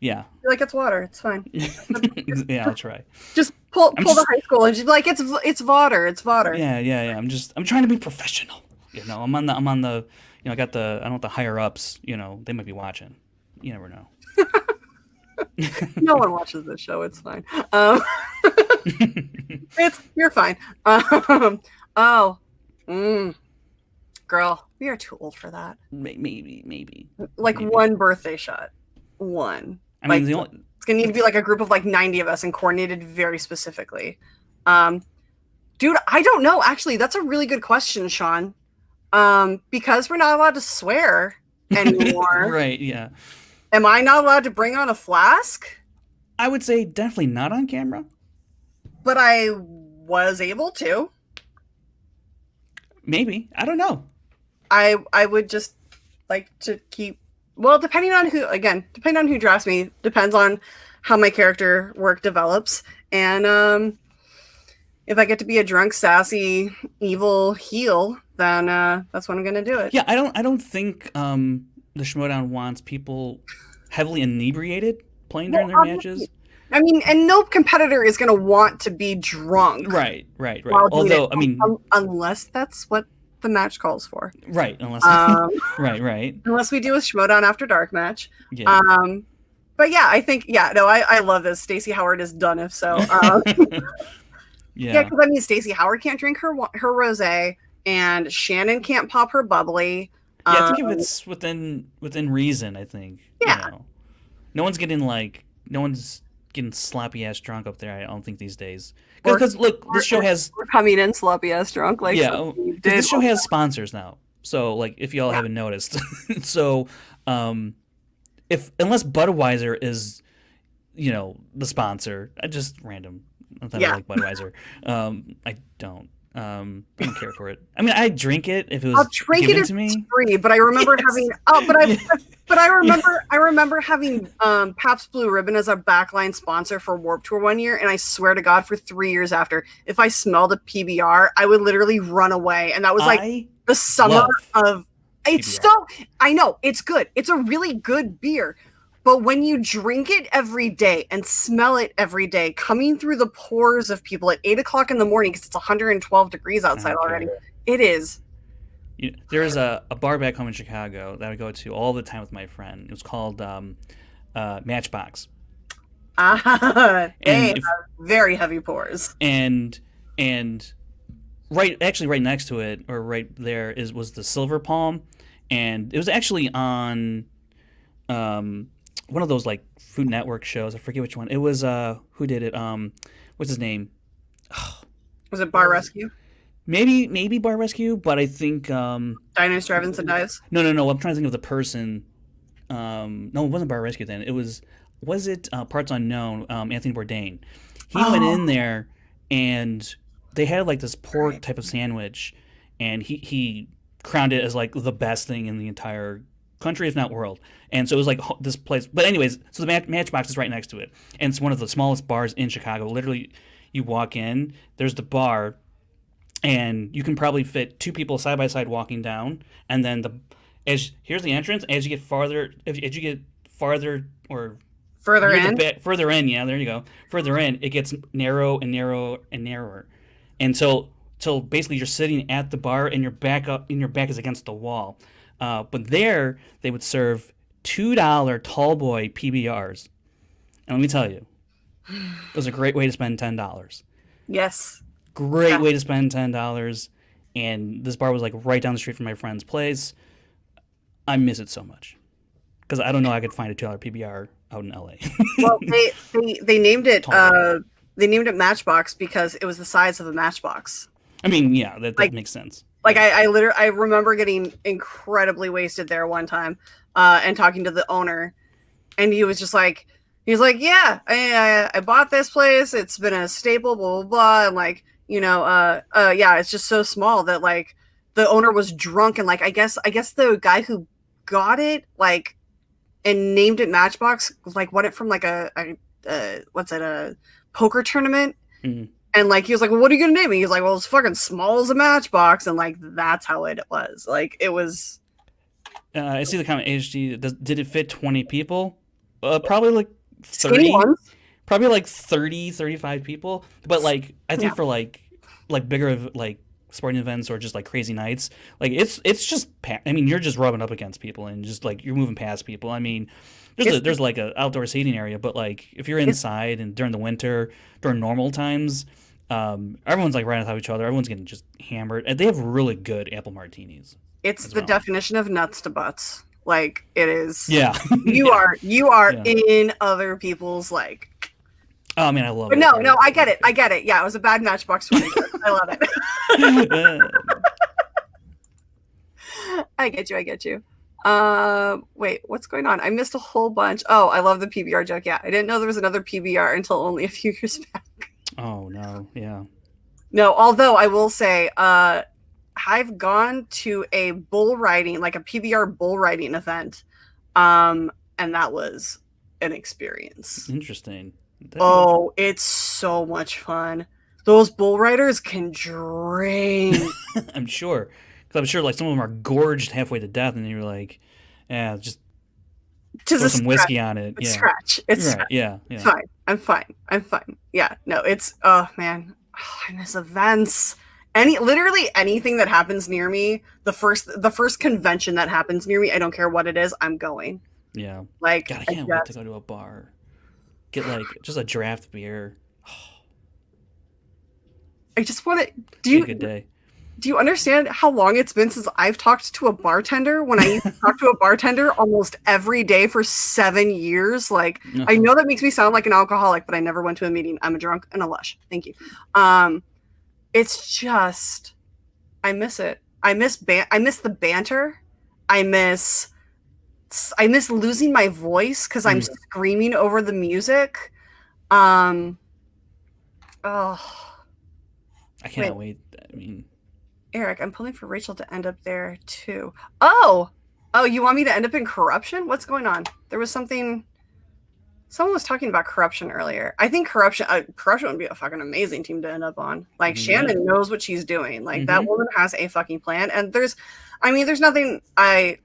Speaker 2: Yeah.
Speaker 1: Feel like it's water. It's fine.
Speaker 2: Yeah, I'll try.
Speaker 1: Just pull
Speaker 2: I'm
Speaker 1: the
Speaker 2: just
Speaker 1: high school and just be like, it's water. It's water.
Speaker 2: yeah. I'm trying to be professional. I'm on the I got I don't know the higher ups, they might be watching. You never know.
Speaker 1: No one watches this show. It's fine. You're fine. Oh, girl, we are too old for that.
Speaker 2: Maybe.
Speaker 1: Like one birthday shot. One.
Speaker 2: I mean,
Speaker 1: it's gonna need to be like a group of like 90 of us and coordinated very specifically. Dude, I don't know. Actually, that's a really good question, Sean. Because we're not allowed to swear anymore.
Speaker 2: Right, yeah.
Speaker 1: Am I not allowed to bring on a flask?
Speaker 2: I would say definitely not on camera.
Speaker 1: But I was able to.
Speaker 2: Maybe. I don't know.
Speaker 1: I would just like to keep, well, depending on who drafts me, depends on how my character work develops. And if I get to be a drunk, sassy, evil heel, then that's when I'm gonna do it.
Speaker 2: Yeah, I don't think the Schmoedown wants people heavily inebriated playing during their matches.
Speaker 1: I mean, and no competitor is going to want to be drunk.
Speaker 2: Right. Although, I mean,
Speaker 1: unless that's what the match calls for.
Speaker 2: Right. Unless, right.
Speaker 1: Unless we do a Schmoedown After Dark match.
Speaker 2: Yeah.
Speaker 1: But yeah, I think, I love this. Stacey Howard is done if so. Yeah, because I mean, Stacey Howard can't drink her rosé, and Shannon can't pop her bubbly.
Speaker 2: Yeah, I think if it's within reason, I think.
Speaker 1: Yeah.
Speaker 2: No one's getting sloppy ass drunk up there. I don't think these days. Because look, this show has
Speaker 1: we're coming in sloppy ass drunk. Like
Speaker 2: this show has sponsors now. So like, if y'all haven't noticed, so unless Budweiser is, the sponsor, I just random. I like Budweiser. I don't. I don't care for it. I mean, I drink it if it was given to me.
Speaker 1: It's free, but I remember having. Oh, but I remember having Pabst Blue Ribbon as a backline sponsor for Warped Tour one year, and I swear to God, for 3 years after, if I smelled a PBR, I would literally run away, and that was like the summer of. It's PBR. I know it's good. It's a really good beer. But when you drink it every day and smell it every day, coming through the pores of people at 8 o'clock in the morning, because it's 100 degrees outside already, it is.
Speaker 2: There's a bar back home in Chicago that I go to all the time with my friend. It was called Matchbox.
Speaker 1: They have very heavy pores.
Speaker 2: And right next to it, or right there, was the Silver Palm, and it was actually on one of those like Food Network shows. I forget which one. It was who did it? What's his name?
Speaker 1: Was it Bar Rescue?
Speaker 2: Maybe Bar Rescue, but I think
Speaker 1: Diners, Drive-Ins, and Dives.
Speaker 2: No. I'm trying to think of the person. No, it wasn't Bar Rescue then. It was it Parts Unknown? Anthony Bourdain. He went in there, and they had like this pork type of sandwich, and he crowned it as like the best thing in the entire country, if not world. And so it was like this place. But anyways, so the Matchbox is right next to it, and it's one of the smallest bars in Chicago. Literally, you walk in, there's the bar, and you can probably fit two people side by side walking down. And then here's the entrance. As you get farther, further in, yeah, there you go. Further in, it gets narrow and narrow and narrower, and so basically you're sitting at the bar and your back is against the wall. But there they would serve $2 tall boy PBRs, and let me tell you, it was a great way to spend $10.
Speaker 1: Yes,
Speaker 2: great way to spend $10. And this bar was like right down the street from my friend's place. I miss it so much because I don't know I could find a $2 PBR out in LA.
Speaker 1: Well, they named it Matchbox because it was the size of a matchbox.
Speaker 2: I mean, yeah, that makes sense.
Speaker 1: Like I remember getting incredibly wasted there one time, and talking to the owner, and he was like, yeah, I bought this place. It's been a staple, blah blah blah, and like, yeah, it's just so small that like the owner was drunk, and like I guess the guy who got it like and named it Matchbox like won it from like a poker tournament. Mm-hmm. And like he was like, well, what are you gonna name me? He's like, well, it's fucking small as a matchbox, and like that's how it was. Like it was.
Speaker 2: I see the comment. HD, did it fit 20 people? Probably like
Speaker 1: Skinny
Speaker 2: 30.
Speaker 1: ones.
Speaker 2: Probably like 30, 35 people. But like I think
Speaker 1: Yeah.
Speaker 2: for like bigger like sporting events or just like crazy nights, like it's just I mean, you're just rubbing up against people and just like you're moving past people. I mean, there's like a outdoor seating area, but like if you're inside and during the winter, during normal times, everyone's like right on top of each other. Everyone's getting just hammered, and they have really good apple martinis.
Speaker 1: It's the definition of nuts to butts. Like it is.
Speaker 2: Yeah.
Speaker 1: You are
Speaker 2: Yeah.
Speaker 1: in other people's like.
Speaker 2: Oh man, I love
Speaker 1: But
Speaker 2: it.
Speaker 1: no, I get it. I get it. Yeah, it was a bad Matchbox 20. I love it. I get you. Wait, what's going on? I missed a whole bunch. Oh, I love the PBR joke. Yeah, I didn't know there was another PBR until only a few years back.
Speaker 2: Oh no, yeah.
Speaker 1: No, although I will say, I've gone to a bull riding, like a PBR bull riding event, and that was an experience.
Speaker 2: Interesting.
Speaker 1: Oh, it's so much fun. Those bull riders can drink.
Speaker 2: I'm sure. Because I'm sure like some of them are gorged halfway to death, and you're like, yeah, just throw some whiskey on it. Yeah.
Speaker 1: Scratch. It's
Speaker 2: right.
Speaker 1: scratch.
Speaker 2: Yeah.
Speaker 1: Fine. I'm fine. Yeah. No, it's oh man. Oh, I miss events. Literally anything that happens near me, the first convention that happens near me, I don't care what it is, I'm going.
Speaker 2: Yeah.
Speaker 1: Like
Speaker 2: God, I can't wait to go to a bar. Get like just a draft beer.
Speaker 1: I just want to
Speaker 2: do a good day.
Speaker 1: Do you understand how long it's been since I've talked to a bartender when I used to talk to a bartender almost every day for 7 years? Like, I know that makes me sound like an alcoholic, but I never went to a meeting. I'm a drunk and a lush. Thank you. It's just, I miss it. I miss the banter. I miss losing my voice because I'm screaming over the music. Oh,
Speaker 2: I cannot wait. I mean,
Speaker 1: Eric, I'm pulling for Rachel to end up there too. Oh, you want me to end up in corruption? What's going on? There was something. Someone was talking about corruption earlier. I think corruption would be a fucking amazing team to end up on. Like Shannon knows what she's doing. Like that woman has a fucking plan. And there's nothing I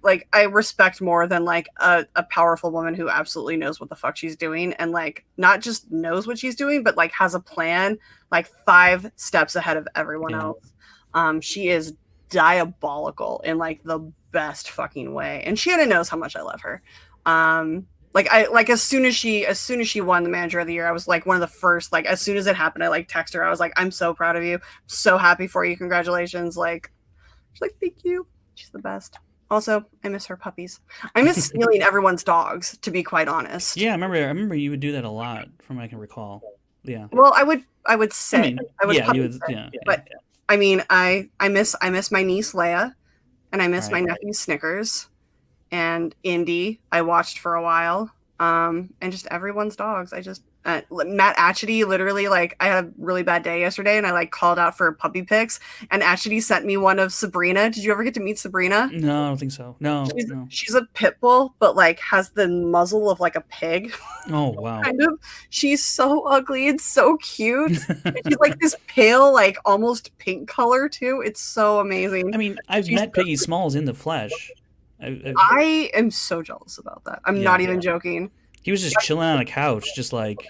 Speaker 1: respect more than like a powerful woman who absolutely knows what the fuck she's doing and like not just knows what she's doing, but like has a plan like 5 steps ahead of everyone else. She is diabolical in like the best fucking way. And Shannon knows how much I love her. As soon as she won the manager of the year, I was like one of the first, like as soon as it happened, I like text her. I was like, I'm so proud of you. So happy for you. Congratulations. Like, she's like, thank you. She's the best. Also, I miss her puppies. I miss stealing everyone's dogs, to be quite honest.
Speaker 2: Yeah, I remember you would do that a lot from what I can recall. Yeah.
Speaker 1: Well, I would say
Speaker 2: yeah.
Speaker 1: But I mean, I miss my niece Leia, and I miss my nephew Snickers. And Indy, I watched for a while, and just everyone's dogs. I just Matt Atchity, literally, like I had a really bad day yesterday, and I like called out for puppy pics, and Atchity sent me one of Sabrina. Did you ever get to meet Sabrina?
Speaker 2: No, I don't think so. No,
Speaker 1: she's a pit bull, but like has the muzzle of like a pig.
Speaker 2: Oh wow!
Speaker 1: Kind of. She's so ugly and so cute. She's like this pale, like almost pink color too. It's so amazing.
Speaker 2: I mean, I've met Piggy Smalls in the flesh.
Speaker 1: I am so jealous about that. I'm not even joking.
Speaker 2: He was just chilling on a couch, just like,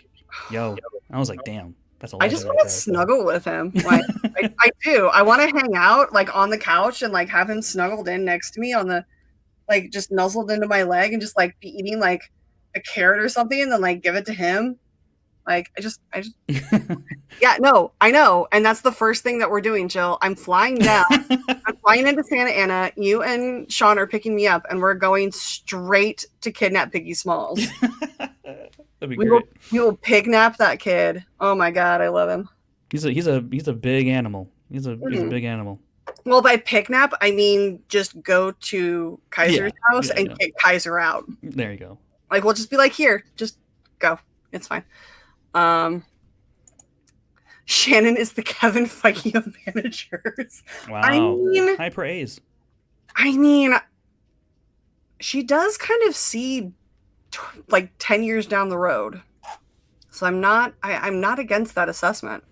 Speaker 2: yo. I was like, damn, that's a lot.
Speaker 1: I just want to snuggle with him. Like, I do. I want to hang out like on the couch and like have him snuggled in next to me on the, like just nuzzled into my leg and just like be eating like a carrot or something and then like give it to him. Like I just yeah, no, I know. And that's the first thing that we're doing, Jill. I'm flying down. I'm flying into Santa Ana. You and Sean are picking me up and we're going straight to kidnap Piggy Smalls.
Speaker 2: That'd be great.
Speaker 1: We will pignap that kid. Oh my god, I love him.
Speaker 2: He's a big animal. He's a big animal.
Speaker 1: Well, by picknap, I mean just go to Kaiser's house and kick Kaiser out.
Speaker 2: There you go.
Speaker 1: Like we'll just be like, here, just go. It's fine. Shannon is the Kevin Feige of managers.
Speaker 2: Wow.
Speaker 1: I mean,
Speaker 2: high praise.
Speaker 1: I mean, she does kind of see like 10 years down the road. So I'm not against that assessment.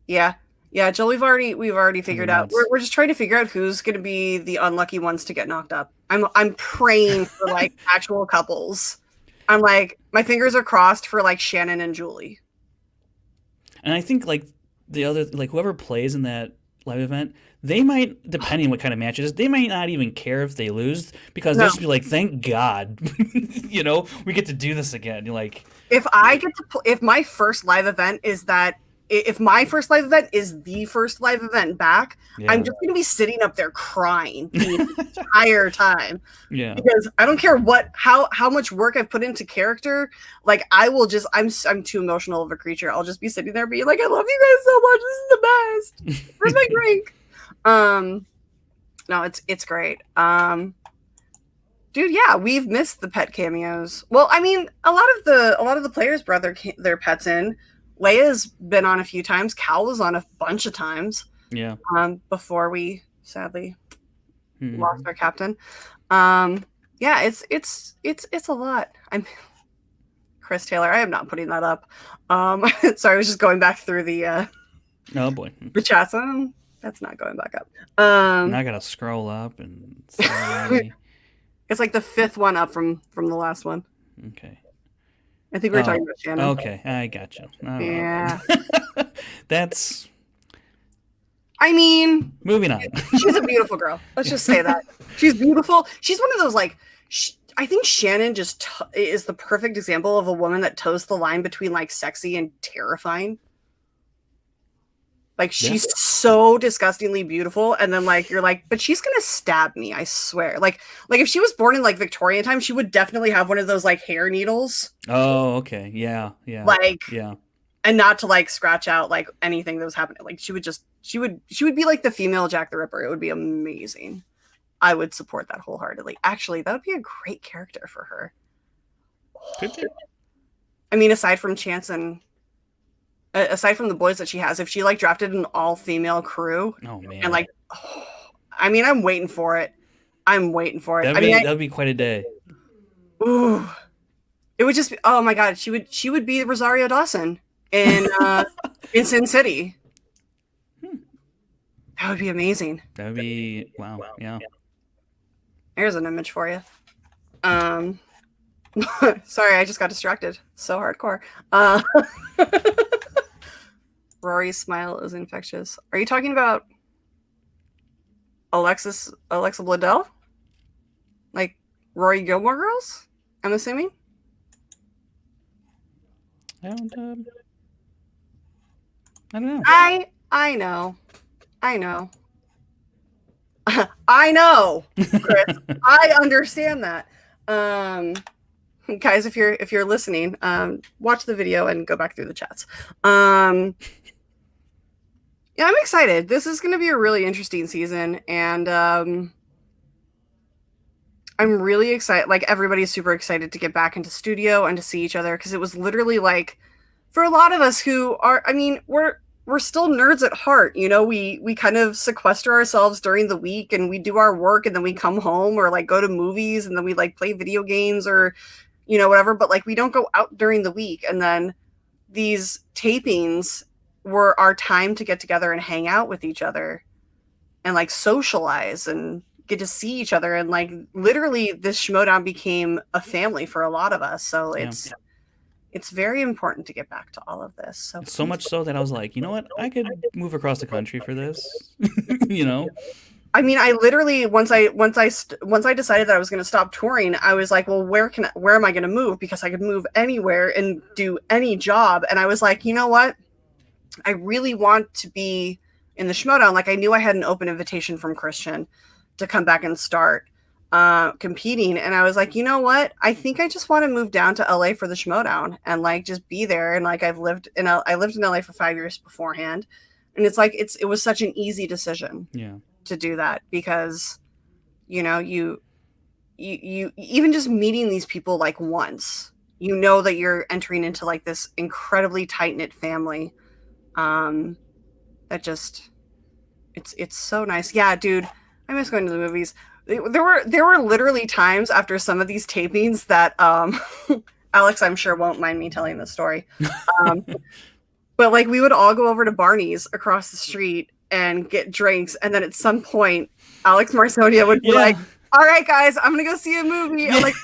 Speaker 1: Yeah. Yeah, Jill, we've already figured out.
Speaker 2: Nuts.
Speaker 1: We're just trying to figure out who's going to be the unlucky ones to get knocked up. I'm praying for like actual couples. I'm like, my fingers are crossed for like Shannon and Julie.
Speaker 2: And I think like the other, like whoever plays in that live event, they might, depending what kind of match it is, they might not even care if they lose because they'll just be like, thank God, you know, we get to do this again. You're like,
Speaker 1: if I get to, if my first live event is that, if my first live event is the first live event back, I'm just going to be sitting up there crying the entire time.
Speaker 2: Yeah.
Speaker 1: Because I don't care how much work I've put into character. Like I will just, I'm too emotional of a creature. I'll just be sitting there being like, I love you guys so much. This is the best. Where's my drink? No, it's great. Dude, yeah, we've missed the pet cameos. Well, I mean, a lot of the players brought their pets in. Leia's been on a few times. Cal was on a bunch of times.
Speaker 2: Yeah.
Speaker 1: Before we sadly lost our captain. Yeah, it's a lot. I'm Chris Taylor. I am not putting that up. Sorry, I was just going back through the
Speaker 2: oh boy,
Speaker 1: the chats. That's not going back up.
Speaker 2: and I gotta scroll up and see.
Speaker 1: It's like the fifth one up from the last one.
Speaker 2: Okay.
Speaker 1: I think we were talking about Shannon.
Speaker 2: Okay, I gotcha.
Speaker 1: Yeah.
Speaker 2: That's.
Speaker 1: I mean,
Speaker 2: moving on.
Speaker 1: She's a beautiful girl. Let's just say that. She's beautiful. She's one of those like. I think Shannon just is the perfect example of a woman that toes the line between like sexy and terrifying. Like she's so disgustingly beautiful, and then like you're like, but she's gonna stab me, I swear. Like if she was born in like Victorian time, she would definitely have one of those like hair needles.
Speaker 2: Oh, okay, yeah.
Speaker 1: Like
Speaker 2: yeah,
Speaker 1: and not to like scratch out like anything that was happening. Like she would be like the female Jack the Ripper. It would be amazing. I would support that wholeheartedly. Actually, that would be a great character for her. I mean, aside from Chance and aside from the boys that she has, if she like drafted an all-female crew,
Speaker 2: oh man,
Speaker 1: and like, I mean, I'm waiting for it.
Speaker 2: That'd be quite a day.
Speaker 1: Ooh, it would just be. Oh my god, she would be Rosario Dawson in in Sin City. That would be amazing.
Speaker 2: That would be wow. Yeah.
Speaker 1: There's an image for you. Sorry, I just got distracted. So hardcore. Rory's smile is infectious. Are you talking about Alexa Bledel? Like Rory Gilmore Girls? I'm assuming.
Speaker 2: I don't know.
Speaker 1: I know. I know, Chris. I understand that. Guys, if you're listening, watch the video and go back through the chats. Yeah, I'm excited. This is going to be a really interesting season, and I'm really excited. Like everybody's super excited to get back into studio and to see each other, because it was literally like, for a lot of us who are, I mean, we're still nerds at heart, you know. We kind of sequester ourselves during the week, and we do our work, and then we come home or like go to movies, and then we like play video games or, you know, whatever. But like we don't go out during the week, and then these tapings were our time to get together and hang out with each other and like socialize and get to see each other. And like literally this Schmoedown became a family for a lot of us. So it's very important to get back to all of this. So
Speaker 2: much so that I was like, you know what? I could move across the country for this. You know?
Speaker 1: I mean, I literally once I decided that I was going to stop touring, I was like, well, where am I going to move? Because I could move anywhere and do any job. And I was like, you know what? I really want to be in the Schmoedown. Like I knew I had an open invitation from Christian to come back and start competing, and I was like, you know what? I think I just want to move down to LA for the Schmoedown and like just be there. And like I lived in LA for 5 years beforehand, and it's like it was such an easy decision to do that, because you know you even just meeting these people like once, you know that you're entering into like this incredibly tight-knit family. That just it's so nice. Yeah, dude, I miss going to the movies. There were literally times after some of these tapings that Alex, I'm sure, won't mind me telling this story. But like we would all go over to Barney's across the street and get drinks, and then at some point, Alex Marsonia would be like, "All right, guys, I'm gonna go see a movie." I'm like,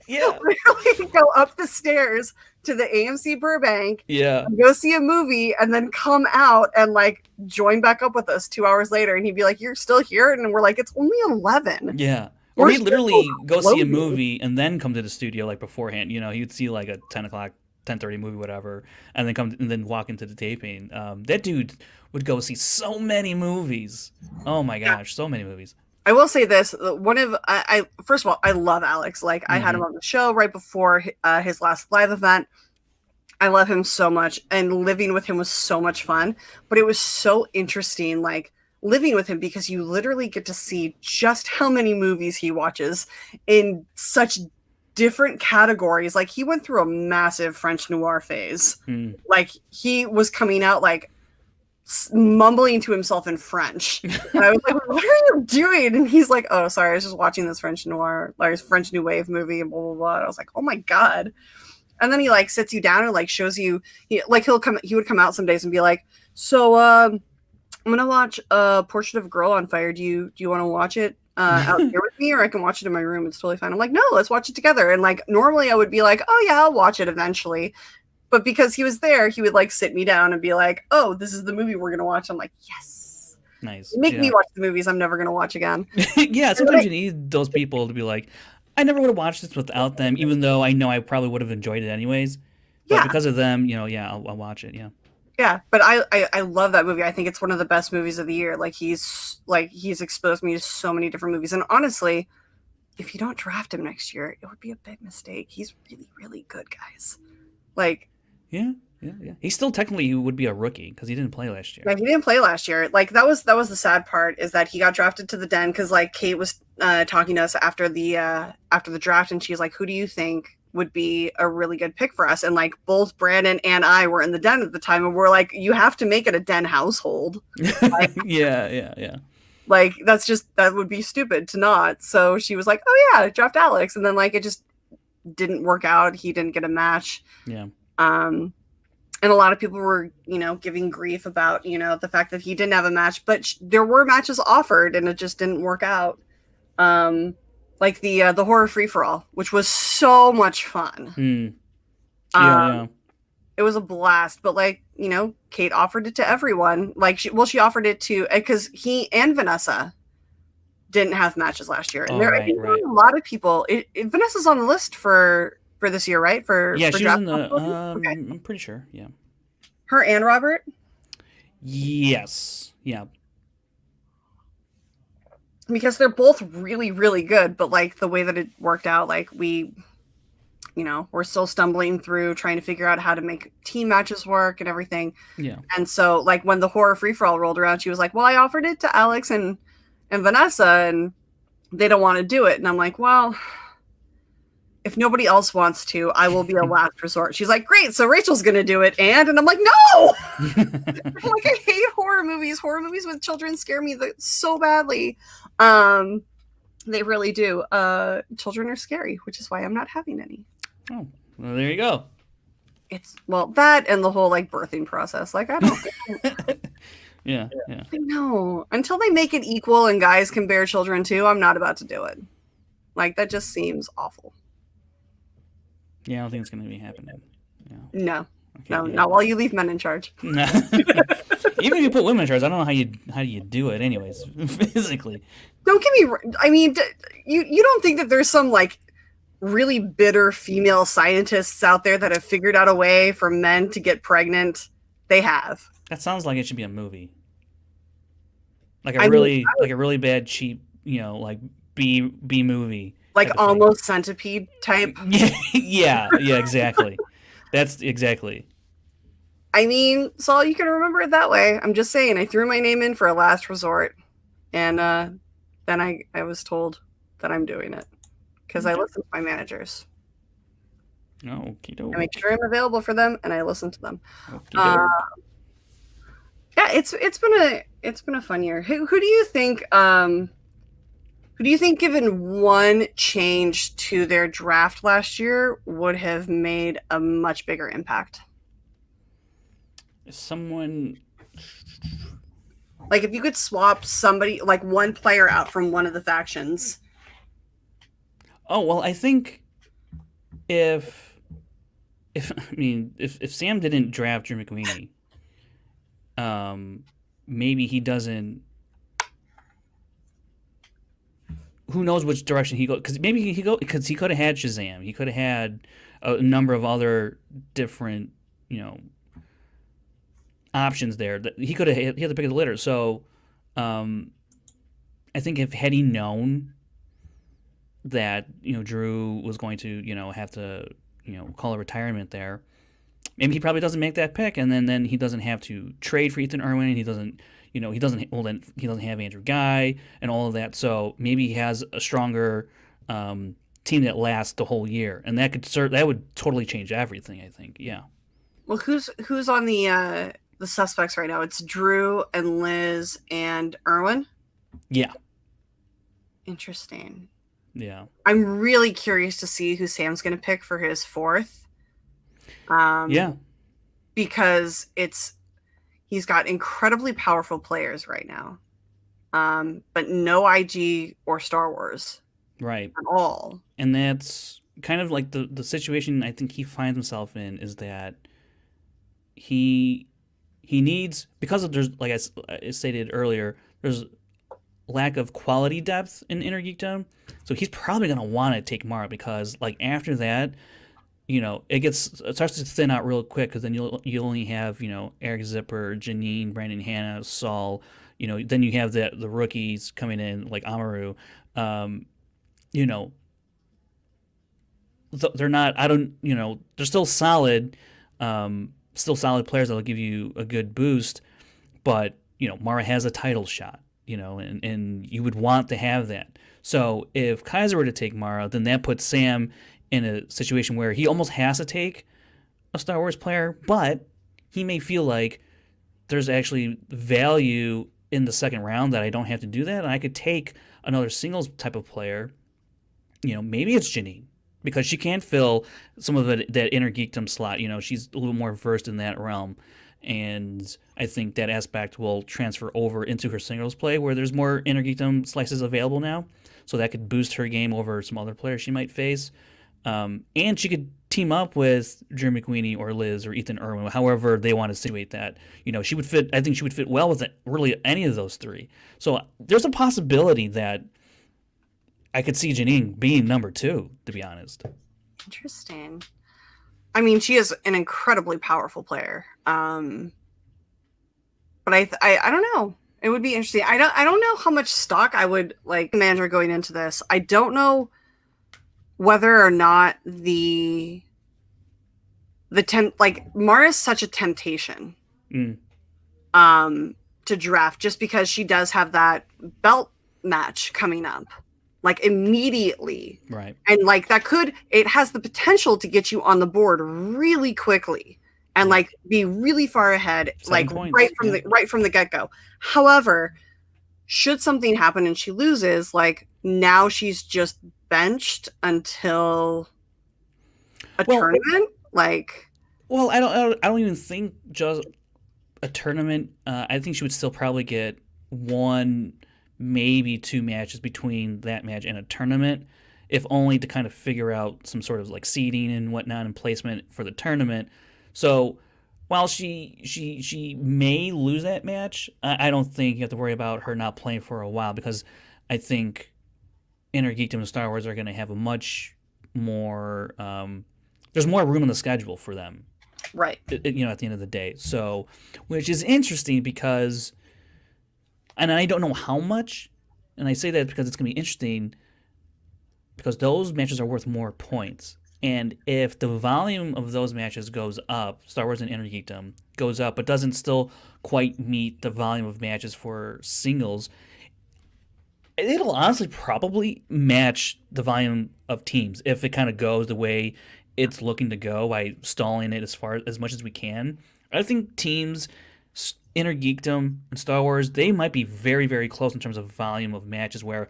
Speaker 1: literally go up the stairs to the AMC Burbank, go see a movie, and then come out and like join back up with us 2 hours later. And he'd be like, "You're still here?" And we're like, "It's only 11."
Speaker 2: Yeah. Or he'd literally go see a movie and then come to the studio like beforehand. You know, he'd see like a 10 o'clock, 10:30 movie, whatever, and then come and then walk into the taping. That dude would go see so many movies. Oh my gosh, so many movies.
Speaker 1: I will say this: I first of all, I love Alex. Like I had him on the show right before his last live event. I love him so much, and living with him was so much fun. But it was so interesting, like living with him, because you literally get to see just how many movies he watches in such different categories. Like he went through a massive French noir phase. Like he was coming out like mumbling to himself in French. And I was like, "What are you doing?" And he's like, "Oh, sorry, I was just watching this French noir, like French New Wave movie," and blah blah blah. And I was like, "Oh my god." And then he like sits you down and like shows you, he would come out some days and be like, "So I'm gonna watch Portrait of a Girl on Fire. Do you want to watch it out here with me, or I can watch it in my room? It's totally fine." I'm like, "No, let's watch it together." And like normally I would be like, "Oh yeah, I'll watch it eventually." But because he was there, he would like sit me down and be like, "Oh, this is the movie we're gonna watch." I'm like, "Yes."
Speaker 2: Nice.
Speaker 1: Make me watch the movies I'm never gonna watch again.
Speaker 2: Yeah, sometimes you need those people to be like, I never would have watched this without them, even though I know I probably would have enjoyed it anyways. But because of them, you know, I'll watch it. Yeah.
Speaker 1: Yeah, but I love that movie. I think it's one of the best movies of the year. Like he's exposed me to so many different movies. And honestly, if you don't draft him next year, it would be a big mistake. He's really, really good, guys. Like,
Speaker 2: yeah. He still technically would be a rookie because he didn't play last year.
Speaker 1: Yeah, he didn't play last year. Like that was the sad part, is that he got drafted to the Den because like Kate was talking to us after the draft, and she's like, "Who do you think would be a really good pick for us?" And like both Brandon and I were in the Den at the time, and we're like, "You have to make it a Den household." Like,
Speaker 2: yeah.
Speaker 1: Like that would be stupid to not. So she was like, "Oh yeah, draft Alex," and then like it just didn't work out. He didn't get a match.
Speaker 2: Yeah.
Speaker 1: And a lot of people were, giving grief about, the fact that he didn't have a match, but there were matches offered and it just didn't work out. Like the horror free-for-all, which was so much fun.
Speaker 2: Yeah.
Speaker 1: It was a blast, but like, Kate offered it to everyone. Like she offered it to, because he and Vanessa didn't have matches last year. And
Speaker 2: right.
Speaker 1: A lot of people, Vanessa's on the list for this year, right?
Speaker 2: She's
Speaker 1: draft
Speaker 2: in the.
Speaker 1: okay.
Speaker 2: I'm pretty sure. Yeah.
Speaker 1: Her and Robert.
Speaker 2: Yes. Yeah.
Speaker 1: Because they're both really, really good, but like the way that it worked out, like we're still stumbling through trying to figure out how to make team matches work and everything.
Speaker 2: Yeah.
Speaker 1: And so, like when the horror free for all rolled around, she was like, "Well, I offered it to Alex and Vanessa, and they don't want to do it." And I'm like, "Well, if nobody else wants to, I will be a last resort." She's like, "Great, so Rachel's gonna do it." And I'm like, "No!" I'm like, I hate horror movies. Horror movies with children scare me so badly. They really do. Children are scary, which is why I'm not having any.
Speaker 2: Oh, well, there you go.
Speaker 1: It's that and the whole like birthing process. Like I don't.
Speaker 2: Yeah.
Speaker 1: No, until they make it equal and guys can bear children too, I'm not about to do it. Like that just seems awful.
Speaker 2: Yeah, I don't think it's going to be happening. Yeah.
Speaker 1: No. Not while you leave men in charge.
Speaker 2: Even if you put women in charge, I don't know how you do it anyways, physically.
Speaker 1: Don't get me, I mean, you don't think that there's some like really bitter female scientists out there that have figured out a way for men to get pregnant? They have.
Speaker 2: That sounds like it should be a movie. Like a really bad, cheap, like B movie.
Speaker 1: Like almost Centipede type.
Speaker 2: Yeah, exactly. That's exactly.
Speaker 1: I mean, Saul, you can remember it that way. I'm just saying, I threw my name in for a last resort, and then I was told that I'm doing it because I listen to my managers.
Speaker 2: Oh,
Speaker 1: I make sure I'm available for them, and I listen to them.
Speaker 2: Yeah,
Speaker 1: it's been a fun year. Who do you think? Who do you think, given one change to their draft last year, would have made a much bigger impact?
Speaker 2: Someone.
Speaker 1: Like if you could swap somebody, like one player out from one of the factions.
Speaker 2: Oh well, I think if I mean if Sam didn't draft Drew McWeeny, maybe he doesn't. Who knows which direction he goes? Because maybe because he could have had Shazam. He could have had a number of other different, options there. That he could have. He had to pick of the litter. So, I think if had he known that Drew was going to have to call a retirement there, maybe he probably doesn't make that pick, and then he doesn't have to trade for Ethan Irwin. He doesn't. He doesn't. Well, then he doesn't have Andrew Guy and all of that. So maybe he has a stronger team that lasts the whole year, and that would totally change everything. I think. Yeah.
Speaker 1: Well, who's on the suspects right now? It's Drew and Liz and Irwin.
Speaker 2: Yeah.
Speaker 1: Interesting.
Speaker 2: Yeah.
Speaker 1: I'm really curious to see who Sam's going to pick for his fourth.
Speaker 2: Yeah.
Speaker 1: Because he's got incredibly powerful players right now. But no IG or Star Wars.
Speaker 2: Right.
Speaker 1: At all.
Speaker 2: And that's kind of like the situation I think he finds himself in is that he needs, because of there's, like I stated earlier, there's lack of quality depth in Inner Geekdom. So he's probably going to want to take Mara because like after that, it starts to thin out real quick because then you only have, Eric Zipper, Janine, Brandon Hanna, Saul, then you have the rookies coming in like Amaru. They're not, they're still solid, players that'll give you a good boost, but, Mara has a title shot, and you would want to have that. So if Kaiser were to take Mara, then that puts Sam in a situation where he almost has to take a Star Wars player, but he may feel like there's actually value in the second round that I don't have to do that, and I could take another singles type of player. Maybe it's Janine, because she can fill some of that Inner Geekdom slot. She's a little more versed in that realm, and I think that aspect will transfer over into her singles play where there's more Inner Geekdom slices available now, so that could boost her game over some other players she might face. And she could team up with Drew McWeeny or Liz or Ethan Irwin, however they want to situate that. She would fit. I think she would fit well with really any of those three. So there's a possibility that I could see Janine being number 2, to be honest.
Speaker 1: Interesting. I mean, she is an incredibly powerful player. But I don't know. It would be interesting. I don't know how much stock I would like manager going into this. I don't know whether or not Mara's such a temptation to draft just because she does have that belt match coming up like immediately.
Speaker 2: Right.
Speaker 1: And like it has the potential to get you on the board really quickly and like be really far ahead,
Speaker 2: 7
Speaker 1: like
Speaker 2: points,
Speaker 1: right from the get-go. However, should something happen and she loses, like now she's just benched until a tournament.
Speaker 2: Well, I don't even think just a tournament. I think she would still probably get 1, maybe 2 matches between that match and a tournament, if only to kind of figure out some sort of like seeding and whatnot and placement for the tournament. So while she may lose that match, I don't think you have to worry about her not playing for a while, because I think Inner Geekdom and Star Wars are going to have a much more there's more room in the schedule for them,
Speaker 1: right?
Speaker 2: At the end of the day. So, which is interesting because, and I don't know how much, and I say that because it's going to be interesting because those matches are worth more points. And if the volume of those matches goes up, Star Wars and Inner Geekdom goes up, but doesn't still quite meet the volume of matches for singles, it'll honestly probably match the volume of teams if it kind of goes the way it's looking to go by stalling it as much as we can. I think teams, Inner Geekdom and Star Wars, they might be very, very close in terms of volume of matches, where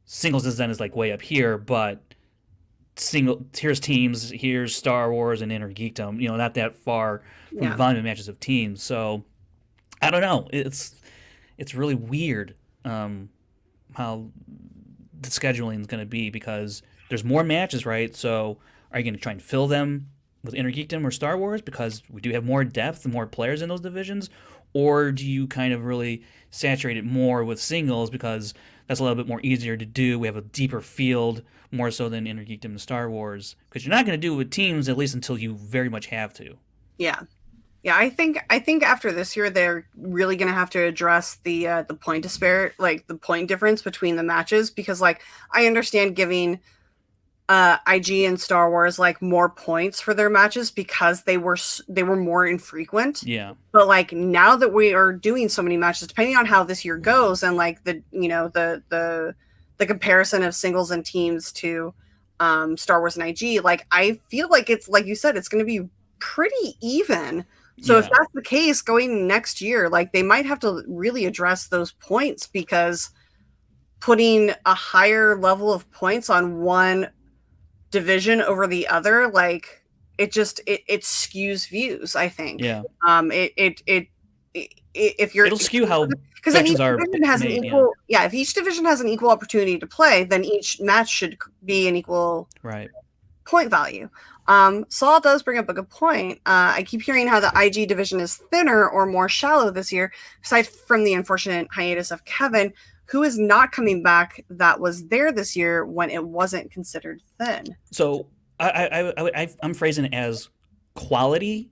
Speaker 2: singles then is like way up here, but here's teams, here's Star Wars and Inner Geekdom. Not that far from the
Speaker 1: Yeah.
Speaker 2: volume of matches of teams. So I don't know. It's really weird how the scheduling is going to be because there's more matches, right? So are you going to try and fill them with Inner Geekdom or Star Wars because we do have more depth, more players in those divisions, or do you kind of really saturate it more with singles because that's a little bit more easier to do? We have a deeper field, more so than Inner Geekdom and Star Wars, because you're not going to do it with teams at least until you very much have to.
Speaker 1: Yeah. Yeah, I think after this year they're really gonna have to address the point disparity, like the point difference between the matches, because like I understand giving IG and Star Wars like more points for their matches because they were more infrequent.
Speaker 2: Yeah,
Speaker 1: But like now that we are doing so many matches, depending on how this year goes, and like the comparison of singles and teams to Star Wars and IG, like I feel like it's like you said, it's going to be pretty even. So if
Speaker 2: yeah,
Speaker 1: that's the case going next year, like they might have to really address those points, because putting a higher level of points on one division over the other, like it skews views, I think.
Speaker 2: yeah.
Speaker 1: If you're,
Speaker 2: It'll skew how
Speaker 1: because if each
Speaker 2: sections are
Speaker 1: division has an
Speaker 2: made. Yeah,
Speaker 1: equal, yeah, if each division has an equal opportunity to play, then each match should be an equal
Speaker 2: right.
Speaker 1: point value. Saul does bring up a good point. I keep hearing how the IG division is thinner or more shallow this year, aside from the unfortunate hiatus of Kevin, who is not coming back, that was there this year when it wasn't considered thin.
Speaker 2: So I'm phrasing it as quality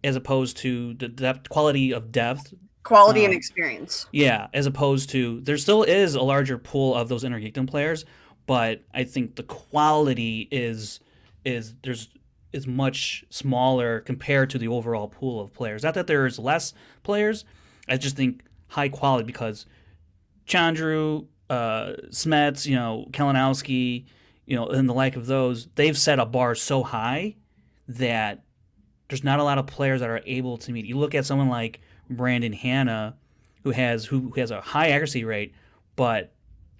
Speaker 2: as opposed to the depth, quality of depth.
Speaker 1: Quality and
Speaker 2: Um,
Speaker 1: experience.
Speaker 2: yeah, as opposed to there still is a larger pool of those Inner Geekdom players, but I think the quality is much smaller compared to the overall pool of players. Not that there's less players, I just think high quality because Chandru, Smets, Kalinowski, and the like of those, they've set a bar so high that there's not a lot of players that are able to meet. You look at someone like Brandon Hanna, who has a high accuracy rate, but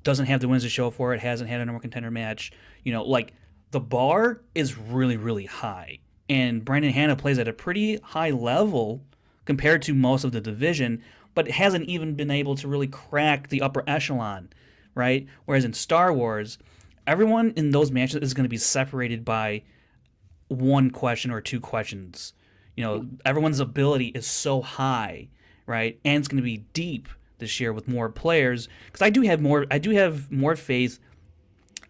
Speaker 2: doesn't have the wins to show for it. Hasn't had a number contender match. Like the bar is really really high, and Brandon Hanna plays at a pretty high level compared to most of the division, but hasn't even been able to really crack the upper echelon, right? Whereas in Star Wars, everyone in those matches is going to be separated by one question or two questions. Everyone's ability is so high, right? And it's going to be deep this year with more players because I do have more faith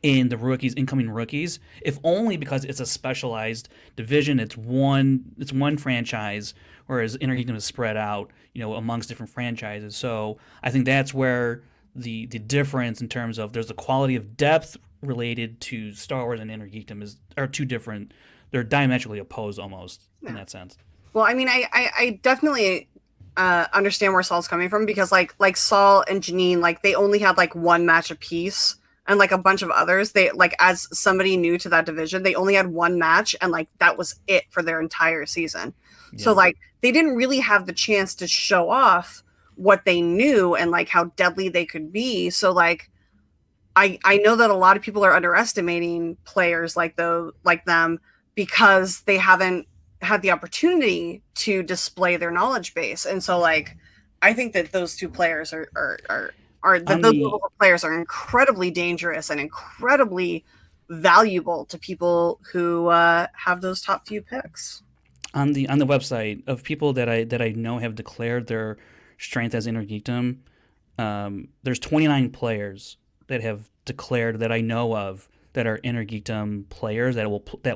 Speaker 2: in the rookies, incoming rookies, if only because it's a specialized division. It's one franchise, whereas Inner Kingdom is spread out, amongst different franchises. So I think that's where the difference in terms of there's the quality of depth related to Star Wars and Inner Geekdom are two different. They're diametrically opposed almost in that sense.
Speaker 1: Well, I mean, I definitely understand where Saul's coming from, because like Saul and Janine, like they only had like one match apiece, and like a bunch of others, they like, as somebody new to that division, they only had one match, and like that was it for their entire season. So
Speaker 2: Yeah.
Speaker 1: like they didn't really have the chance to show off what they knew and like how deadly they could be. So like I know that a lot of people are underestimating players like them because they haven't had the opportunity to display their knowledge base. And so like I think that those two players are that
Speaker 2: On
Speaker 1: those
Speaker 2: the
Speaker 1: levels of players are incredibly dangerous and incredibly valuable to people who have those top few picks.
Speaker 2: on the website of people that I know have declared their strength as Inner Geekdom, there's 29 players that have declared that I know of that are Inner Geekdom players that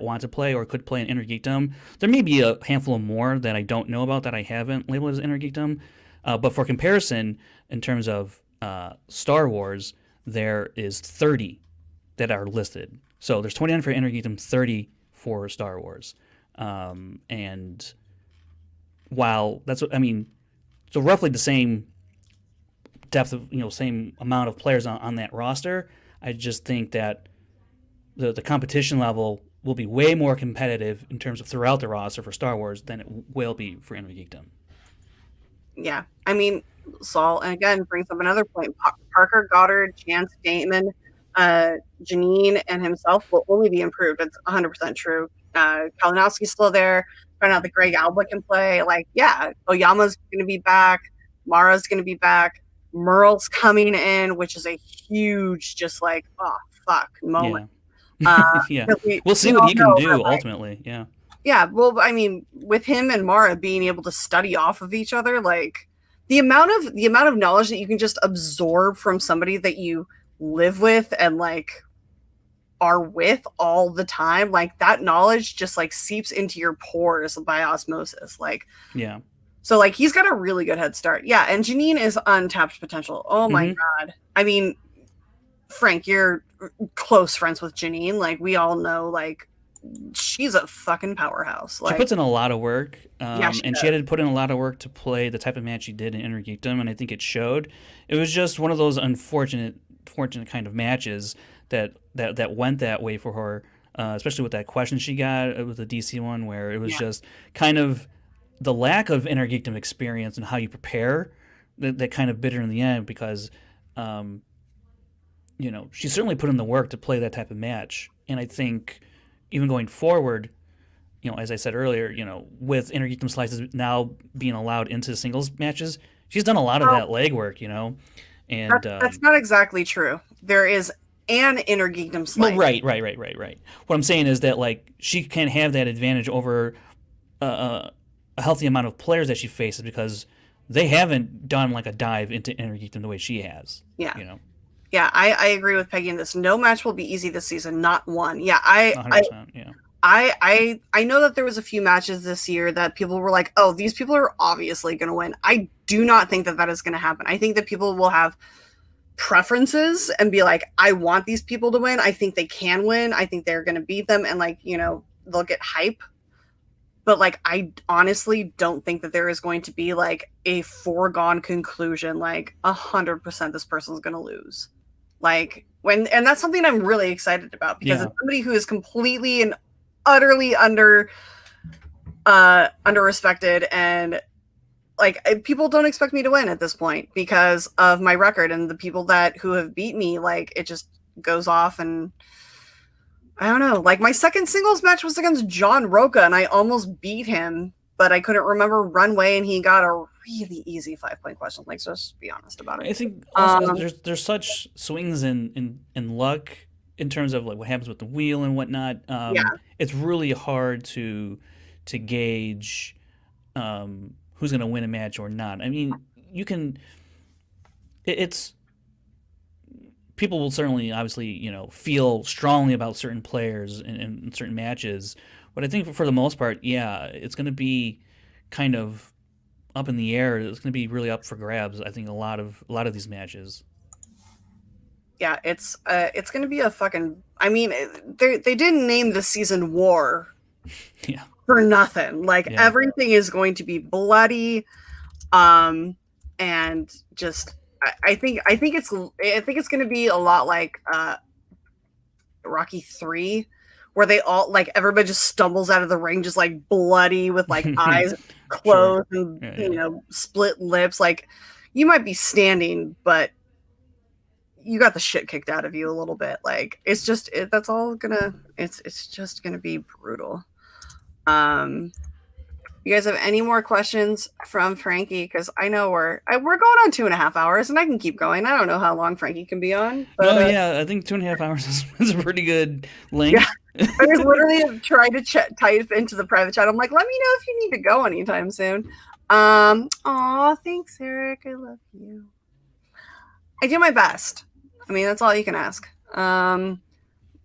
Speaker 2: want to play or could play in Inner Geekdom. There may be a handful of more that I don't know about that I haven't labeled as Inner Geekdom, but for comparison, in terms of Star Wars, there is 30 that are listed. So there's 29 for Inner Geekdom, 30 for Star Wars, and while that's what I mean, so roughly the same depth of same amount of players on that roster. I just think that the competition level will be way more competitive in terms of throughout the roster for Star Wars than it will be for Inner Geekdom.
Speaker 1: Yeah, I mean, Saul, and again, brings up another point. Parker, Goddard, Chance, Damon, Janine and himself will only be improved. It's 100% true. Kalinowski's still there. Find out that Greg Alba can play. Like, yeah, Oyama's going to be back. Mara's going to be back. Merle's coming in, which is a huge, just like, oh, fuck moment.
Speaker 2: Yeah. Yeah. We'll see what he can do ultimately. Yeah.
Speaker 1: Yeah. Well, I mean, with him and Mara being able to study off of each other, like the amount of knowledge that you can just absorb from somebody that you live with and like are with all the time, like that knowledge just like seeps into your pores by osmosis. Like,
Speaker 2: yeah.
Speaker 1: So like he's got a really good head start. Yeah, and Janine is untapped potential. Oh my god. I mean, Frank, you're close friends with Janine. Like we all know, like she's a fucking powerhouse. Like,
Speaker 2: she puts in a lot of work,
Speaker 1: yeah,
Speaker 2: and she had to put in a lot of work to play the type of match she did in Inner Geekdom, and I think it showed. It was just one of those unfortunate kind of matches that went that way for her, especially with that question she got with the DC one, where it was just kind of the lack of Inner Geekdom experience and how you prepare that kind of bit her in the end, because she certainly put in the work to play that type of match, and I think even going forward, as I said earlier, with Inner Geekdom slices now being allowed into singles matches, she's done a lot of that legwork, and
Speaker 1: that's not exactly true. There is an Inner Geekdom slice.
Speaker 2: Well, right. What I'm saying is that like she can have that advantage over a healthy amount of players that she faces, because they haven't done like a dive into Inner Geekdom the way she has.
Speaker 1: Yeah. Yeah, I agree with Peggy in this. No match will be easy this season, not one. Yeah,
Speaker 2: 100%,
Speaker 1: I know that there was a few matches this year that people were like, oh, these people are obviously going to win. I do not think that is going to happen. I think that people will have preferences and be like, I want these people to win. I think they can win. I think they're going to beat them, and like, they'll get hype. But like, I honestly don't think that there is going to be like a foregone conclusion, like 100% this person's going to lose. Like and that's something I'm really excited about, because it's somebody who is completely and utterly under respected, and like people don't expect me to win at this point because of my record, and the people who have beat me, like it just goes off. And I don't know, like my second singles match was against John Roca, and I almost beat him, but I couldn't remember runway, and he got a really easy 5-point question. Like, so just be honest about it.
Speaker 2: I think also there's such swings in luck in terms of like what happens with the wheel and whatnot. It's really hard to gauge who's going to win a match or not. I mean, you can. It's people will certainly, obviously, feel strongly about certain players in certain matches, but I think for the most part, it's going to be kind of up in the air. It's going to be really up for grabs. I think a lot of these matches.
Speaker 1: Yeah, it's going to be a fucking. I mean, they didn't name the season War.
Speaker 2: Yeah.
Speaker 1: For nothing. Like everything is going to be bloody, and just. I think it's going to be a lot like Rocky 3, where they all like everybody just stumbles out of the ring just like bloody with like eyes closed and split lips. Like you might be standing, but you got the shit kicked out of you a little bit. Like it's just that's all gonna it's just gonna be brutal. You guys have any more questions from Frankie? Because I know we're going on 2.5 hours, and I can keep going. I don't know how long Frankie can be on. But,
Speaker 2: I think 2.5 hours is a pretty good length.
Speaker 1: Yeah. I was literally trying to type into the private chat. I'm like, let me know if you need to go anytime soon. Aw, thanks, Eric. I love you. I do my best. I mean, that's all you can ask.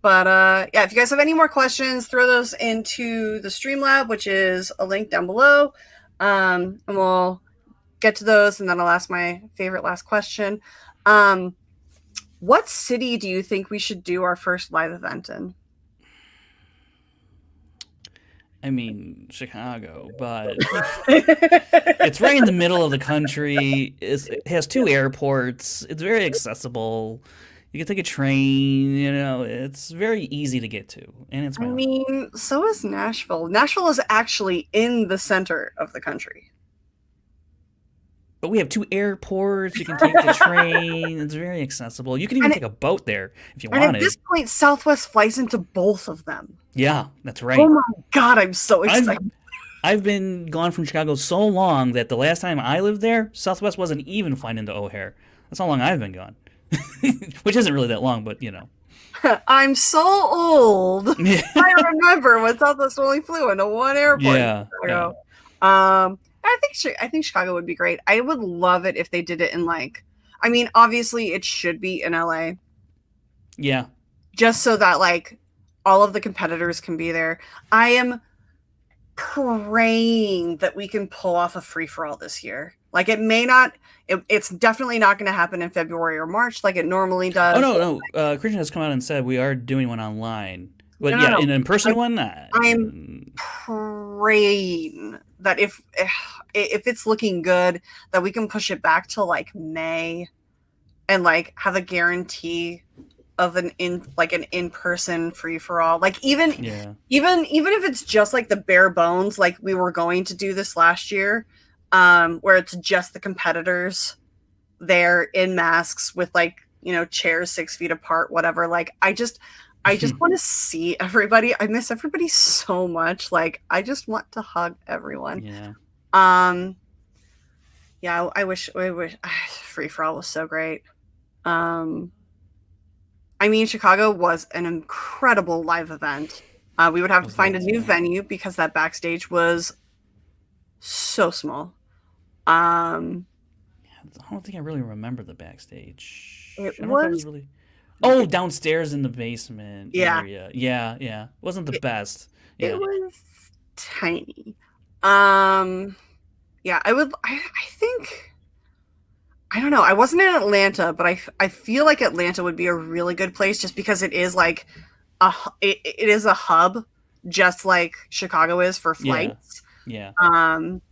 Speaker 1: But if you guys have any more questions, throw those into the Streamlab, which is a link down below. And we'll get to those, and then I'll ask my favorite last question. What city do you think we should do our first live event in?
Speaker 2: I mean, Chicago, but it's right in the middle of the country. It has 2 airports. It's very accessible. You can take a train, it's very easy to get to. And it's
Speaker 1: I mean, so is Nashville. Nashville is actually in the center of the country.
Speaker 2: But we have 2 airports. You can take the train. It's very accessible. You can even
Speaker 1: And
Speaker 2: take a boat there if you
Speaker 1: and at
Speaker 2: wanted.
Speaker 1: this point, Southwest flies into both of them.
Speaker 2: Yeah, that's
Speaker 1: Oh
Speaker 2: right.
Speaker 1: my God, I'm so
Speaker 2: I've
Speaker 1: excited.
Speaker 2: I've been gone from Chicago so long that the last time I lived there, Southwest wasn't even flying into O'Hare. That's how long I've been gone. Which isn't really that long, but you know.
Speaker 1: I'm so old. I remember when Southwest only flew into one airport in
Speaker 2: Yeah, yeah.
Speaker 1: Chicago. I think Chicago would be great. I would love it if they did it in like, I mean, obviously it should be in LA,
Speaker 2: Yeah.
Speaker 1: just so that like all of the competitors can be there. I am praying that we can pull off a free for all this year. Like it may not, it's definitely not going to happen in February or March like it normally
Speaker 2: Oh
Speaker 1: does.
Speaker 2: no, no. Christian has come out and said we are doing one online.
Speaker 1: No,
Speaker 2: But
Speaker 1: no,
Speaker 2: yeah,
Speaker 1: no.
Speaker 2: an in-person
Speaker 1: I'm,
Speaker 2: one.
Speaker 1: I'm praying that if it's looking good, that we can push it back to like May and like have a guarantee of an in-person free for all. Like
Speaker 2: Yeah.
Speaker 1: even if it's just like the bare bones, like we were going to do this last year, where it's just the competitors there in masks with like, chairs 6 feet apart, whatever. Like I just want to see everybody. I miss everybody so much. Like I just want to hug everyone.
Speaker 2: Yeah.
Speaker 1: Um yeah, I wish free for all was so great. Um I mean, Chicago was an incredible live event. We would have to
Speaker 2: Was
Speaker 1: find a
Speaker 2: nuts,
Speaker 1: new
Speaker 2: yeah.
Speaker 1: venue because that backstage was so small. Um,
Speaker 2: I don't think I really remember the backstage.
Speaker 1: it
Speaker 2: I don't know if I was
Speaker 1: was,
Speaker 2: really. Oh, downstairs in the basement
Speaker 1: yeah,
Speaker 2: area. Yeah, yeah. Wasn't the
Speaker 1: it,
Speaker 2: best.
Speaker 1: it
Speaker 2: Yeah.
Speaker 1: was tiny. Um, yeah, I think, I don't know. I wasn't in Atlanta, but I feel like Atlanta would be a really good place just because it is like it is a hub, just like Chicago is for
Speaker 2: Yeah.
Speaker 1: flights.
Speaker 2: Yeah.
Speaker 1: Um,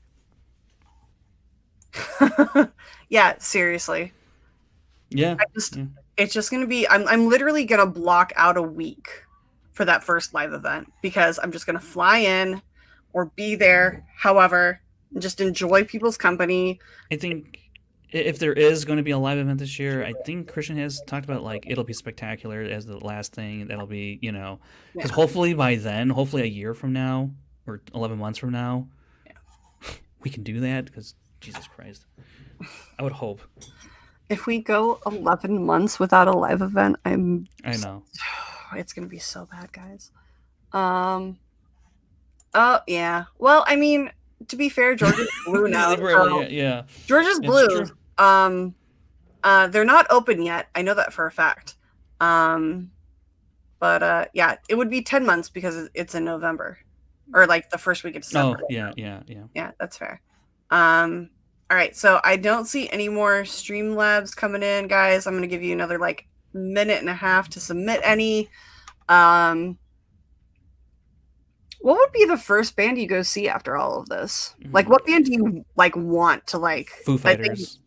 Speaker 1: yeah, seriously.
Speaker 2: Yeah.
Speaker 1: I just
Speaker 2: Yeah.
Speaker 1: it's just gonna be I'm literally gonna block out a week for that first live event because I'm just gonna fly in or be there, however, and just enjoy people's company.
Speaker 2: I think if there is going to be a live event this year, I think Christian has talked about like it'll be spectacular as the last thing. That'll be, because
Speaker 1: Yeah.
Speaker 2: hopefully by then, hopefully a year from now or 11 months from now, we can do that. Because Jesus Christ, I would hope.
Speaker 1: If we go 11 months without a live event,
Speaker 2: I know.
Speaker 1: it's gonna be so bad, guys. Um oh yeah. Well, I mean, to be fair, Georgia's blue now.
Speaker 2: Really,
Speaker 1: So
Speaker 2: yeah,
Speaker 1: Georgia's
Speaker 2: it's
Speaker 1: blue.
Speaker 2: true.
Speaker 1: Um they're not open yet. I know that for a fact. Um But yeah, it would be 10 months because it's in November or like the first week of December.
Speaker 2: Oh, yeah, yeah, yeah.
Speaker 1: Yeah, that's fair. All right, so I don't see any more Streamlabs coming in, guys. I'm going to give you another like minute and a half to submit any. Um, what would be the first band you go see after all of this? Like, what band do you like want to like?
Speaker 2: Foo Fighters.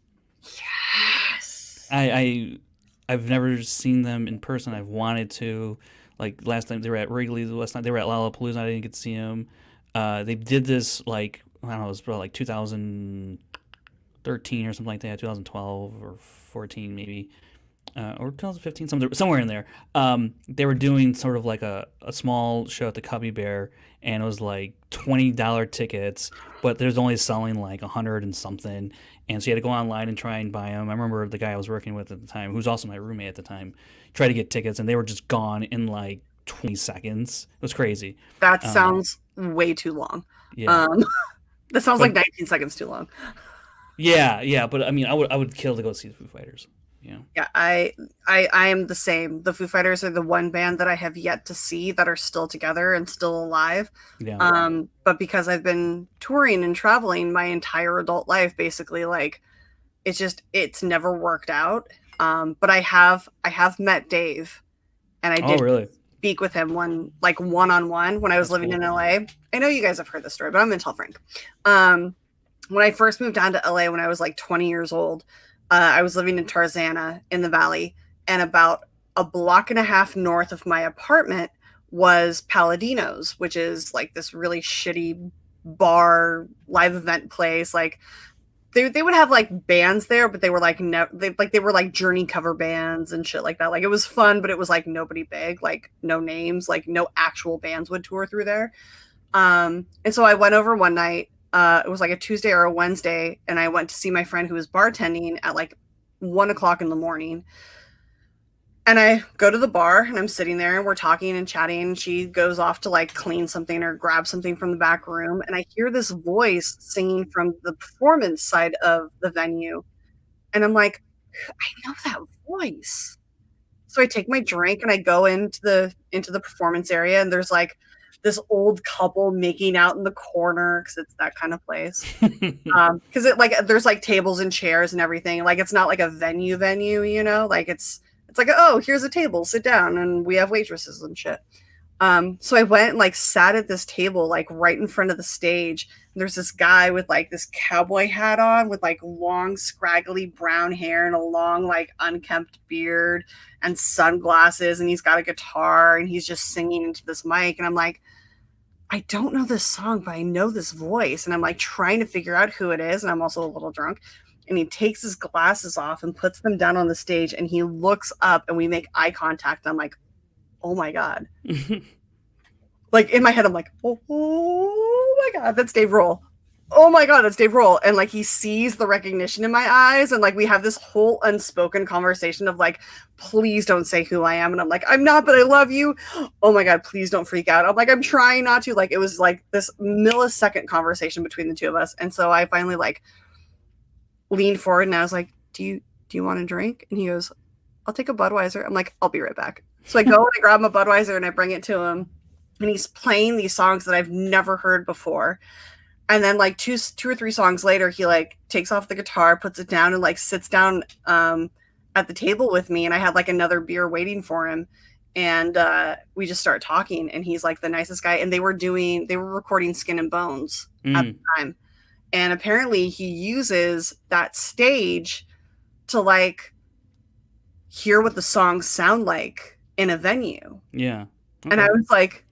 Speaker 1: Yes.
Speaker 2: I've never seen them in person. I've wanted to. Like last time they were at Wrigley, last night they were at Lollapalooza. I didn't get to see them. They did this like I don't know, it was probably like 2013 or something like that, 2012 or 14 maybe, or 2015, somewhere in there. They were doing sort of like a small show at the Cubby Bear, and it was like $20 tickets, but there's only selling like 100 and something, and so you had to go online and try and buy them. I remember the guy I was working with at the time, who's also my roommate at the time, tried to get tickets, and they were just gone in like 20 seconds. It was crazy.
Speaker 1: That
Speaker 2: Um,
Speaker 1: sounds way too long.
Speaker 2: yeah,
Speaker 1: That sounds like
Speaker 2: but
Speaker 1: 19 seconds too long.
Speaker 2: yeah, but I mean, I would kill to go see the Foo Fighters.
Speaker 1: Yeah, I am the same. The Foo Fighters are the one band that I have yet to see that are still together and still alive.
Speaker 2: Yeah,
Speaker 1: But because I've been touring and traveling my entire adult life, basically, like it's never worked out. But I have met Dave, and I
Speaker 2: oh
Speaker 1: did
Speaker 2: really?
Speaker 1: speak with him one-on-one when I was
Speaker 2: That's
Speaker 1: living
Speaker 2: cool.
Speaker 1: in LA. I know you guys have heard this story, but I'm gonna tell Frank. When I first moved down to LA when I was like 20 years old, I was living in Tarzana in the Valley, and about a block and a half north of my apartment was Palladino's, which is like this really shitty bar live event place. Like they would have like bands there, but they were like they were like Journey cover bands and shit like that. Like it was fun, but it was like nobody big, like no names, like no actual bands would tour through there. And so I went over one night. It was like a Tuesday or a Wednesday, and I went to see my friend who was bartending at like 1 o'clock in the morning. And I go to the bar and I'm sitting there and we're talking and chatting. She goes off to like clean something or grab something from the back room. And I hear this voice singing from the performance side of the venue. And I'm like, I know that voice. So I take my drink and I go into the performance area, and there's like this old couple making out in the corner because it's that kind of place. Because it like there's like tables and chairs and everything. Like it's not like a venue, you know, like it's like, oh, here's a table, sit down, and we have waitresses and shit. So I went and like sat at this table like right in front of the stage. And there's this guy with like this cowboy hat on with like long scraggly brown hair and a long like unkempt beard and sunglasses, and he's got a guitar and he's just singing into this mic. And I'm like, I don't know this song, but I know this voice. And I'm like trying to figure out who it is, and I'm also a little drunk. And he takes his glasses off and puts them down on the stage, and he looks up and we make eye contact. And I'm like, oh my God. Like in my head, I'm like, oh my God, that's Dave Grohl. Oh my God, that's Dave Grohl. And like he sees the recognition in my eyes, and like we have this whole unspoken conversation of like, please don't say who I am. And I'm like, I'm not, but I love you. Oh my God, please don't freak out. I'm like, I'm trying not to. Like it was like this millisecond conversation between the two of us. And so I finally like leaned forward and I was like, do you want a drink? And he goes, I'll take a Budweiser. I'm like, I'll be right back. So I go and I grab a Budweiser and I bring it to him, and he's playing these songs that I've never heard before. And then like two or three songs later, he like takes off the guitar, puts it down, and like sits down at the table with me. And I had like another beer waiting for him. And we just start talking, and he's like the nicest guy. And they were recording Skin and Bones at the time. And apparently he uses that stage to like hear what the songs sound like in a venue.
Speaker 2: Yeah. Okay.
Speaker 1: And I was like,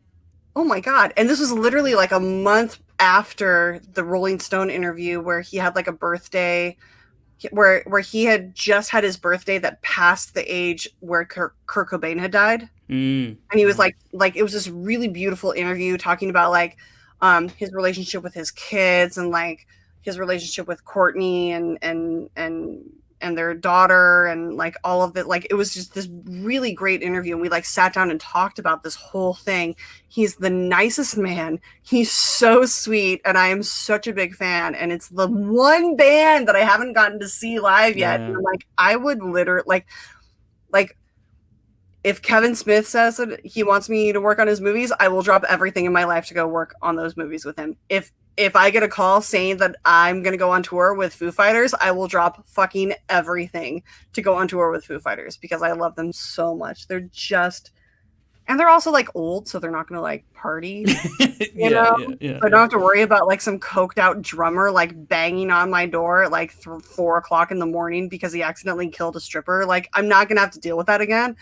Speaker 1: oh my God. And this was literally like a month after the Rolling Stone interview where he had like a birthday where he had just had his birthday that passed the age where Kurt Cobain had died. And he was like it was this really beautiful interview talking about like his relationship with his kids and like his relationship with Courtney and their daughter and like all of it. Like it was just this really great interview, and we like sat down and talked about this whole thing. He's the nicest man. He's so sweet, and I am such a big fan. And it's the one band that I haven't gotten to see live yet.
Speaker 2: Yeah.
Speaker 1: And like I would literally like if Kevin Smith says that he wants me to work on his movies, I will drop everything in my life to go work on those movies with him. If I get a call saying that I'm going to go on tour with Foo Fighters, I will drop fucking everything to go on tour with Foo Fighters because I love them so much. They're just, and they're also like old, so they're not going to like party, you know? So I don't have to worry about like some coked out drummer like banging on my door at like 4 o'clock in the morning because he accidentally killed a stripper. Like I'm not going to have to deal with that again.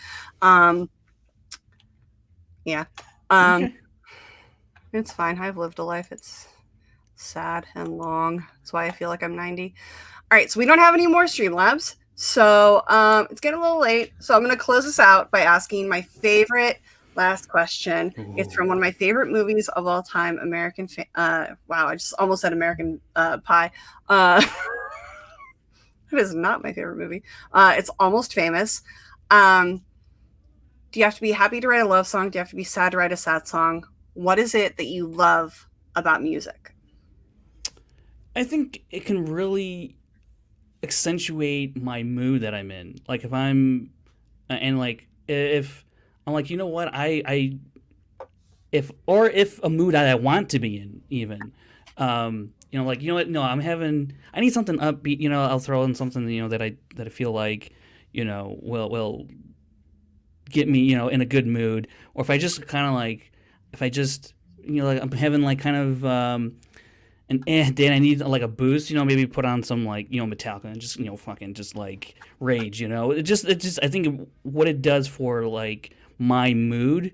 Speaker 1: Yeah.
Speaker 2: Okay.
Speaker 1: It's fine. I've lived a life. It's sad and long. That's why I feel like I'm 90. All right, so we don't have any more Streamlabs. So it's getting a little late. So I'm going to close this out by asking my favorite last question. Ooh. It's from one of my favorite movies of all time, American. Wow, I just almost said American Pie. It is not my favorite movie. It's Almost Famous. Do you have to be happy to write a love song? Do you have to be sad to write a sad song? What is it that you love about music?
Speaker 2: I think it can really accentuate my mood that I'm in. Like if I'm, and like if I'm like, you know what, if a mood that I want to be in, even, you know, like, you know what, no, I need something upbeat. You know, I'll throw in something, you know, that I feel like, you know, will get me, you know, in a good mood. Or if I just kind of like, you know, like I'm having like kind of then I need like a boost, you know, maybe put on some like, you know, Metallica and just, you know, fucking just like rage, you know. It just I think what it does for like my mood,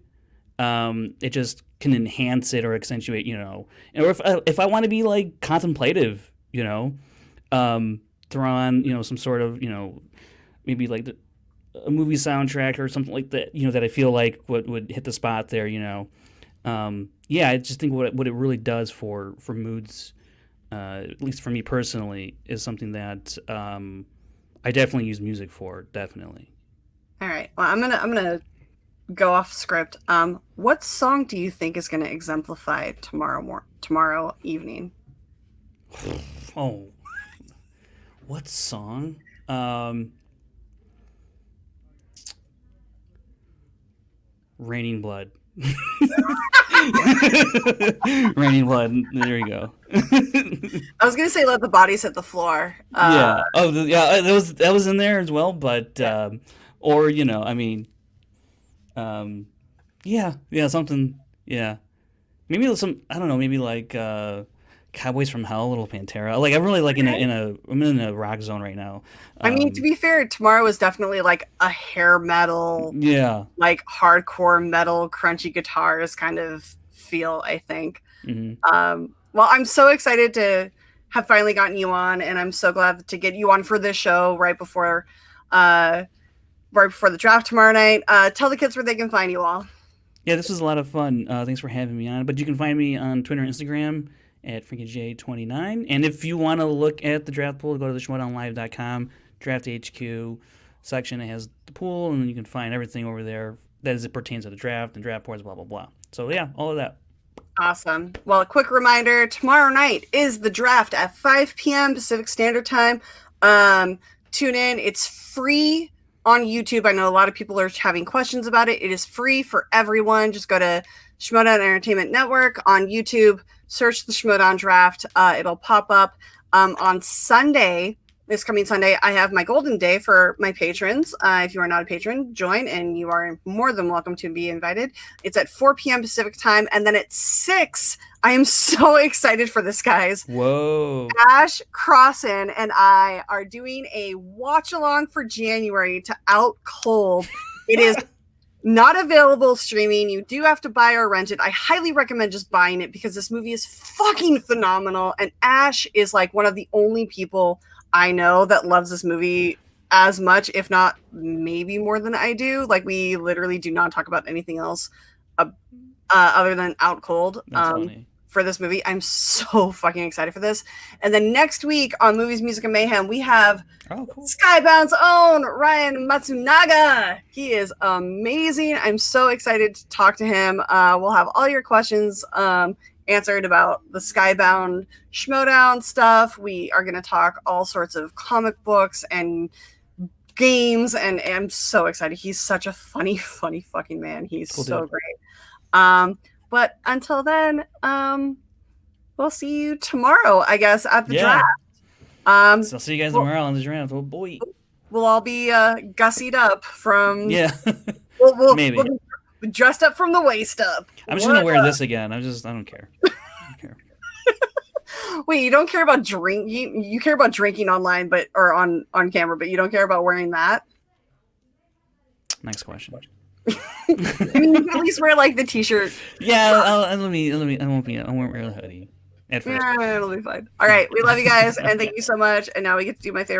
Speaker 2: it just can enhance it or accentuate, you know. Or if I want to be like contemplative, you know, throw on, some sort of, maybe like a movie soundtrack or something like that, that I feel like would hit the spot there, I just think what it really does for moods, at least for me personally, is something that I definitely use music for, definitely.
Speaker 1: All right. Well, I'm gonna go off script. What song do you think is gonna exemplify tomorrow evening?
Speaker 2: Oh, what song? Raining Blood. Raining Blood. There you go.
Speaker 1: I was gonna say Let the Bodies Hit the Floor.
Speaker 2: Yeah. Oh, that was in there as well. But or yeah, something. Yeah, maybe some. I don't know. Maybe like Cowboys from Hell, Little Pantera. Like I'm really like I'm in a rock zone right now.
Speaker 1: I mean, to be fair, tomorrow is definitely like a hair metal,
Speaker 2: Yeah.
Speaker 1: like hardcore metal, crunchy guitars kind of feel, I think. Well, I'm so excited to have finally gotten you on, and I'm so glad to get you on for this show right before the draft tomorrow night. Tell the kids where they can find you all.
Speaker 2: Yeah, this was a lot of fun. Thanks for having me on. But you can find me on Twitter and Instagram at FrankieJ29. And if you want to look at the draft pool, go to the Schmoedownlive.com, Draft HQ section. It has the pool, and you can find everything over there that as it pertains to the draft and draft boards, blah, blah, blah. So, yeah, all of that.
Speaker 1: Awesome. Well, a quick reminder, tomorrow night is the draft at 5 p.m. Pacific Standard Time. Tune in. It's free on YouTube. I know a lot of people are having questions about it. It is free for everyone. Just go to Schmoedown Entertainment Network on YouTube, search the Schmoedown Draft. It'll pop up. On Sunday, this coming Sunday, I have my golden day for my patrons. If you are not a patron, join, and you are more than welcome to be invited. It's at 4 p.m. Pacific time, and then at 6, I am so excited for this, guys.
Speaker 2: Whoa.
Speaker 1: Ash Crossan and I are doing a watch-along for January to Out Cold. It is not available streaming. You do have to buy or rent it. I highly recommend just buying it because this movie is fucking phenomenal, and Ash is like one of the only people I know that loves this movie as much, if not maybe more than I do. Like, we literally do not talk about anything else other than Out Cold for this movie. I'm so fucking excited for this. And then next week on Movies, Music, and Mayhem, we have Skybound's own Ryan Matsunaga. He is amazing. I'm so excited to talk to him. We'll have all your questions answered about the Skybound Schmoedown stuff. We are going to talk all sorts of comic books and games, and I'm so excited. He's such a funny fucking man. He's so great. But until then, we'll see you tomorrow, I guess, at the draft.
Speaker 2: So I'll see you guys tomorrow on the draft. Oh boy,
Speaker 1: we'll all be gussied up from.
Speaker 2: Yeah, maybe.
Speaker 1: We'll be dressed up from the waist up.
Speaker 2: I'm just gonna wear this again. I don't care.
Speaker 1: Wait, you don't care about drinking? You care about drinking online, or on camera, but you don't care about wearing that?
Speaker 2: Next question.
Speaker 1: I mean, you can at least wear like the t-shirt.
Speaker 2: Yeah, I won't wear the hoodie at first.
Speaker 1: Yeah, it'll be fine. All right, we love you guys, and thank you so much. And now we get to do my favorite